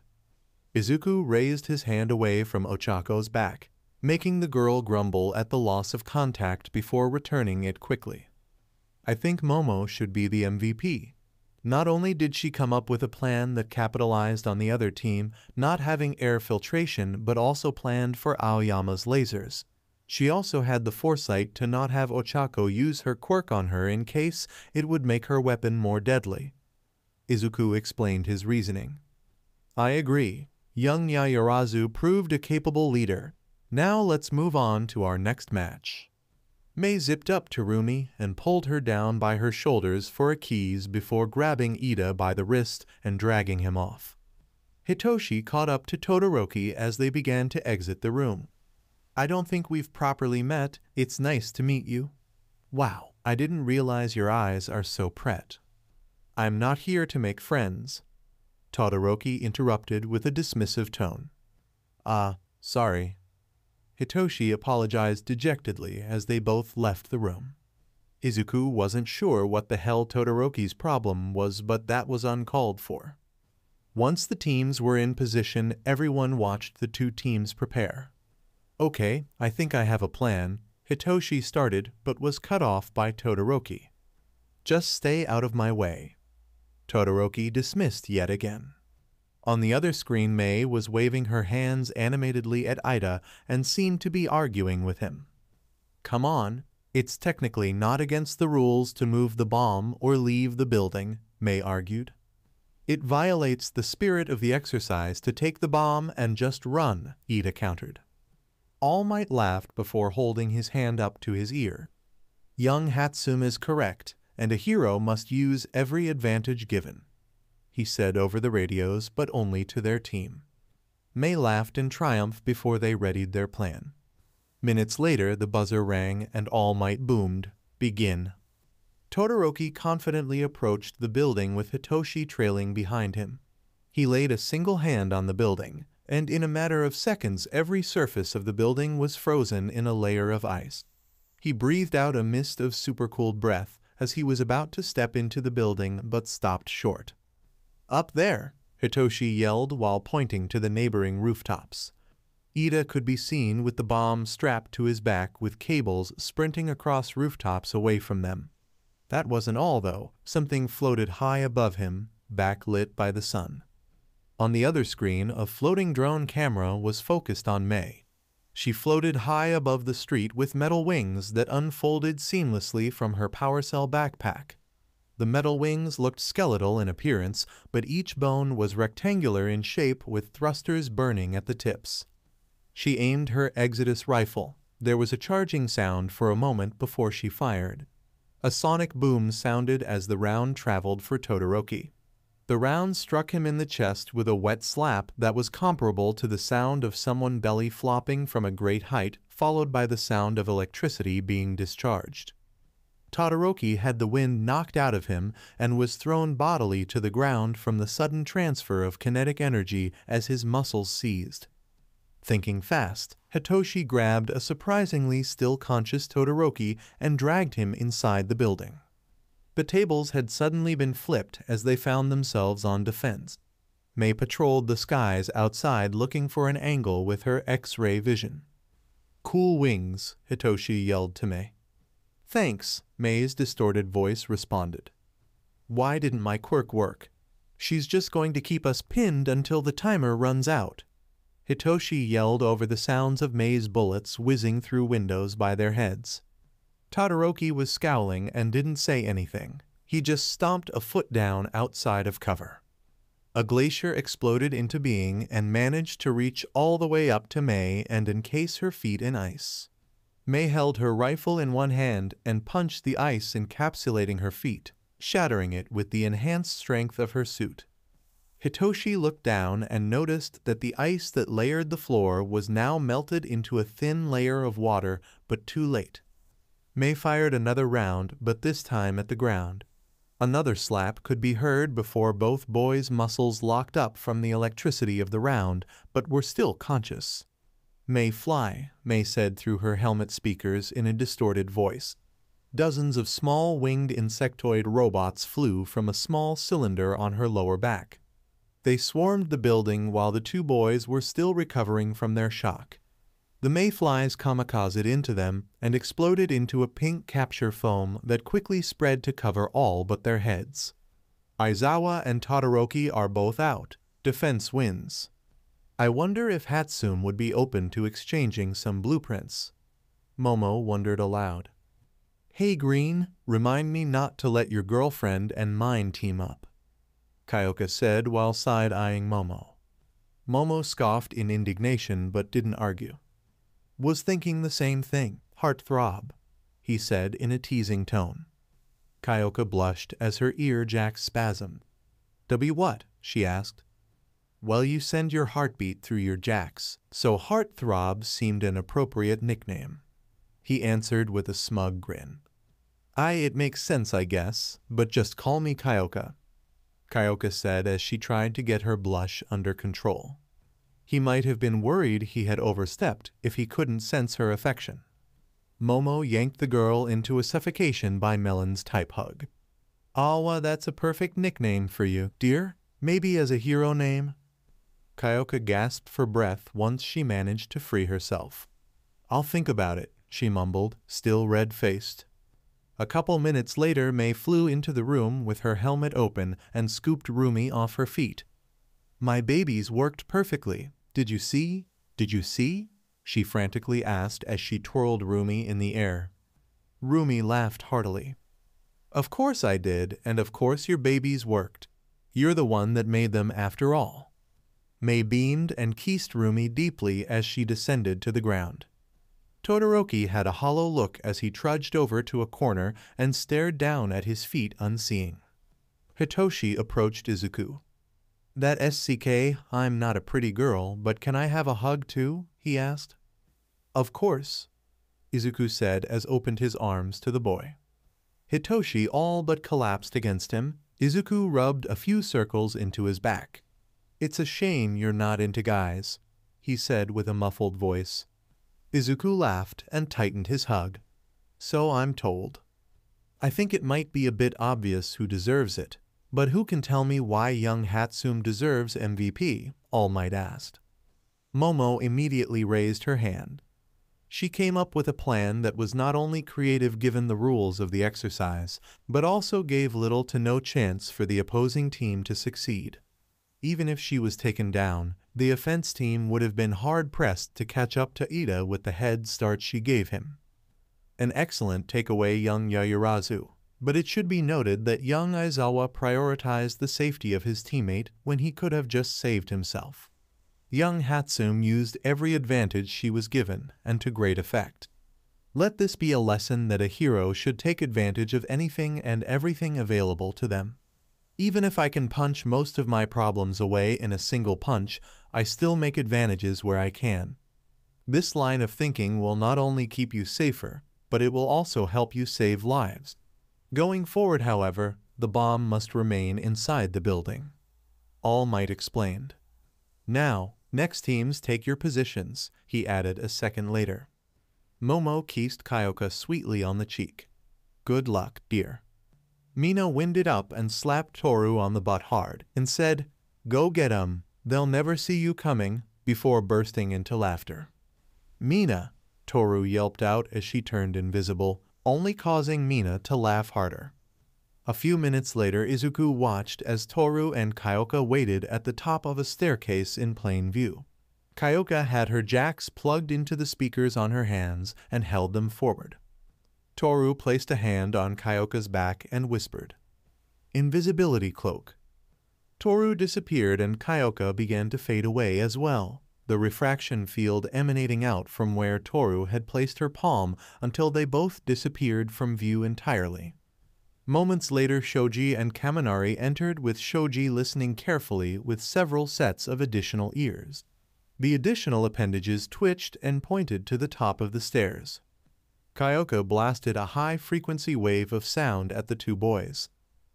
Izuku raised his hand away from Ochako's back, making the girl grumble at the loss of contact before returning it quickly. I think Momo should be the MVP. Not only did she come up with a plan that capitalized on the other team not having air filtration, but also planned for Aoyama's lasers. She also had the foresight to not have Ochako use her quirk on her in case it would make her weapon more deadly. Izuku explained his reasoning. I agree. Young Yaoyorozu proved a capable leader. Now let's move on to our next match. Mei zipped up to Rumi and pulled her down by her shoulders for a keys before grabbing Ida by the wrist and dragging him off. Hitoshi caught up to Todoroki as they began to exit the room. I don't think we've properly met. It's nice to meet you. Wow, I didn't realize your eyes are so pret. I'm not here to make friends. Todoroki interrupted with a dismissive tone. Sorry. Hitoshi apologized dejectedly as they both left the room. Izuku wasn't sure what the hell Todoroki's problem was, but that was uncalled for. Once the teams were in position, everyone watched the two teams prepare. Okay, I think I have a plan, Hitoshi started but was cut off by Todoroki. Just stay out of my way. Todoroki dismissed yet again. On the other screen, Mei was waving her hands animatedly at Ida and seemed to be arguing with him. Come on, it's technically not against the rules to move the bomb or leave the building, Mei argued. It violates the spirit of the exercise to take the bomb and just run, Ida countered. All Might laughed before holding his hand up to his ear. Young Hatsum is correct, and a hero must use every advantage given, he said over the radios, but only to their team. Mei laughed in triumph before they readied their plan. Minutes later, the buzzer rang and All Might boomed, "Begin." Todoroki confidently approached the building with Hitoshi trailing behind him. He laid a single hand on the building, and in a matter of seconds every surface of the building was frozen in a layer of ice. He breathed out a mist of supercooled breath as he was about to step into the building but stopped short. Up there, Hitoshi yelled while pointing to the neighboring rooftops. Ida could be seen with the bomb strapped to his back with cables sprinting across rooftops away from them. That wasn't all, though. Something floated high above him, backlit by the sun. On the other screen, a floating drone camera was focused on Mei. She floated high above the street with metal wings that unfolded seamlessly from her power cell backpack. The metal wings looked skeletal in appearance, but each bone was rectangular in shape with thrusters burning at the tips. She aimed her Exodus rifle. There was a charging sound for a moment before she fired. A sonic boom sounded as the round traveled for Todoroki. The round struck him in the chest with a wet slap that was comparable to the sound of someone belly flopping from a great height, followed by the sound of electricity being discharged. Todoroki had the wind knocked out of him and was thrown bodily to the ground from the sudden transfer of kinetic energy as his muscles seized. Thinking fast, Hitoshi grabbed a surprisingly still conscious Todoroki and dragged him inside the building. The tables had suddenly been flipped as they found themselves on defense. Mei patrolled the skies outside looking for an angle with her X-ray vision. "Cool wings," Hitoshi yelled to Mei. "Thanks," Mei's distorted voice responded. "Why didn't my quirk work? She's just going to keep us pinned until the timer runs out." Hitoshi yelled over the sounds of Mei's bullets whizzing through windows by their heads. Todoroki was scowling and didn't say anything. He just stomped a foot down outside of cover. A glacier exploded into being and managed to reach all the way up to Mei and encase her feet in ice. Mei held her rifle in one hand and punched the ice encapsulating her feet, shattering it with the enhanced strength of her suit. Hitoshi looked down and noticed that the ice that layered the floor was now melted into a thin layer of water, but too late. Mei fired another round, but this time at the ground. Another slap could be heard before both boys' muscles locked up from the electricity of the round, but were still conscious. "May fly," May said through her helmet speakers in a distorted voice. Dozens of small winged insectoid robots flew from a small cylinder on her lower back. They swarmed the building while the two boys were still recovering from their shock. The mayflies kamikazed into them and exploded into a pink capture foam that quickly spread to cover all but their heads. Aizawa and Todoroki are both out. Defense wins. I wonder if Hatsum would be open to exchanging some blueprints. Momo wondered aloud. "Hey Green, remind me not to let your girlfriend and mine team up," Kyoka said while side-eyeing Momo. Momo scoffed in indignation but didn't argue. "Was thinking the same thing, heartthrob," he said in a teasing tone. Kyoka blushed as her ear jacks spasmed. "W what?" she asked. "Well, you send your heartbeat through your jacks, so heartthrob seemed an appropriate nickname," he answered with a smug grin. It makes sense, I guess, but just call me Kyoka," Kyoka said as she tried to get her blush under control. He might have been worried he had overstepped if he couldn't sense her affection. Momo yanked the girl into a suffocation by Melon's type hug. "Awa, that's a perfect nickname for you, dear. Maybe as a hero name?" Kyoka gasped for breath once she managed to free herself. "I'll think about it," she mumbled, still red-faced. A couple minutes later, May flew into the room with her helmet open and scooped Rumi off her feet. "My babies worked perfectly. Did you see? Did you see?" she frantically asked as she twirled Rumi in the air. Rumi laughed heartily. "Of course I did, and of course your babies worked. You're the one that made them after all." May beamed and kissed Rumi deeply as she descended to the ground. Todoroki had a hollow look as he trudged over to a corner and stared down at his feet unseeing. Hitoshi approached Izuku. "That SCK, I'm not a pretty girl, but can I have a hug too?" he asked. "Of course," Izuku said as opened his arms to the boy. Hitoshi all but collapsed against him. Izuku rubbed a few circles into his back. "It's a shame you're not into guys," he said with a muffled voice. Izuku laughed and tightened his hug. "So I'm told. I think it might be a bit obvious who deserves it, but who can tell me why young Hatsum deserves MVP?" All Might asked. Momo immediately raised her hand. She came up with a plan that was not only creative given the rules of the exercise, but also gave little to no chance for the opposing team to succeed. Even if she was taken down, the offense team would have been hard-pressed to catch up to Ida with the head start she gave him. An excellent takeaway, young Yaoyorozu, but it should be noted that young Aizawa prioritized the safety of his teammate when he could have just saved himself. Young Hatsum used every advantage she was given, and to great effect. Let this be a lesson that a hero should take advantage of anything and everything available to them. Even if I can punch most of my problems away in a single punch, I still make advantages where I can. This line of thinking will not only keep you safer, but it will also help you save lives. Going forward, however, the bomb must remain inside the building. All Might explained. "Now, next teams take your positions," he added a second later. Momo kissed Kyoka sweetly on the cheek. "Good luck, dear." Mina winded up and slapped Toru on the butt hard and said, "Go get 'em, they'll never see you coming," before bursting into laughter. "Mina!" Toru yelped out as she turned invisible, only causing Mina to laugh harder. A few minutes later, Izuku watched as Toru and Kyoka waited at the top of a staircase in plain view. Kyoka had her jacks plugged into the speakers on her hands and held them forward. Toru placed a hand on Kyoka's back and whispered, "Invisibility cloak." Toru disappeared and Kyoka began to fade away as well, the refraction field emanating out from where Toru had placed her palm until they both disappeared from view entirely. Moments later, Shoji and Kaminari entered with Shoji listening carefully with several sets of additional ears. The additional appendages twitched and pointed to the top of the stairs. Kyoka blasted a high-frequency wave of sound at the two boys.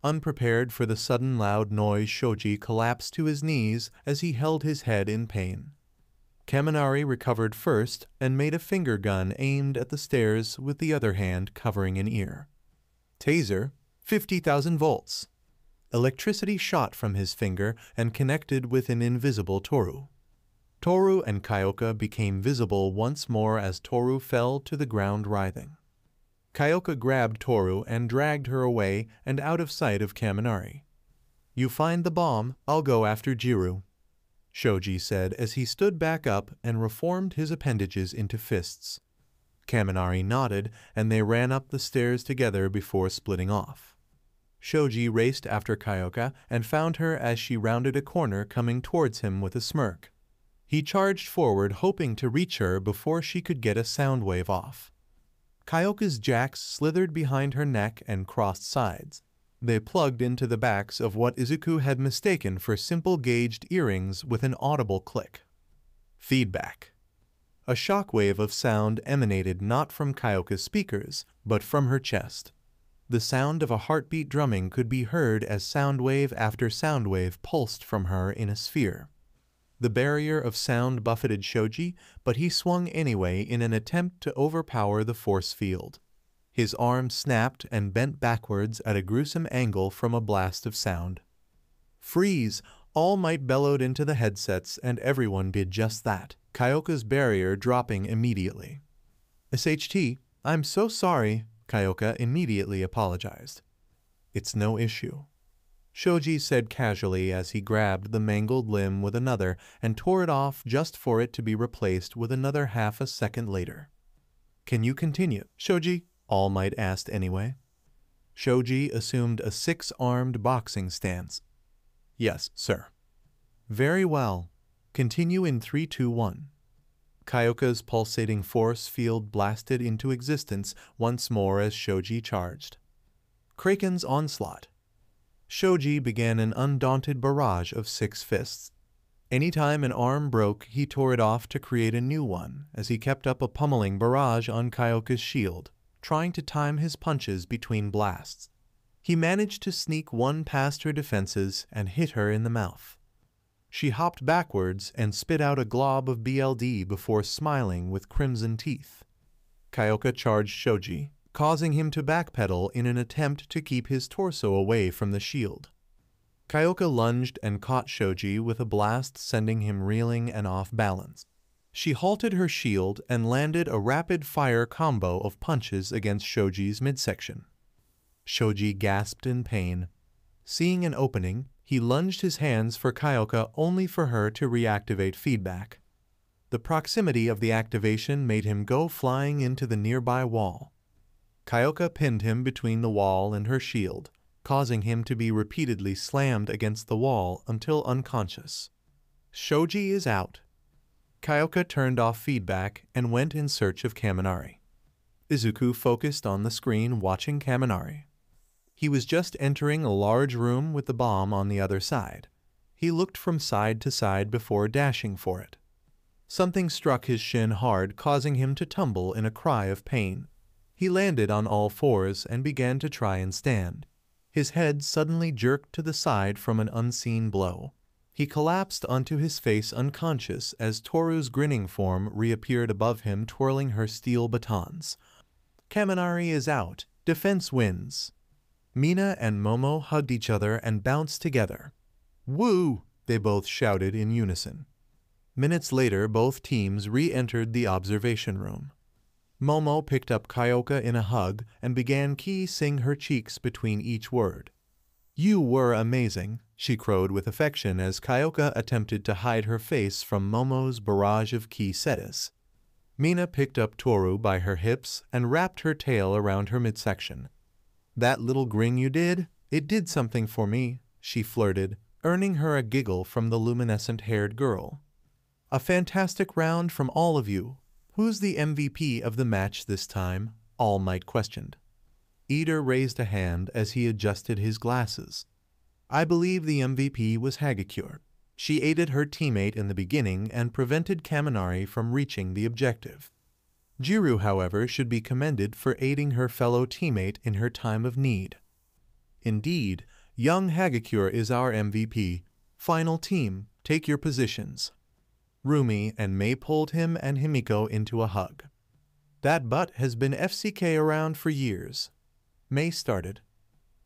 Unprepared for the sudden loud noise, Shoji collapsed to his knees as he held his head in pain. Kaminari recovered first and made a finger gun aimed at the stairs with the other hand covering an ear. Taser, 50,000 volts. Electricity shot from his finger and connected with an invisible Toru. Toru and Kyoka became visible once more as Toru fell to the ground writhing. Kyoka grabbed Toru and dragged her away and out of sight of Kaminari. "You find the bomb, I'll go after Jiru," Shoji said as he stood back up and reformed his appendages into fists. Kaminari nodded, and they ran up the stairs together before splitting off. Shoji raced after Kyoka and found her as she rounded a corner, coming towards him with a smirk. He charged forward, hoping to reach her before she could get a sound wave off. Kyoka's jacks slithered behind her neck and crossed sides. They plugged into the backs of what Izuku had mistaken for simple gauged earrings with an audible click. Feedback. A shockwave of sound emanated not from Kyoka's speakers, but from her chest. The sound of a heartbeat drumming could be heard as sound wave after sound wave pulsed from her in a sphere. The barrier of sound buffeted Shoji, but he swung anyway in an attempt to overpower the force field. His arm snapped and bent backwards at a gruesome angle from a blast of sound. "Freeze!" All Might bellowed into the headsets, and everyone did just that, Kyoka's barrier dropping immediately. "SHT, I'm so sorry," Kyoka immediately apologized. "It's no issue," Shoji said casually as he grabbed the mangled limb with another and tore it off just for it to be replaced with another half a second later. "Can you continue, Shoji?" All Might asked anyway. Shoji assumed a six-armed boxing stance. "Yes, sir." "Very well. Continue in 3, 2, 1. Kyoka's pulsating force field blasted into existence once more as Shoji charged. Kraken's onslaught. Shoji began an undaunted barrage of 6 fists. Anytime an arm broke, he tore it off to create a new one as he kept up a pummeling barrage on Kyoka's shield, trying to time his punches between blasts. He managed to sneak one past her defenses and hit her in the mouth. She hopped backwards and spit out a glob of BLD before smiling with crimson teeth. Kyoka charged Shoji, causing him to backpedal in an attempt to keep his torso away from the shield. Kyoka lunged and caught Shoji with a blast, sending him reeling and off balance. She halted her shield and landed a rapid-fire combo of punches against Shoji's midsection. Shoji gasped in pain. Seeing an opening, he lunged his hands for Kyoka only for her to reactivate feedback. The proximity of the activation made him go flying into the nearby wall. Kyoka pinned him between the wall and her shield, causing him to be repeatedly slammed against the wall until unconscious. Shoji is out. Kyoka turned off feedback and went in search of Kaminari. Izuku focused on the screen watching Kaminari. He was just entering a large room with the bomb on the other side. He looked from side to side before dashing for it. Something struck his shin hard, causing him to tumble in a cry of pain. He landed on all fours and began to try and stand. His head suddenly jerked to the side from an unseen blow. He collapsed onto his face unconscious as Toru's grinning form reappeared above him, twirling her steel batons. Kaminari is out. Defense wins. Mina and Momo hugged each other and bounced together. "Woo!" they both shouted in unison. Minutes later, both teams re-entered the observation room. Momo picked up Kyoka in a hug and began kissing her cheeks between each word. "You were amazing," she crowed with affection as Kyoka attempted to hide her face from Momo's barrage of kisses. Mina picked up Toru by her hips and wrapped her tail around her midsection. "That little grin you did, it did something for me," she flirted, earning her a giggle from the luminescent-haired girl. "A fantastic round from all of you. Who's the MVP of the match this time?" All Might questioned. Eder raised a hand as he adjusted his glasses. "I believe the MVP was Hagakure. She aided her teammate in the beginning and prevented Kaminari from reaching the objective. Jiru, however, should be commended for aiding her fellow teammate in her time of need." "Indeed, Young Hagakure is our MVP. Final team, take your positions. Rumi and Mei pulled him and Himiko into a hug. That butt has been FCK around for years. Mei started.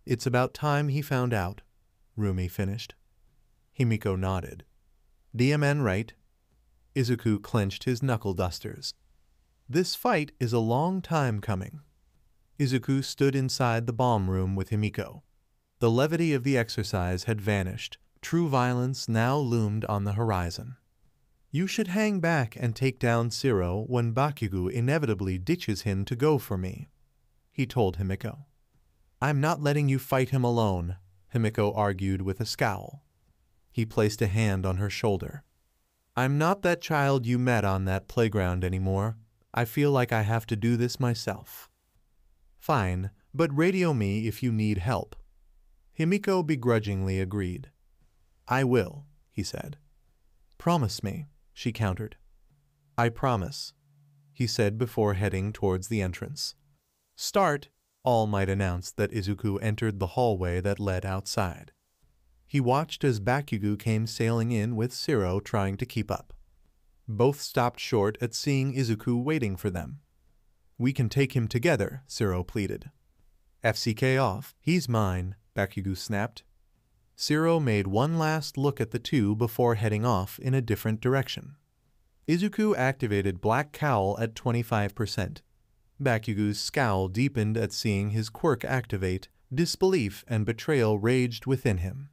It's about time he found out. Rumi finished. Himiko nodded. DMN right. Izuku clenched his knuckle dusters. This fight is a long time coming. Izuku stood inside the bomb room with Himiko. The levity of the exercise had vanished. True violence now loomed on the horizon. You should hang back and take down Shiro when Bakugo inevitably ditches him to go for me, he told Himiko. I'm not letting you fight him alone, Himiko argued with a scowl. He placed a hand on her shoulder. I'm not that child you met on that playground anymore. I feel like I have to do this myself. Fine, but radio me if you need help. Himiko begrudgingly agreed. I will, he said. Promise me, she countered. I promise, he said before heading towards the entrance. Start, All Might announced that Izuku entered the hallway that led outside. He watched as Bakugo came sailing in with Shiro trying to keep up. Both stopped short at seeing Izuku waiting for them. We can take him together, Shiro pleaded. FCK off, he's mine, Bakugo snapped. Shiro made one last look at the two before heading off in a different direction. Izuku activated Black Cowl at 25%. Bakugo's scowl deepened at seeing his quirk activate. Disbelief and betrayal raged within him.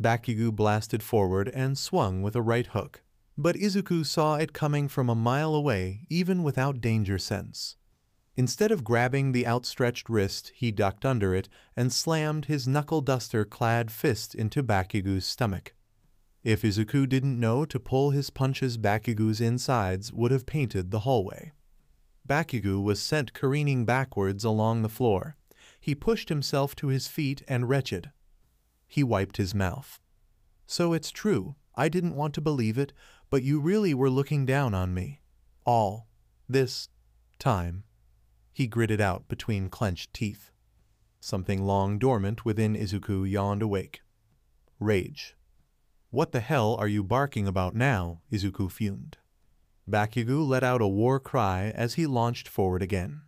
Bakugo blasted forward and swung with a right hook, but Izuku saw it coming from a mile away even without danger sense. Instead of grabbing the outstretched wrist, he ducked under it and slammed his knuckle-duster-clad fist into Bakugo's stomach. If Izuku didn't know to pull his punches, Bakugo's insides would have painted the hallway. Bakugo was sent careening backwards along the floor. He pushed himself to his feet and retched. He wiped his mouth. So it's true, I didn't want to believe it, but you really were looking down on me. All this time. He gritted out between clenched teeth. Something long dormant within Izuku yawned awake. Rage. What the hell are you barking about now? Izuku fumed. Bakugo let out a war cry as he launched forward again.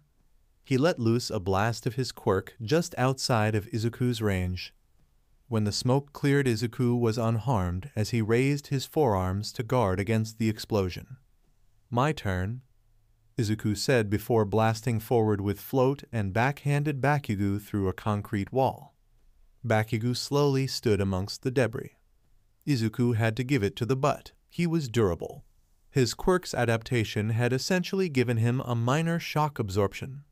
He let loose a blast of his quirk just outside of Izuku's range. When the smoke cleared, Izuku was unharmed as he raised his forearms to guard against the explosion. My turn, Izuku said before blasting forward with float and backhanded Bakugo through a concrete wall. Bakugo slowly stood amongst the debris. Izuku had to give it to the butt. He was durable. His quirk's adaptation had essentially given him a minor shock absorption.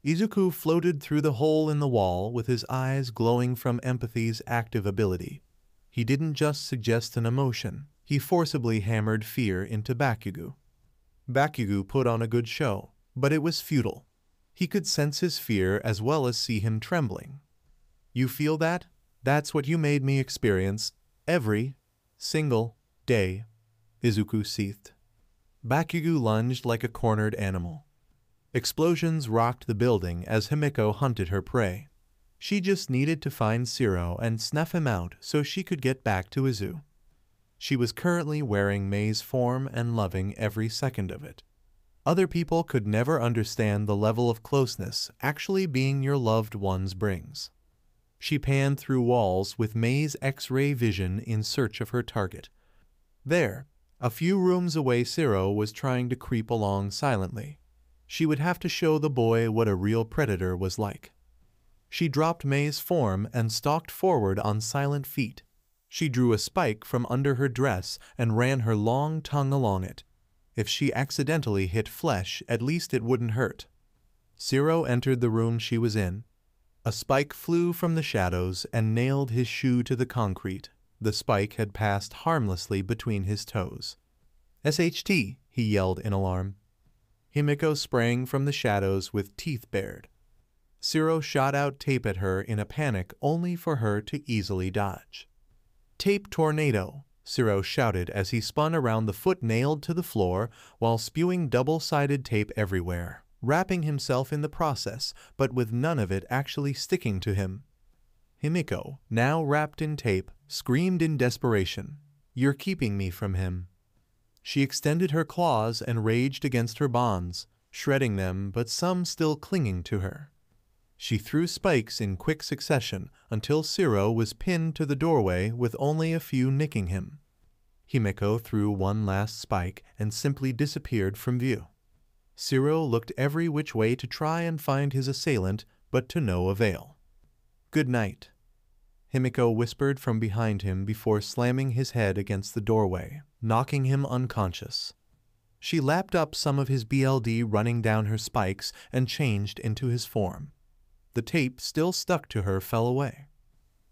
Izuku floated through the hole in the wall with his eyes glowing from empathy's active ability. He didn't just suggest an emotion, he forcibly hammered fear into Bakugo. Bakugo put on a good show, but it was futile. He could sense his fear as well as see him trembling. You feel that? That's what you made me experience every single day, Izuku seethed. Bakugo lunged like a cornered animal. Explosions rocked the building as Himiko hunted her prey. She just needed to find Shiro and snuff him out so she could get back to Izu. She was currently wearing Mei's form and loving every second of it. Other people could never understand the level of closeness actually being your loved ones brings. She panned through walls with Mei's X-ray vision in search of her target. There, a few rooms away, Shiro was trying to creep along silently. She would have to show the boy what a real predator was like. She dropped Mei's form and stalked forward on silent feet. She drew a spike from under her dress and ran her long tongue along it. If she accidentally hit flesh, at least it wouldn't hurt. Shiro entered the room she was in. A spike flew from the shadows and nailed his shoe to the concrete. The spike had passed harmlessly between his toes. SHT, he yelled in alarm. Himiko sprang from the shadows with teeth bared. Shiro shot out tape at her in a panic only for her to easily dodge. Tape tornado, Shiro shouted as he spun around the foot nailed to the floor while spewing double-sided tape everywhere, wrapping himself in the process, but with none of it actually sticking to him. Himiko, now wrapped in tape, screamed in desperation, "You're keeping me from him." She extended her claws and raged against her bonds, shredding them but some still clinging to her. She threw spikes in quick succession until Shiro was pinned to the doorway with only a few nicking him. Himiko threw one last spike and simply disappeared from view. Shiro looked every which way to try and find his assailant, but to no avail. "Good night," Himiko whispered from behind him before slamming his head against the doorway, knocking him unconscious. She lapped up some of his BLD running down her spikes and changed into his form. The tape still stuck to her fell away.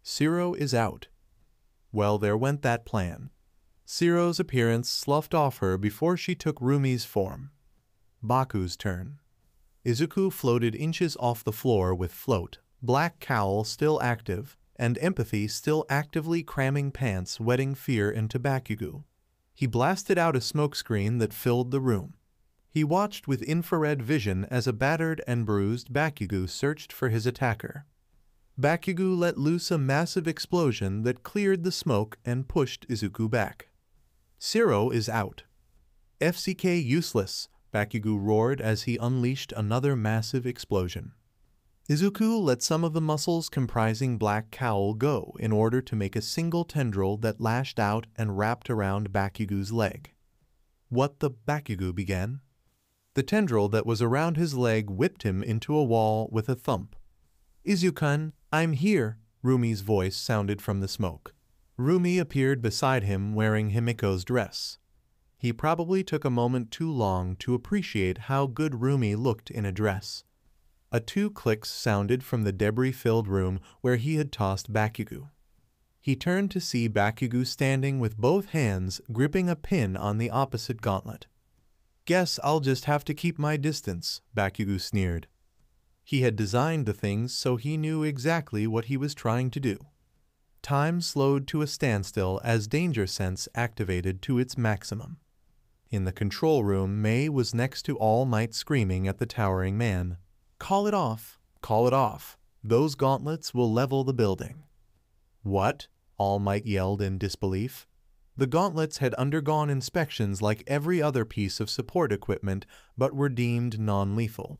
Shiro is out. Well, there went that plan. Shiro's appearance sloughed off her before she took Rumi's form. Baku's turn. Izuku floated inches off the floor with Float, Black Cowl still active, and Empathy still actively cramming pants wetting fear into Bakugo. He blasted out a smokescreen that filled the room. He watched with infrared vision as a battered and bruised Bakugo searched for his attacker. Bakugo let loose a massive explosion that cleared the smoke and pushed Izuku back. Shiro is out. "FCK useless," Bakugo roared as he unleashed another massive explosion. Izuku let some of the muscles comprising Black Cowl go in order to make a single tendril that lashed out and wrapped around Bakugo's leg. "What the?" Bakugo began. The tendril that was around his leg whipped him into a wall with a thump. "Izuku, I'm here," Rumi's voice sounded from the smoke. Rumi appeared beside him wearing Himiko's dress. He probably took a moment too long to appreciate how good Rumi looked in a dress. A 2 clicks sounded from the debris-filled room where he had tossed Bakugo. He turned to see Bakugo standing with both hands gripping a pin on the opposite gauntlet. "Guess I'll just have to keep my distance," Bakugo sneered. He had designed the things so he knew exactly what he was trying to do. Time slowed to a standstill as Danger Sense activated to its maximum. In the control room, Mei was next to All Might screaming at the towering man. "Call it off! Call it off! Those gauntlets will level the building." "What?" All Might yelled in disbelief. The gauntlets had undergone inspections like every other piece of support equipment, but were deemed non-lethal.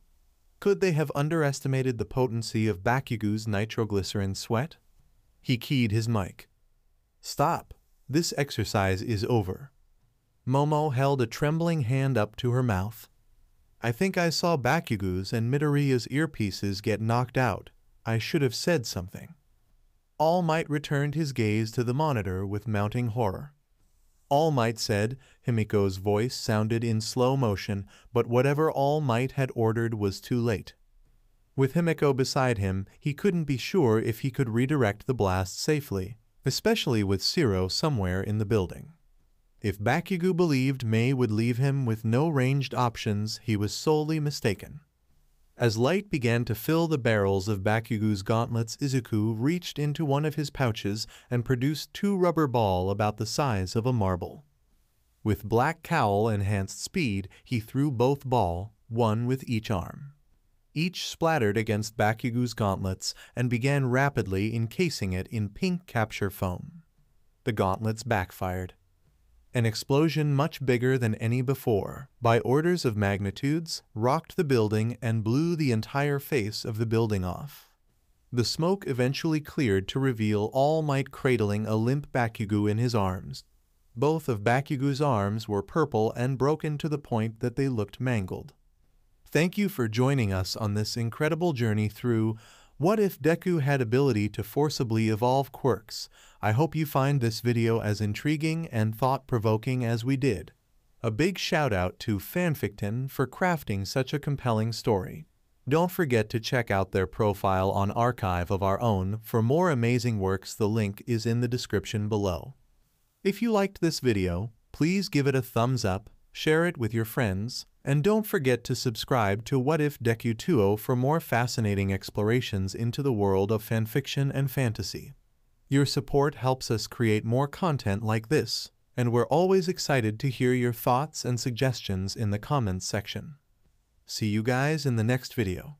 Could they have underestimated the potency of Bakugo's nitroglycerin sweat? He keyed his mic. "Stop! This exercise is over." Momo held a trembling hand up to her mouth. "I think I saw Bakugo's and Midoriya's earpieces get knocked out. I should have said something." All Might returned his gaze to the monitor with mounting horror. All Might said, Himiko's voice sounded in slow motion, but whatever All Might had ordered was too late. With Himiko beside him, he couldn't be sure if he could redirect the blast safely, especially with Shiro somewhere in the building. If Bakugo believed Mei would leave him with no ranged options, he was sorely mistaken. As light began to fill the barrels of Bakugo's gauntlets, Izuku reached into one of his pouches and produced 2 rubber balls about the size of a marble. With Black Cowl enhanced speed, he threw both balls, one with each arm. Each splattered against Bakugo's gauntlets and began rapidly encasing it in pink capture foam. The gauntlets backfired. An explosion much bigger than any before, by orders of magnitudes, rocked the building and blew the entire face of the building off. The smoke eventually cleared to reveal All Might cradling a limp Bakugo in his arms. Both of Bakugo's arms were purple and broken to the point that they looked mangled. Thank you for joining us on this incredible journey through What If Deku Had Ability to Forcibly Evolve Quirks. I hope you find this video as intriguing and thought-provoking as we did. A big shout out to Fanficton for crafting such a compelling story. Don't forget to check out their profile on Archive of Our Own for more amazing works. The link is in the description below. If you liked this video, please give it a thumbs up, share it with your friends, and don't forget to subscribe to What If Deku 2 for more fascinating explorations into the world of fanfiction and fantasy. Your support helps us create more content like this, and we're always excited to hear your thoughts and suggestions in the comments section. See you guys in the next video.